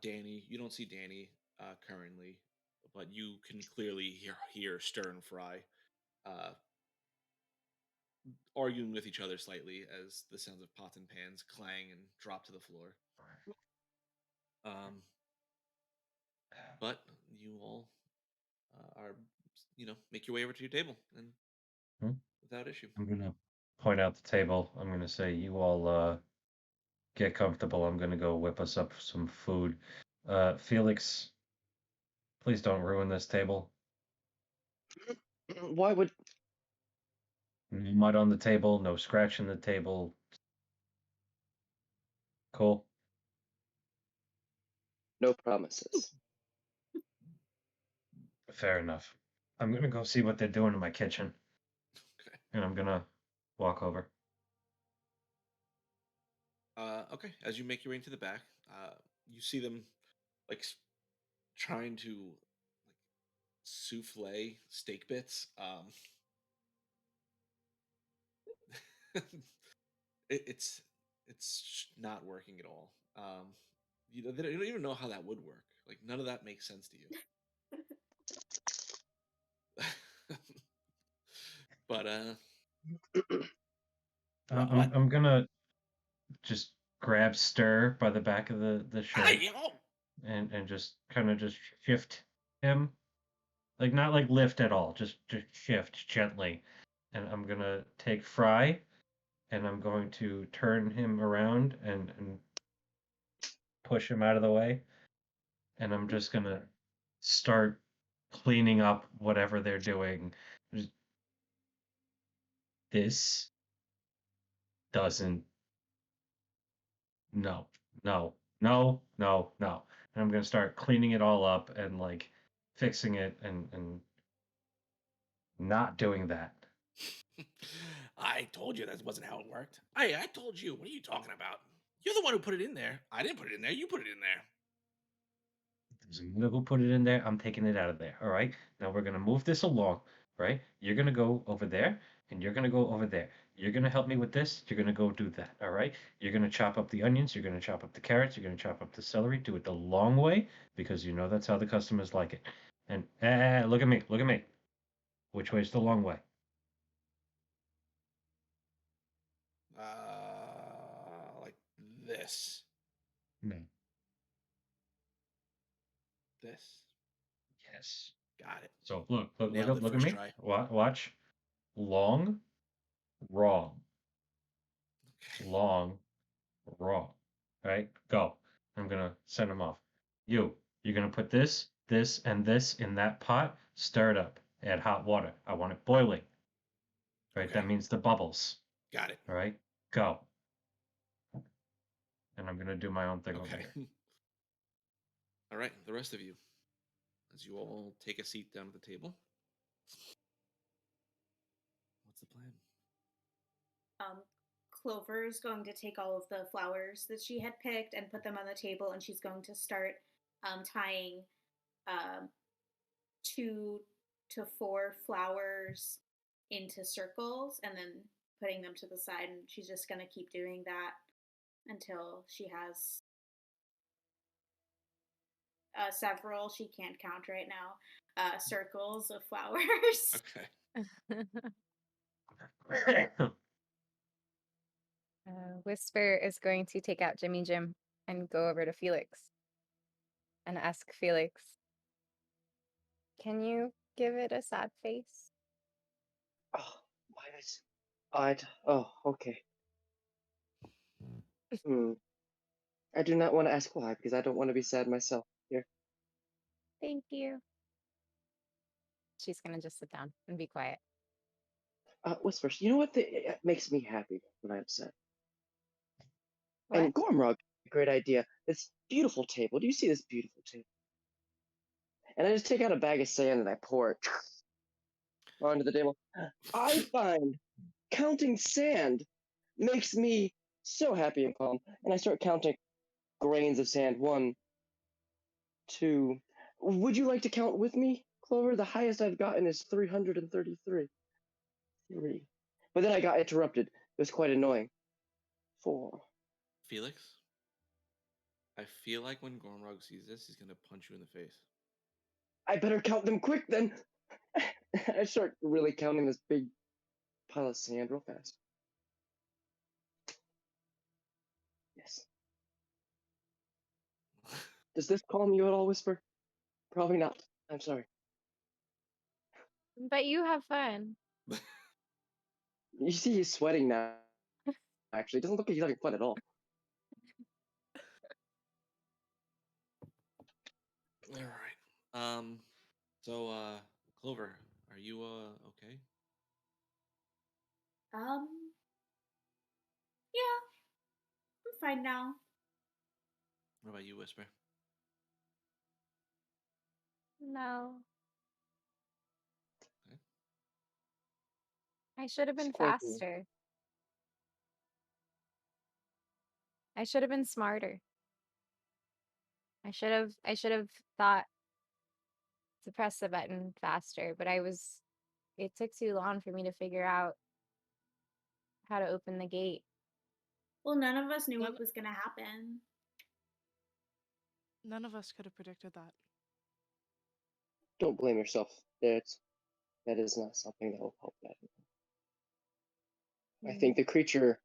Danny, you don't see Danny currently, but you can clearly hear Stir and Fry arguing with each other slightly as the sounds of pots and pans clang and drop to the floor. But you all are, make your way over to your table and without issue. I'm gonna point out the table. I'm gonna say, you all get comfortable. I'm gonna go whip us up some food. Felix, please don't ruin this table. Why would... No mud on the table, no scratching the table. Cool. No promises. Fair enough. I'm gonna go see what they're doing in my kitchen. Okay. And I'm gonna walk over. Okay. As you make your way into the back, you see them trying to souffle steak bits. it's not working at all. You know, they don't even know how that would work. Like none of that makes sense to you. But what? I'm gonna just grab Stir by the back of the shirt and just kind of just shift him, like not like lift at all, just shift gently, and I'm gonna take Fry, and I'm going to turn him around and push him out of the way, and I'm just gonna start cleaning up whatever they're doing. This doesn't. No, no, no, no, no. And I'm gonna start cleaning it all up and like fixing it and not doing that. I told you that wasn't how it worked. I told you. What are you talking about? You're the one who put it in there. I didn't put it in there. You put it in there. Doesn't matter who put it in there. I'm taking it out of there. All right. Now we're gonna move this along. Right. You're gonna go over there, and you're gonna go over there. You're gonna help me with this. You're gonna go do that. All right. You're gonna chop up the onions. You're gonna chop up the carrots. You're gonna chop up the celery. Do it the long way because you know that's how the customers like it. And look at me. Look at me. Which way's the long way? Like this. No. This. Yes. Got it. So look at first me. try. Watch. Long, wrong. Long, wrong. Right? Go. I'm gonna send them off. You're gonna put this, this, and this in that pot. Stir it up. Add hot water. I want it boiling. Right? Okay. That means the bubbles. Got it. All right? Go. And I'm gonna do my own thing over Okay. here. All right, the rest of you, as you all take a seat down at the table. What's the plan? Clover is going to take all of the flowers that she had picked and put them on the table, and she's going to start tying 2 to 4 flowers into circles and then putting them to the side. And she's just going to keep doing that until she has several, she can't count right now, circles of flowers. Okay. Whisper is going to take out Jimmy Jim and go over to Felix and ask Felix, can you give it a sad face? Oh, why is okay. I do not want to ask why because I don't want to be sad myself. Here. Thank you. She's gonna just sit down and be quiet. Whisper, you know what makes me happy when I'm upset? What? And Gormrog, great idea. This beautiful table. Do you see this beautiful table? And I just take out a bag of sand and I pour it onto the table. I find counting sand makes me so happy and calm. And I start counting grains of sand. 1, 2. Would you like to count with me, Clover? The highest I've gotten is 333. 3. But then I got interrupted. It was quite annoying. 4. Felix, I feel like when Gormrog sees this, he's going to punch you in the face. I better count them quick then. I start really counting this big pile of sand real fast. Yes. Does this calm you at all, Whisper? Probably not. I'm sorry. But you have fun. You see he's sweating now. Actually, it doesn't look like he's having fun at all. All right. So, Clover, are you, okay? Yeah, I'm fine now. What about you, Whisper? No. Okay. I should have been quite cool. faster. I should have been smarter. I should have thought to press the button faster, but it took too long for me to figure out how to open the gate. Well, none of us knew None- what was going to happen. None of us could have predicted that. Don't blame yourself. That is not something that will help that. I think the creature,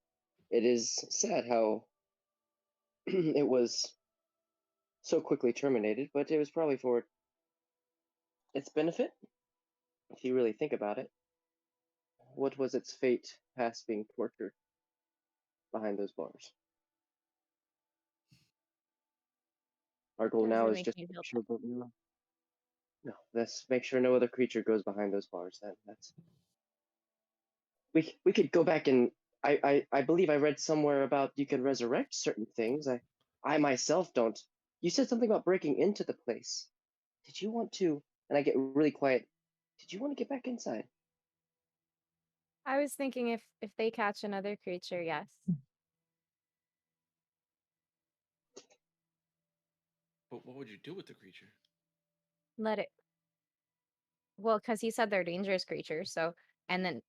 it is sad how it was so quickly terminated, but it was probably for its benefit, if you really think about it. What was its fate past being tortured behind those bars? Our goal now Doesn't is make just me to feel make sure that let's make sure no other creature goes behind those bars. That's we could go back and I believe I read somewhere about you can resurrect certain things. I myself don't. You said something about breaking into the place. Did you want to? And I get really quiet. Did you want to get back inside? I was thinking if they catch another creature, yes. But what would you do with the creature? Let it. Well, because he said they're dangerous creatures, so and then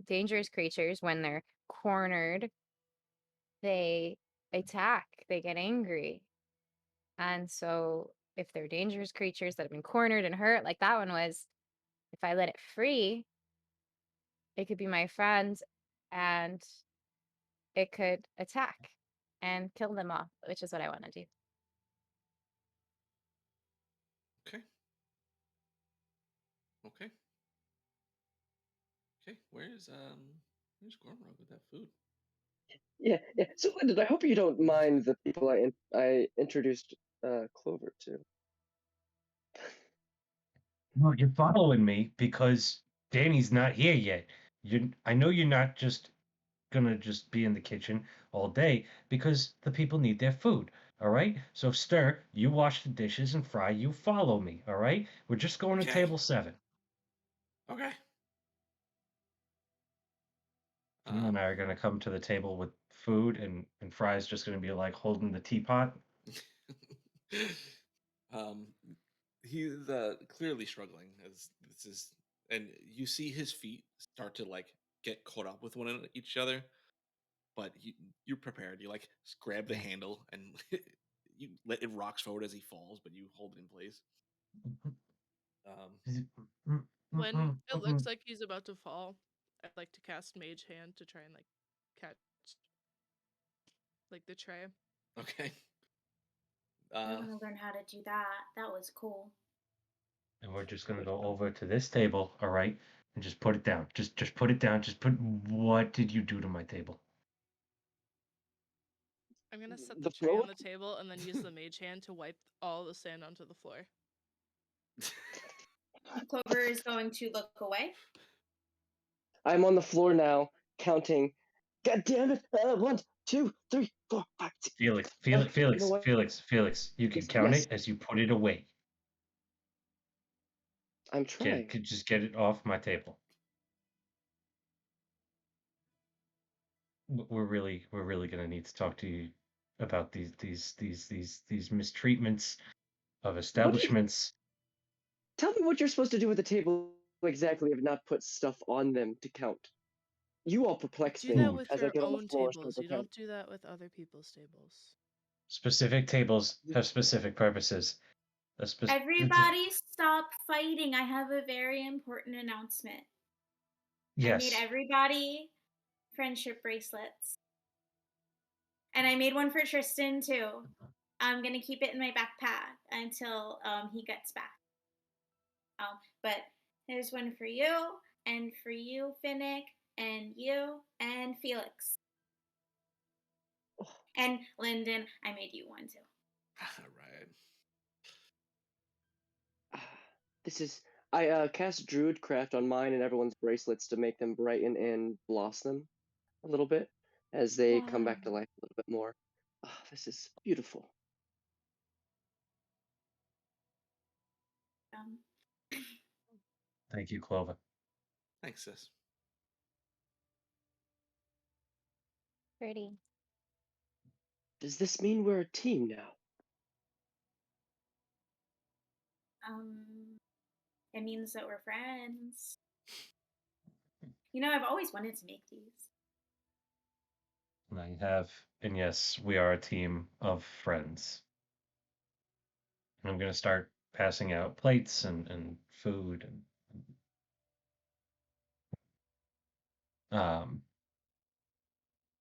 dangerous creatures when they're cornered, they attack, they get angry. And so if they're dangerous creatures that have been cornered and hurt, like that one was, if I let it free, it could be my friends and it could attack and kill them all, which is what I want to do. Okay. Okay. Okay. Where's Gormrog with that food? Yeah. So Lyndon, I hope you don't mind the people I introduced Clover to. No, you're following me because Danny's not here yet. I know you're not just gonna just be in the kitchen all day because the people need their food. All right. So Stir, you wash the dishes, and Fry, you follow me. All right. We're just going to Okay. table 7. Okay. You and I are gonna come to the table with food, and Fry's just gonna be like holding the teapot. He's clearly struggling as this is, and you see his feet start to like get caught up with each other. But you're prepared. You like grab the handle and you let it rocks forward as he falls, but you hold it in place. When it looks like he's about to fall, I'd like to cast Mage Hand to try and like catch like the tray. Okay. I want to learn how to do that. That was cool. And we're just gonna go over to this table, all right, and just put it down. Just put it down. Just put. What did you do to my table? I'm gonna set The the tray floor? on the table and then use the Mage Hand to wipe all the sand onto the floor. Clover is going to look away. I'm on the floor now, counting. God damn it! 1, 2, 3, 4, 5, 6. Felix. You know what? Felix. You can count Yes. it as you put it away. I'm trying. Just get it off my table. We're really gonna need to talk to you about these mistreatments of establishments. Tell me what you're supposed to do with the table exactly if not put stuff on them to count. You all perplex Do me that with as your I get on the own floor. tables. You don't do that with other people's tables. Specific tables have specific purposes. Everybody stop fighting. I have a very important announcement. Yes. I made everybody friendship bracelets. And I made one for Tristan too. I'm going to keep it in my backpack until he gets back. But there's one for you, and for you, Finnik, and you, and Felix. And Lyndon, I made you one too. All right. This is I cast Druidcraft on mine and everyone's bracelets to make them brighten and blossom a little bit as they come back to life a little bit more. This is beautiful. Thank you, Clover. Thanks, sis. Pretty. Does this mean we're a team now? It means that we're friends. You know, I've always wanted to make these. And yes, we are a team of friends. And I'm going to start passing out plates and food.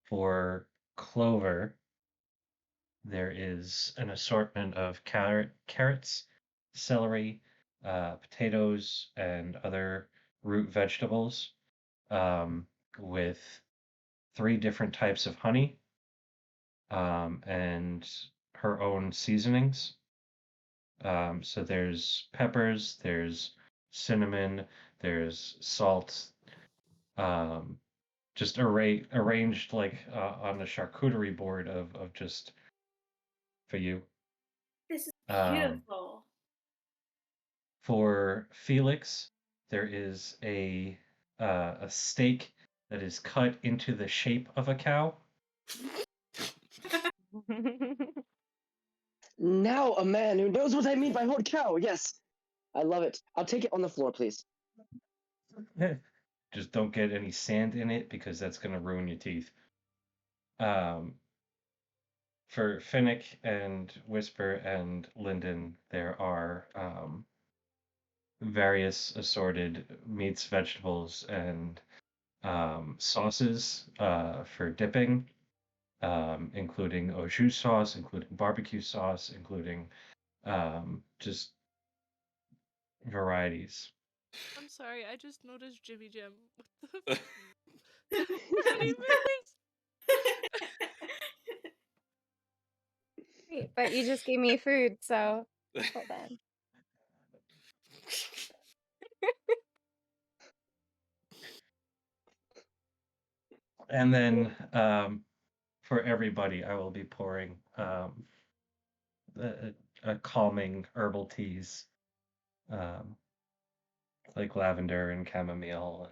For Clover, there is an assortment of carrots, celery, potatoes, and other root vegetables, with 3 different types of honey, and her own seasonings. So there's peppers, there's cinnamon, there's salt, just arranged like on a charcuterie board of just for you. This is Um, beautiful. For Felix, there is a steak that is cut into the shape of a cow. Now a man who knows what I mean by hold cow. Yes, I love it. I'll take it on the floor, please. Just don't get any sand in it because that's going to ruin your teeth. For Finnik and Whisper and Linden, there are various assorted meats, vegetables, and sauces for dipping, including au jus sauce, including barbecue sauce, including just varieties. I'm sorry, I just noticed Jimmy Jam. What the honey bears? Wait, but you just gave me food, so hold on. And then for everybody, I will be pouring a calming herbal teas, like lavender and chamomile.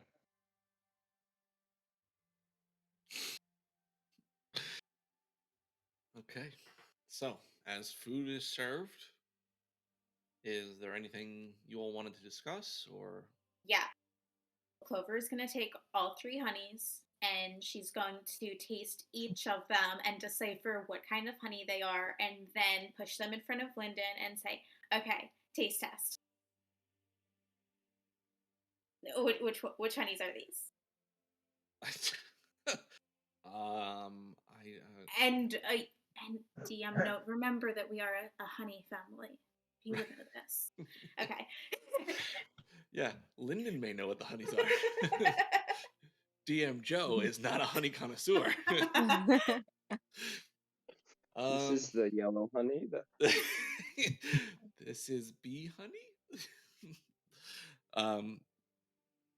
Okay, so as food is served, is there anything you all wanted to discuss, or? Yeah. Clover is going to take all 3 honeys and she's going to taste each of them and decipher what kind of honey they are, and then push them in front of Lyndon and say, okay, taste test. Which honeys are these? And DM note, remember that we are a honey family. You would know this. Okay. Yeah, Lyndon may know what the honeys are. DM Joe is not a honey connoisseur. This is the yellow honey. This is bee honey.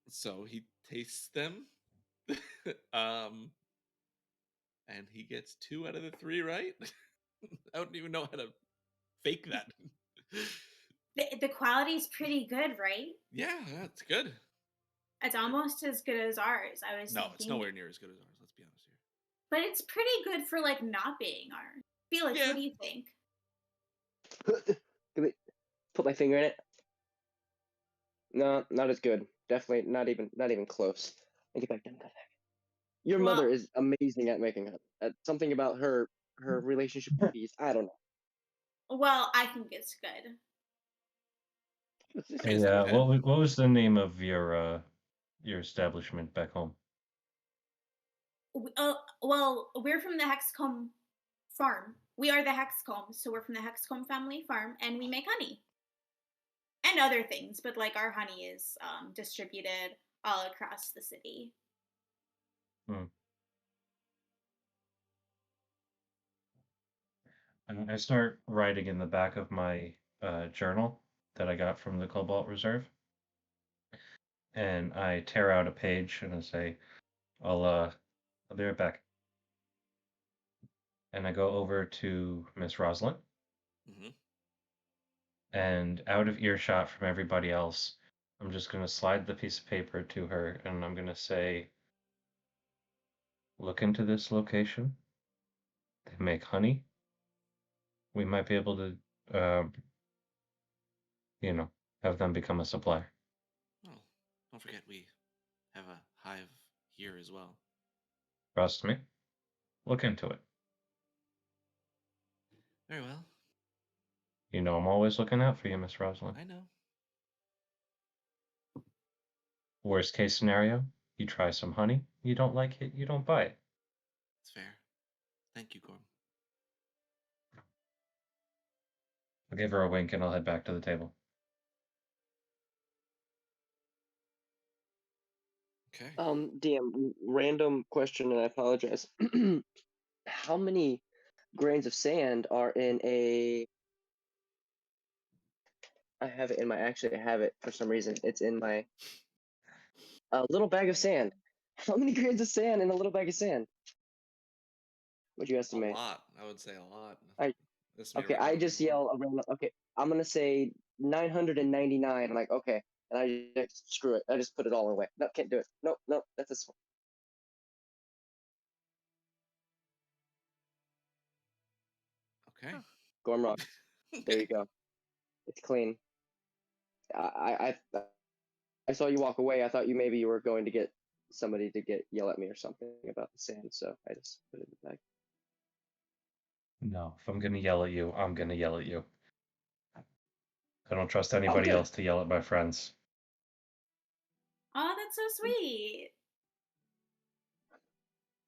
So he tastes them. And he gets 2 out of the 3 right. I don't even know how to fake that. The quality's pretty good, right? Yeah, that's good. It's almost as good as ours. I was thinking. It's nowhere near as good as ours. Let's be honest here. But it's pretty good for like not being ours. Felix, what do you think? Can we put my finger in it? No, not as good. Definitely not even close. I get back down. Your mother is amazing at making it. Something about her relationship with bees. I don't know. Well, I think it's good. Yeah, what was the name of your establishment back home? Well, we're from the Hexcomb farm. We are the Hexcomb, so we're from the Hexcomb family farm, and we make honey and other things. But like our honey is distributed all across the city. And I start writing in the back of my journal that I got from the Cobalt Reserve. And I tear out a page and I say, I'll be right back. And I go over to Miss Rosalind. Mm-hmm. And out of earshot from everybody else, I'm just going to slide the piece of paper to her and I'm going to say, look into this location. They make honey. We might be able to, have them become a supplier. Oh, don't forget we have a hive here as well. Trust me. Look into it. Very well. You know I'm always looking out for you, Miss Rosalind. I know. Worst case scenario, you try some honey, you don't like it, you don't buy it. It's fair. Thank you, Gorm. I'll give her a wink and I'll head back to the table. Okay. DM, random question, and I apologize. How many grains of sand are in a? I have it in my. Actually, I have it for some reason. It's in my little bag of sand. How many grains of sand in a little bag of sand? Would you estimate? A lot. I would say a lot. Okay, I just yell around. Okay, I'm gonna say 999. I'm like, okay, and I just screw it. I just put it all away. No, can't do it. Nope, nope. That's this one. Okay. Gormrock. There you go. It's clean. I saw you walk away. I thought maybe you were going to get somebody to yell at me or something about the sand, so I just put it in the bag. No, if I'm gonna yell at you, I'm gonna yell at you. I don't trust anybody else to yell at my friends. Oh, that's so sweet.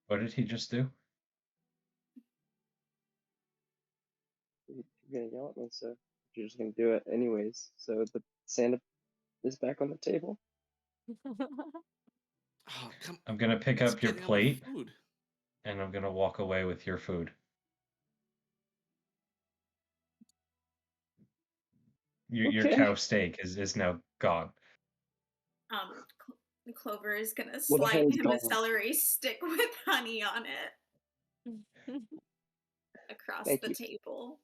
What did he just do? You're gonna yell at me, so you're just gonna do it anyways. So the sand is back on the table. Oh, come. I'm gonna pick It's up your getting on my plate, food. and I'm gonna walk away with your food. Your Okay. cow steak is now gone. Clover is gonna Well, the slide hand's him a gone. celery stick with honey on it across Thank the you. table.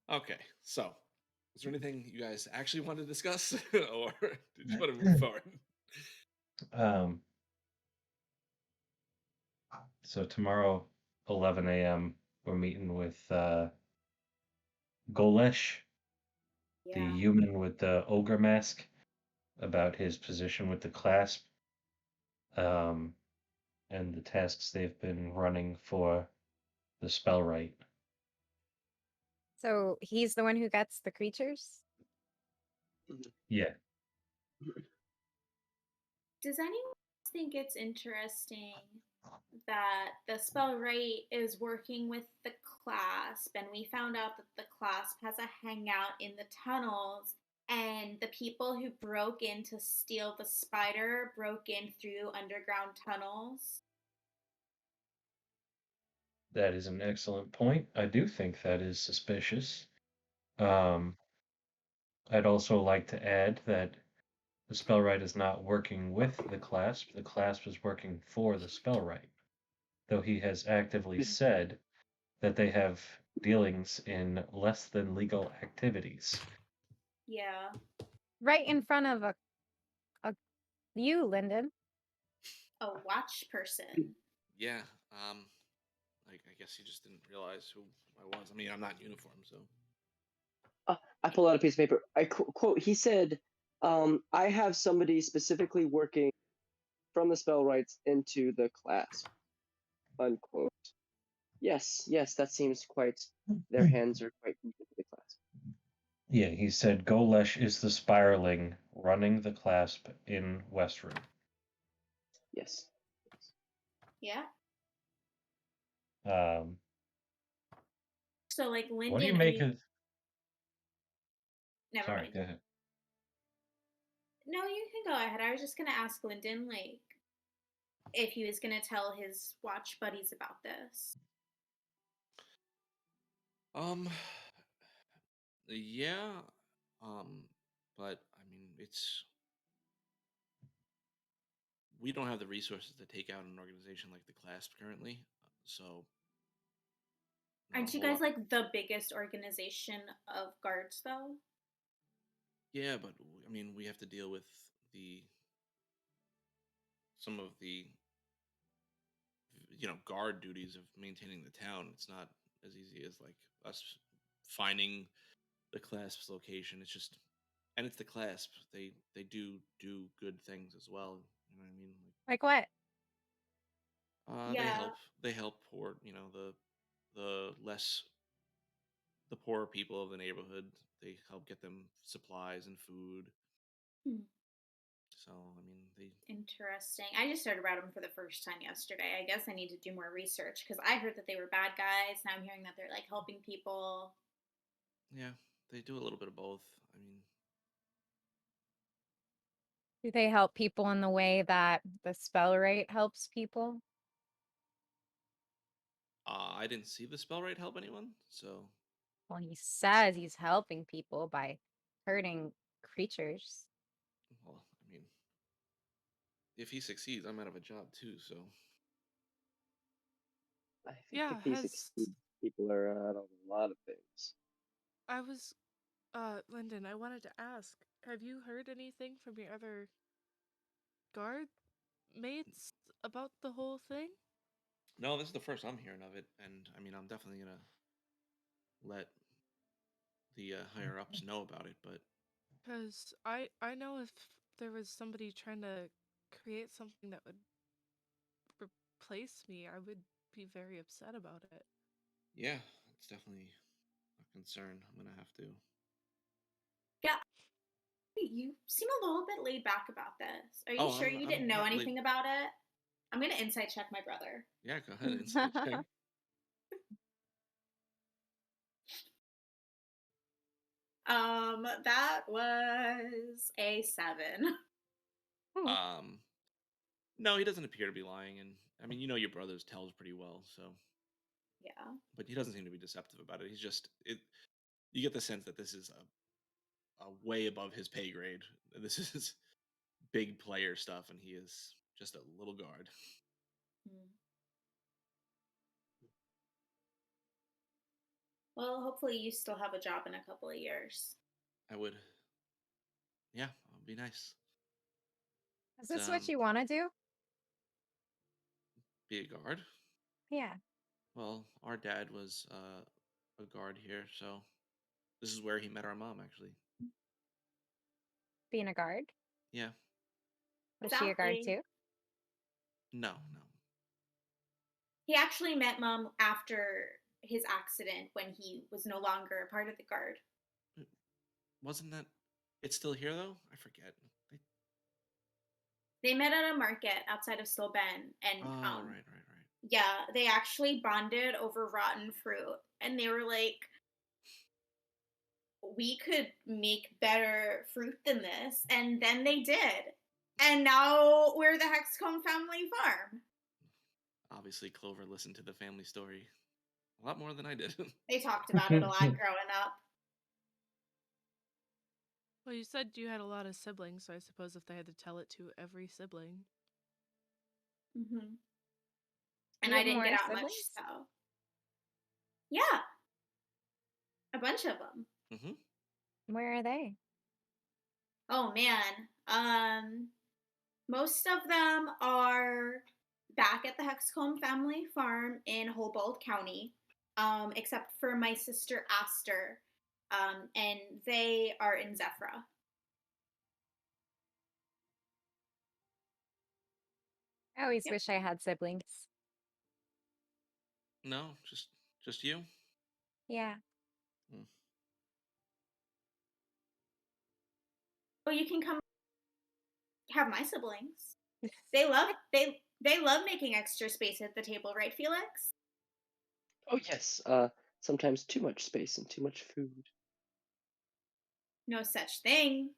Okay, so is there anything you guys actually want to discuss, or did you want to move forward? So tomorrow, 11 a.m., we're meeting with Golesh, the human with the ogre mask, about his position with the clasp, and the tasks they've been running for the Spellwright. So he's the one who gets the creatures? Yeah. Does anyone think it's interesting that the Spellwright is working with the clasp, and we found out that the clasp has a hangout in the tunnels, and the people who broke in to steal the spider broke in through underground tunnels? That is an excellent point. I do think that is suspicious. I'd also like to add that the Spellwright is not working with the clasp is working for the Spellwright, though he has actively said that they have dealings in less than legal activities. Yeah. Right in front of a you, Lyndon. A watch person. Yeah. I guess he just didn't realize who I was. I mean, I'm not in uniform, so. I pull out a piece of paper. I quote. He said, "I have somebody specifically working from the Spellwrights into the class." Unquote. Yes, that seems quite. Their hands are quite deep into the class. Yeah, he said Golesh is the spiraling running the clasp in westrunn. Yes. Yeah. So like Lyndon. What do you make of? Never Sorry, mind. go ahead. No, you can go ahead. I was just gonna ask Lyndon, like, if he was gonna tell his watch buddies about this. Yeah. But I mean, we don't have the resources to take out an organization like the Clasp currently, so. Aren't you guys like the biggest organization of guards, though? Yeah, but I mean, we have to deal with some of the guard duties of maintaining the town. It's not as easy as like us finding the Clasp's location. It's just, and it's the Clasp. They do good things as well. You know what I mean? Like what? They Yeah. help. They help poor, the poorer people of the neighborhood. They help get them supplies and food. Hmm. So I mean, they. Interesting. I just heard about them for the first time yesterday. I guess I need to do more research because I heard that they were bad guys. Now I'm hearing that they're like helping people. Yeah, they do a little bit of both. I mean, Do they help people in the way that the Spellwright helps people? I didn't see the Spellwright help anyone, so Well, he says he's helping people by hurting creatures. well, I mean, if he succeeds, I'm out of a job too. So I think Yeah, if he has succeeds, people are out of a lot of things. I was Lyndon, I wanted to ask, have you heard anything from your other guard mates about the whole thing? no, this is the first I'm hearing of it, and I mean, I'm definitely gonna let the higher ups know about it. But Because I know if there was somebody trying to create something that would replace me, I would be very upset about it. yeah, it's definitely a concern. I'm gonna have to. Yeah. You seem a little bit laid back about this. Are you Oh, sure you I'm didn't know not anything about it? I'm gonna insight check my brother. Yeah, go ahead. Insight check. That was a 7. No, he doesn't appear to be lying, and I mean, your brother's tells pretty well, so. Yeah. But he doesn't seem to be deceptive about it. He's just it. You get the sense that this is a way above his pay grade. This is big player stuff, and he is just a little guard. Well, hopefully you still have a job in a couple of years. I would. Yeah, it'd be nice. Is this what you want to do? Be a guard? Yeah. Well, our dad was a guard here, so this is where he met our mom, actually. Being a guard? Yeah. Was she a guard too? No. He actually met Mom after his accident when he was no longer a part of the guard. Wasn't that? It's still here though. I forget. They met at a market outside of Stolben, and right. yeah, they actually bonded over rotten fruit, and they were like, "We could make better fruit than this," and then they did, and now we're the Hexcomb family farm. Obviously, Clover listened to the family story a lot more than I did. They talked about it a lot growing up. Well, you said you had a lot of siblings, so I suppose if they had to tell it to every sibling. Mm-hmm. And I didn't get out much, so. Yeah. A bunch of them. Mm-hmm. Where are they? Oh, man. Most of them are back at the Hexcomb family farm in Hobart County, except for my sister Aster, and they are in Zephyra. I always wish I had siblings. No, just you? Yeah. Oh, you can come have my siblings. They love making extra space at the table, right, Felix? Oh yes. Sometimes too much space and too much food. No such thing.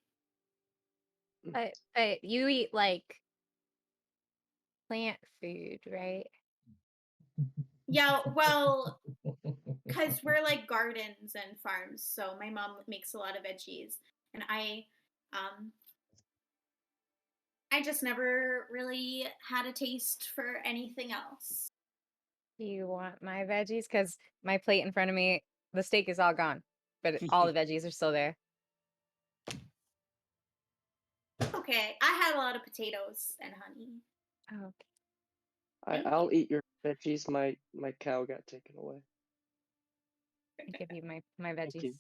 But you eat like plant food, right? Yeah, well, because we're like gardens and farms, so my mom makes a lot of veggies, and I just never really had a taste for anything else. Do you want my veggies? Because my plate in front of me, the steak is all gone, but all the veggies are still there. Okay, I had a lot of potatoes and honey. Oh, okay. I'll eat your veggies. My cow got taken away. I give you my veggies.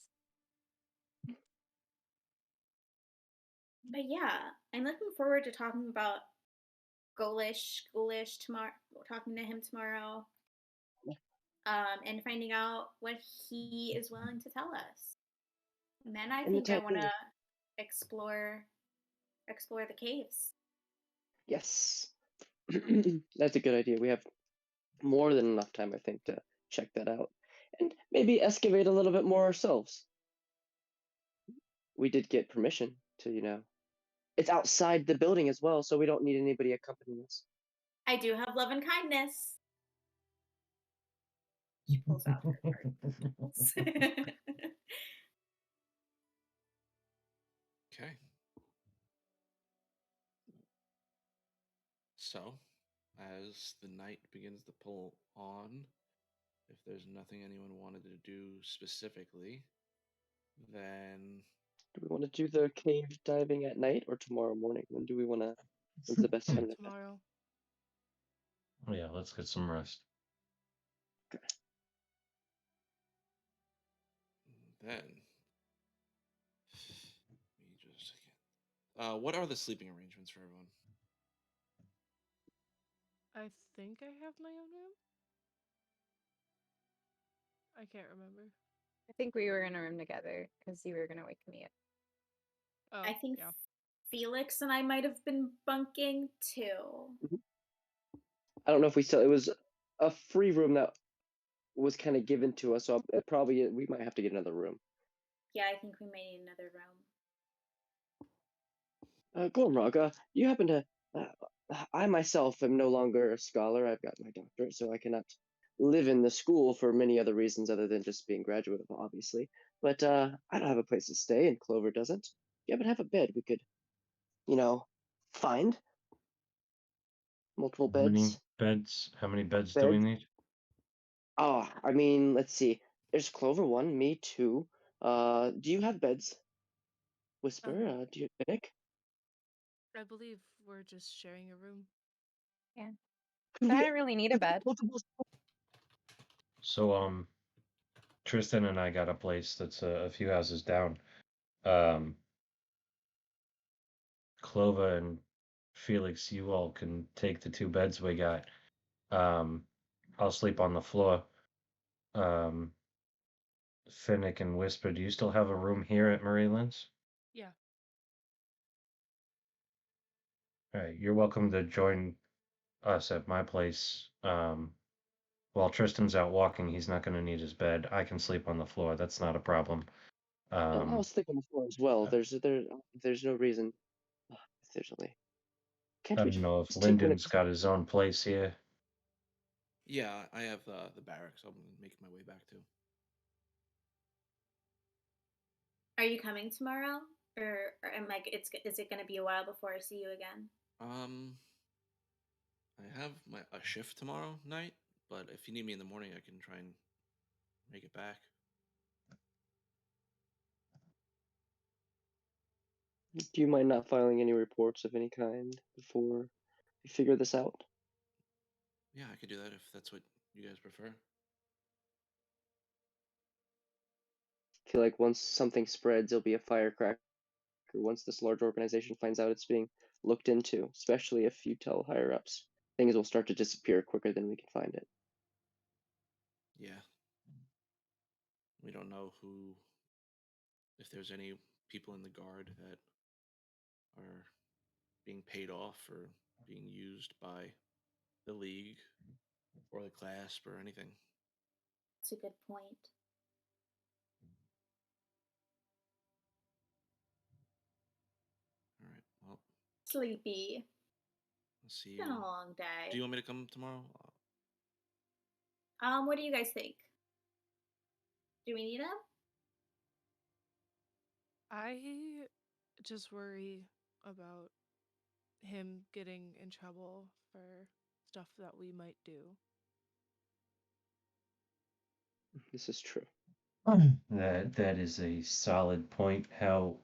But yeah, I'm looking forward to talking about ghoulish tomorrow, talking to him tomorrow, and finding out what he is willing to tell us. And then I think I want to explore the caves. Yes. That's a good idea. We have more than enough time, I think, to check that out. And maybe excavate a little bit more ourselves. We did get permission to, it's outside the building as well, so we don't need anybody accompanying us. I do have love and kindness. She pulls out her cards. Okay. So, as the night begins to pull on, if there's nothing anyone wanted to do specifically, then Do we want to do the cave diving at night or tomorrow morning? When do we want to? When's the best time to Tomorrow. Oh, yeah, let's get some rest. then let me just a second. What are the sleeping arrangements for everyone? I think I have my own room. I can't remember. I think we were in a room together because you were gonna wake me up. Oh, I think yeah. Felix and I might have been bunking too. I don't know if we still. It was a free room that was kind of given to us, so probably we might have to get another room. Yeah, I think we may need another room. Gormrog, you happen to. I myself am no longer a scholar. I've got my doctorate, so I cannot live in the school for many other reasons other than just being graduate, obviously. But I don't have a place to stay, and Clover doesn't. If you happen to have a bed, we could, find multiple beds. How many beds do we need? Oh, I mean, let's see. There's Clover 1, me 2. Do you have beds? Whisper, do you have Finnik? I believe we're just sharing a room. Yeah. I don't really need a bed. So, Tristan and I got a place that's a few houses down. Clova and Felix, you all can take the 2 beds we got. I'll sleep on the floor. Finnick and Whisper, do you still have a room here at Marie Lynn's? Yeah. All right, you're welcome to join us at my place. While Tristan's out walking, he's not going to need his bed. I can sleep on the floor. That's not a problem. I was thinking on the floor as well. There's no reason. There's only. I don't know if Lyndon's got his own place here. Yeah, I have the barracks. I'm making my way back to. Are you coming tomorrow, or am I? Is it going to be a while before I see you again? I have a shift tomorrow night, but if you need me in the morning, I can try and make it back. Do you mind not filing any reports of any kind before we figure this out? Yeah, I could do that if that's what you guys prefer. I feel like once something spreads, it'll be a firecracker. Once this large organization finds out it's being looked into, especially if you tell higher ups, things will start to disappear quicker than we can find it. Yeah. We don't know if there's any people in the guard that are being paid off or being used by the league or the clasp or anything. That's a good point. All right. Well, sleepy. Let's see. It's been a long day. Do you want me to come tomorrow? What do you guys think? Do we need him? I just worry about him getting in trouble for stuff that we might do. This is true. That is a solid point. How's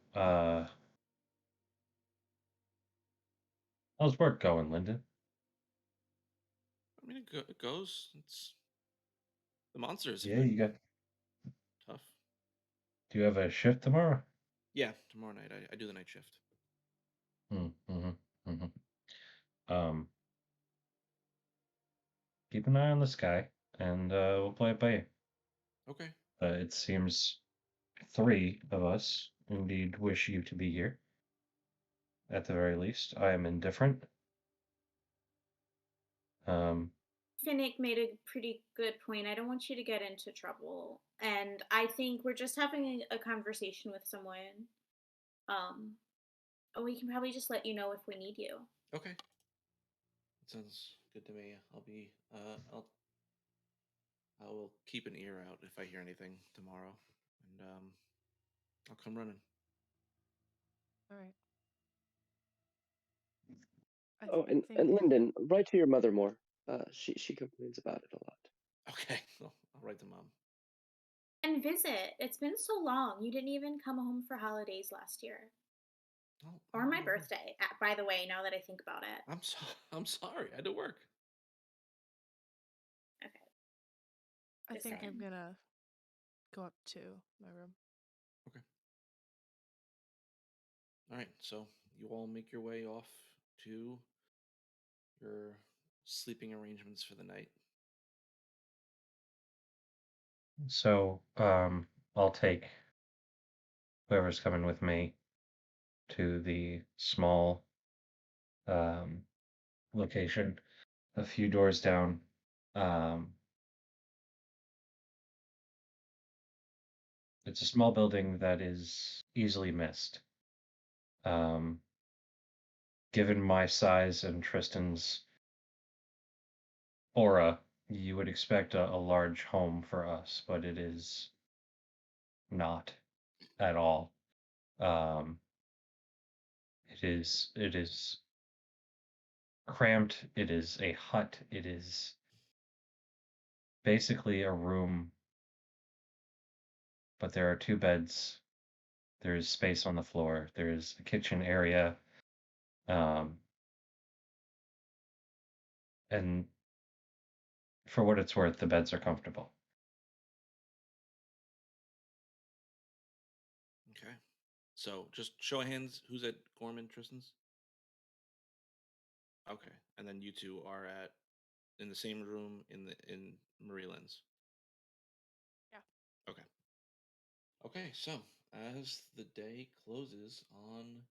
work going, Lyndon? I mean, it goes. It's the monsters. Yeah, you got tough. Do you have a shift tomorrow? Yeah, tomorrow night I do the night shift. keep an eye on the sky, and we'll play it by ear. Okay. It seems 3 of us indeed wish you to be here. At the very least, I am indifferent. Finnik made a pretty good point. I don't want you to get into trouble, and I think we're just having a conversation with someone. We can probably just let you know if we need you. Okay. That sounds good to me. I will keep an ear out if I hear anything tomorrow, and I'll come running. All right. And Lyndon, write to your mother more. She complains about it a lot. Okay, I'll write to Mom. And visit. It's been so long. You didn't even come home for holidays last year. Or my birthday, by the way, now that I think about it. I'm sorry. I had to work. Okay. I Just think saying. I'm gonna go up to my room. Okay. All right, so you all make your way off to your sleeping arrangements for the night. So, I'll take whoever's coming with me to the small location a few doors down. It's a small building that is easily missed. Given my size and Tristan's aura, you would expect a large home for us, but it is not at all. It is cramped. It is a hut. It is basically a room, but there are 2 beds. There is space on the floor. There is a kitchen area. And for what it's worth, the beds are comfortable. Okay. So just show of hands, who's at Gorman, Tristan's? Okay. And then you two are in the same room in Marie Lynn's. Yeah. Okay. Okay, so as the day closes on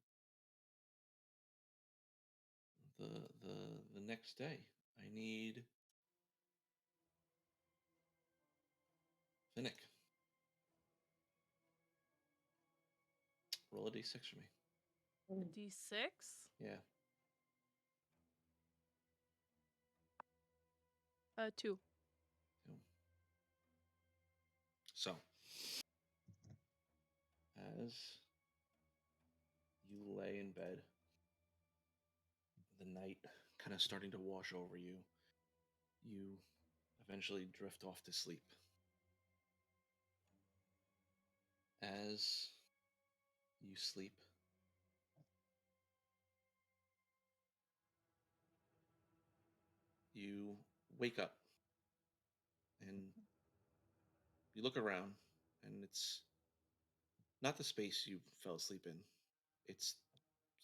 the next day, I need Finnik. Roll a d6 for me. D6? Yeah. 2. So, as you lay in bed, the night kind of starting to wash over you, you eventually drift off to sleep. As you sleep, you wake up and you look around, and it's not the space you fell asleep in. It's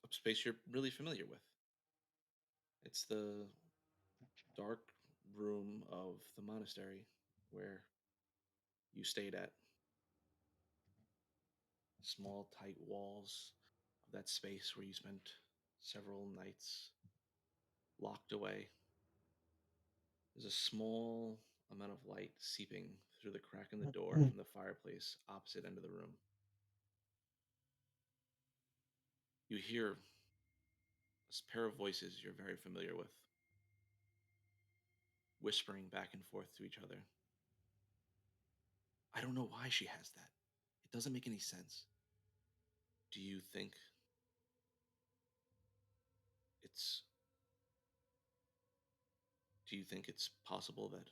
a space you're really familiar with. It's the dark room of the monastery where you stayed at. Small, tight walls of that space where you spent several nights locked away. There's a small amount of light seeping through the crack in the door from the fireplace opposite end of the room. You hear a pair of voices you're very familiar with, whispering back and forth to each other. I don't know why she has that. It doesn't make any sense. Do you think it's possible that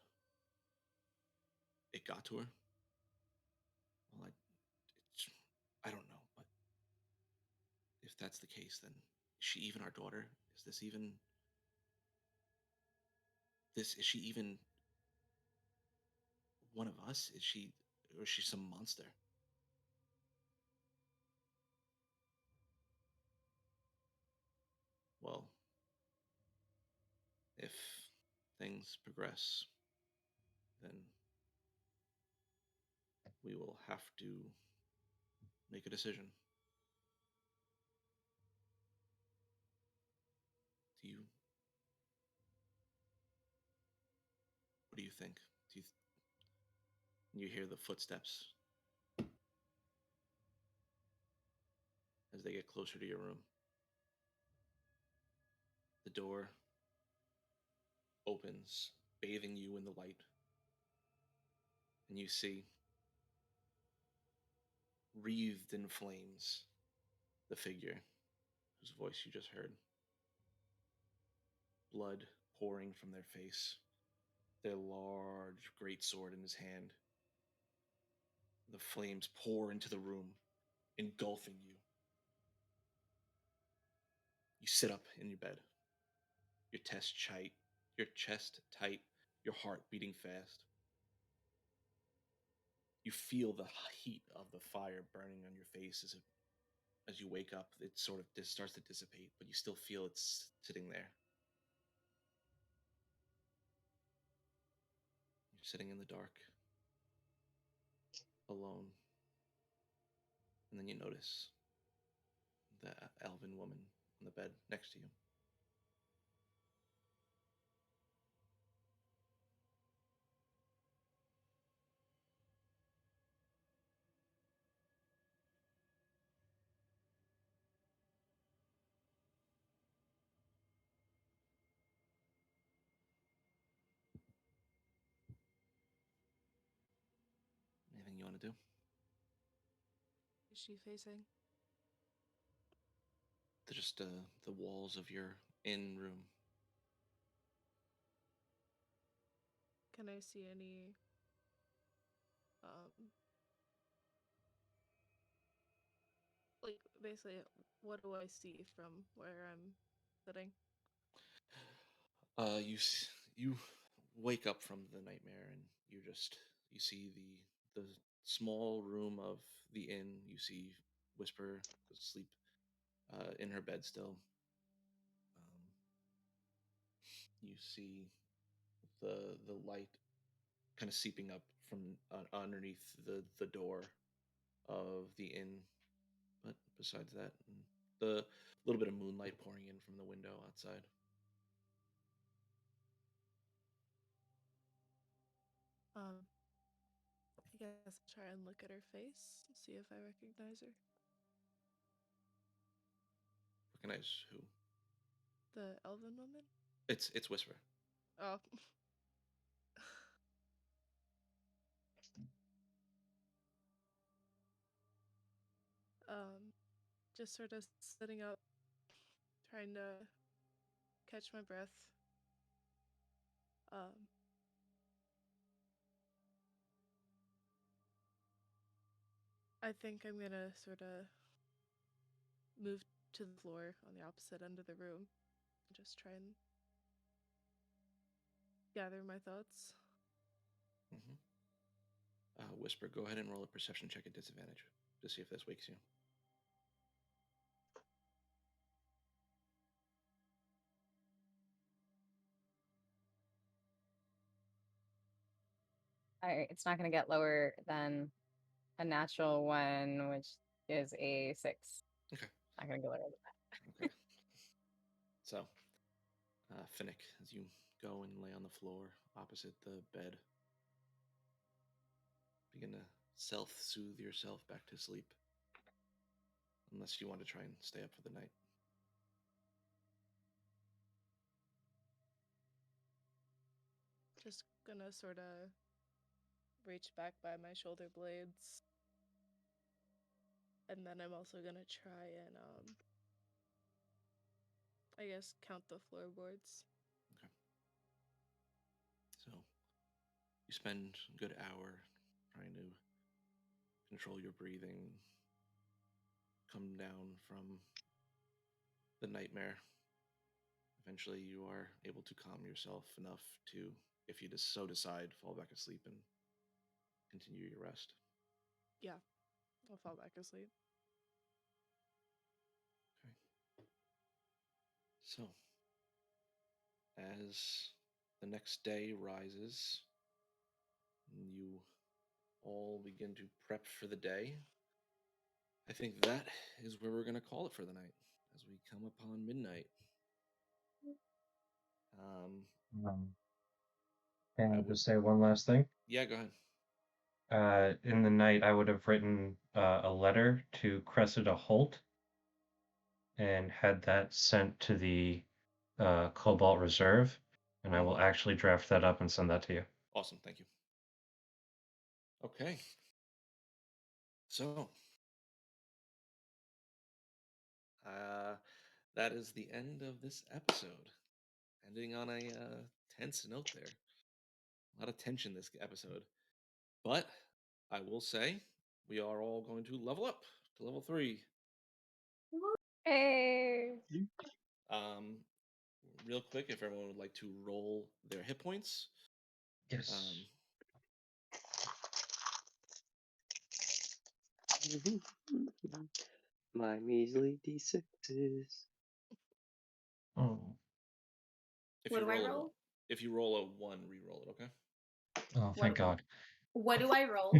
it got to her? Well, I don't know, but if that's the case, then is she even our daughter? Is she even one of us? Or is she some monster? Well, if things progress, then we will have to make a decision. What do you think? You hear the footsteps as they get closer to your room. The door opens, bathing you in the light, and you see, wreathed in flames, the figure whose voice you just heard. Blood pouring from their face, their large greatsword in his hand. The flames pour into the room, engulfing you. You sit up in your bed, your chest tight, your heart beating fast. You feel the heat of the fire burning on your face as you wake up. It sort of starts to dissipate, but you still feel it's sitting there. You're sitting in the dark, alone. And then you notice the elven woman on the bed next to you. Anything you want to do? Is she facing? Just the walls of your inn room. Can I see any like basically what do I see from where I'm sitting? You wake up from the nightmare and you see the small room of the inn. You see Whisper asleep in her bed still. You see the light kind of seeping up from underneath the door of the inn. But besides that, the little bit of moonlight pouring in from the window outside. I guess I'll try and look at her face, see if I recognize her. Recognize who? The elven woman? It's Whisper. Oh. Just sort of sitting up, trying to catch my breath. I think I'm gonna sort of move to the floor on the opposite end of the room and just try and gather my thoughts. Whisper, go ahead and roll a perception check at disadvantage to see if this wakes you. It's not going to get lower than a natural one, which is a 6. Okay. Not going to go lower than that. Okay. So, Finnik, as you go and lay on the floor opposite the bed, begin to self-soothe yourself back to sleep. Unless you want to try and stay up for the night. Just gonna sort of reach back by my shoulder blades. And then I'm also gonna try and, I guess, count the floorboards. Okay. So, you spend a good hour trying to control your breathing, come down from the nightmare. Eventually, you are able to calm yourself enough to, if you just so decide, fall back asleep and continue your rest. Yeah, I'll fall back asleep. Okay. So, as the next day rises. And you all begin to prep for the day. I think that is where we're going to call it for the night as we come upon midnight. Can I just say one last thing? Yeah, go ahead. In the night, I would have written a letter to Cressida Holt and had that sent to the Cobalt Reserve, and I will actually draft that up and send that to you. Awesome, thank you. Okay. So, that is the end of this episode. Ending on a tense note there. A lot of tension this episode. But I will say we are all going to level up to level 3. Hey. Real quick, if everyone would like to roll their hit points. Yes. My measly D6s. Oh. What do I roll? If you roll a 1, re-roll it, okay? Oh, thank God. What do I roll?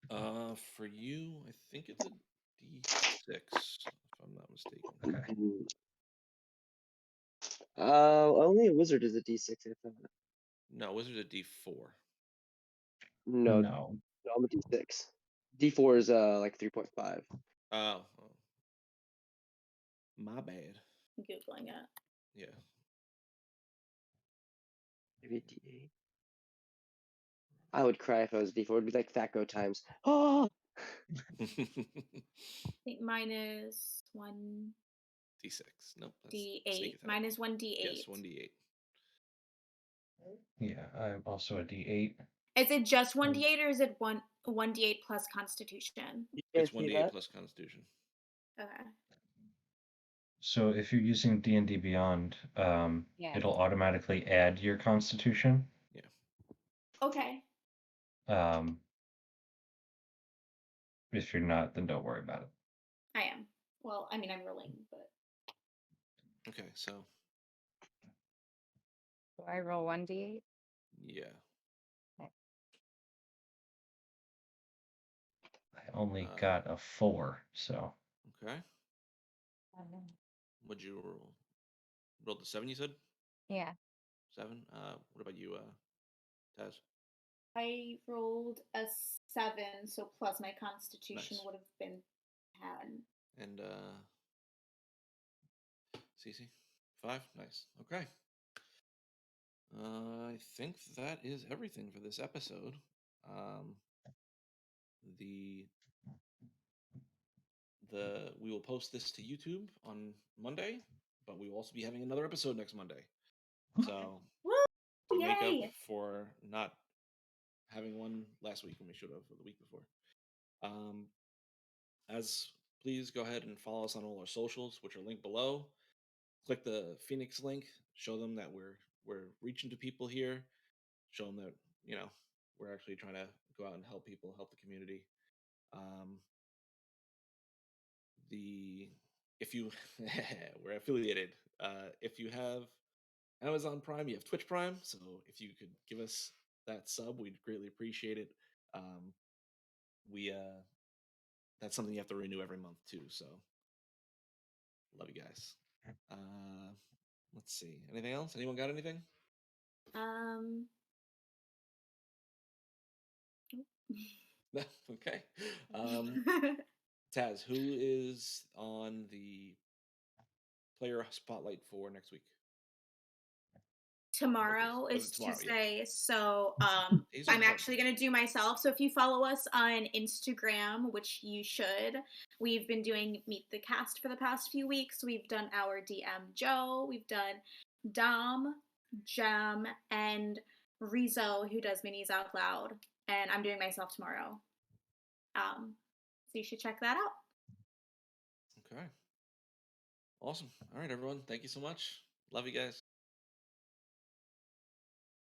For you, I think it's a D6, if I'm not mistaken. Okay. Only a wizard is a D6, I thought. No, wizard's a D4. No, I'm a D6. D4 is like 3.5. Oh. My bad. Googling it. Yeah. Maybe D8. I would cry if I was D4. It'd be like Thaco times. Oh! I think mine is 1 D6. Nope. D8. Mine is 1 D8. Yes, 1 D8. Yeah, I'm also a D8. Is it just 1 D8 or is it 1 D8 plus Constitution? It's 1 D8 plus Constitution. Okay. So if you're using D&D Beyond, it'll automatically add your Constitution. Yeah. Okay. If you're not, then don't worry about it. I am. Well, I mean, I'm rolling, but. Okay, so. Do I roll 1 D8? Yeah. Okay. I only got a 4, so. Okay. What'd you roll? Rolled the 7, you said? Yeah. 7? What about you, Taz? I rolled a 7, so plus my Constitution would have been 10. And CC? 5? Nice. Okay. I think that is everything for this episode. We will post this to YouTube on Monday, but we will also be having another episode next Monday. So to make up for not having one last week when we should have, or the week before. Please go ahead and follow us on all our socials, which are linked below. Click the Phoenix link. Show them that we're reaching to people here. Show them that we're actually trying to go out and help people, help the community. If you we're affiliated. If you have Amazon Prime, you have Twitch Prime. So if you could give us that sub, we'd greatly appreciate it. That's something you have to renew every month too. So love you guys. Let's see. Anything else? Anyone got anything? Okay. Taz, who is on the player spotlight for next week? Tomorrow is Tuesday, so I'm actually going to do myself. So if you follow us on Instagram, which you should, we've been doing Meet the Cast for the past few weeks. We've done our DM Joe, we've done Dom, Jam, and Rizzo, who does Minis Out Loud, and I'm doing myself tomorrow. So you should check that out. Okay. Awesome. All right, everyone. Thank you so much. Love you guys.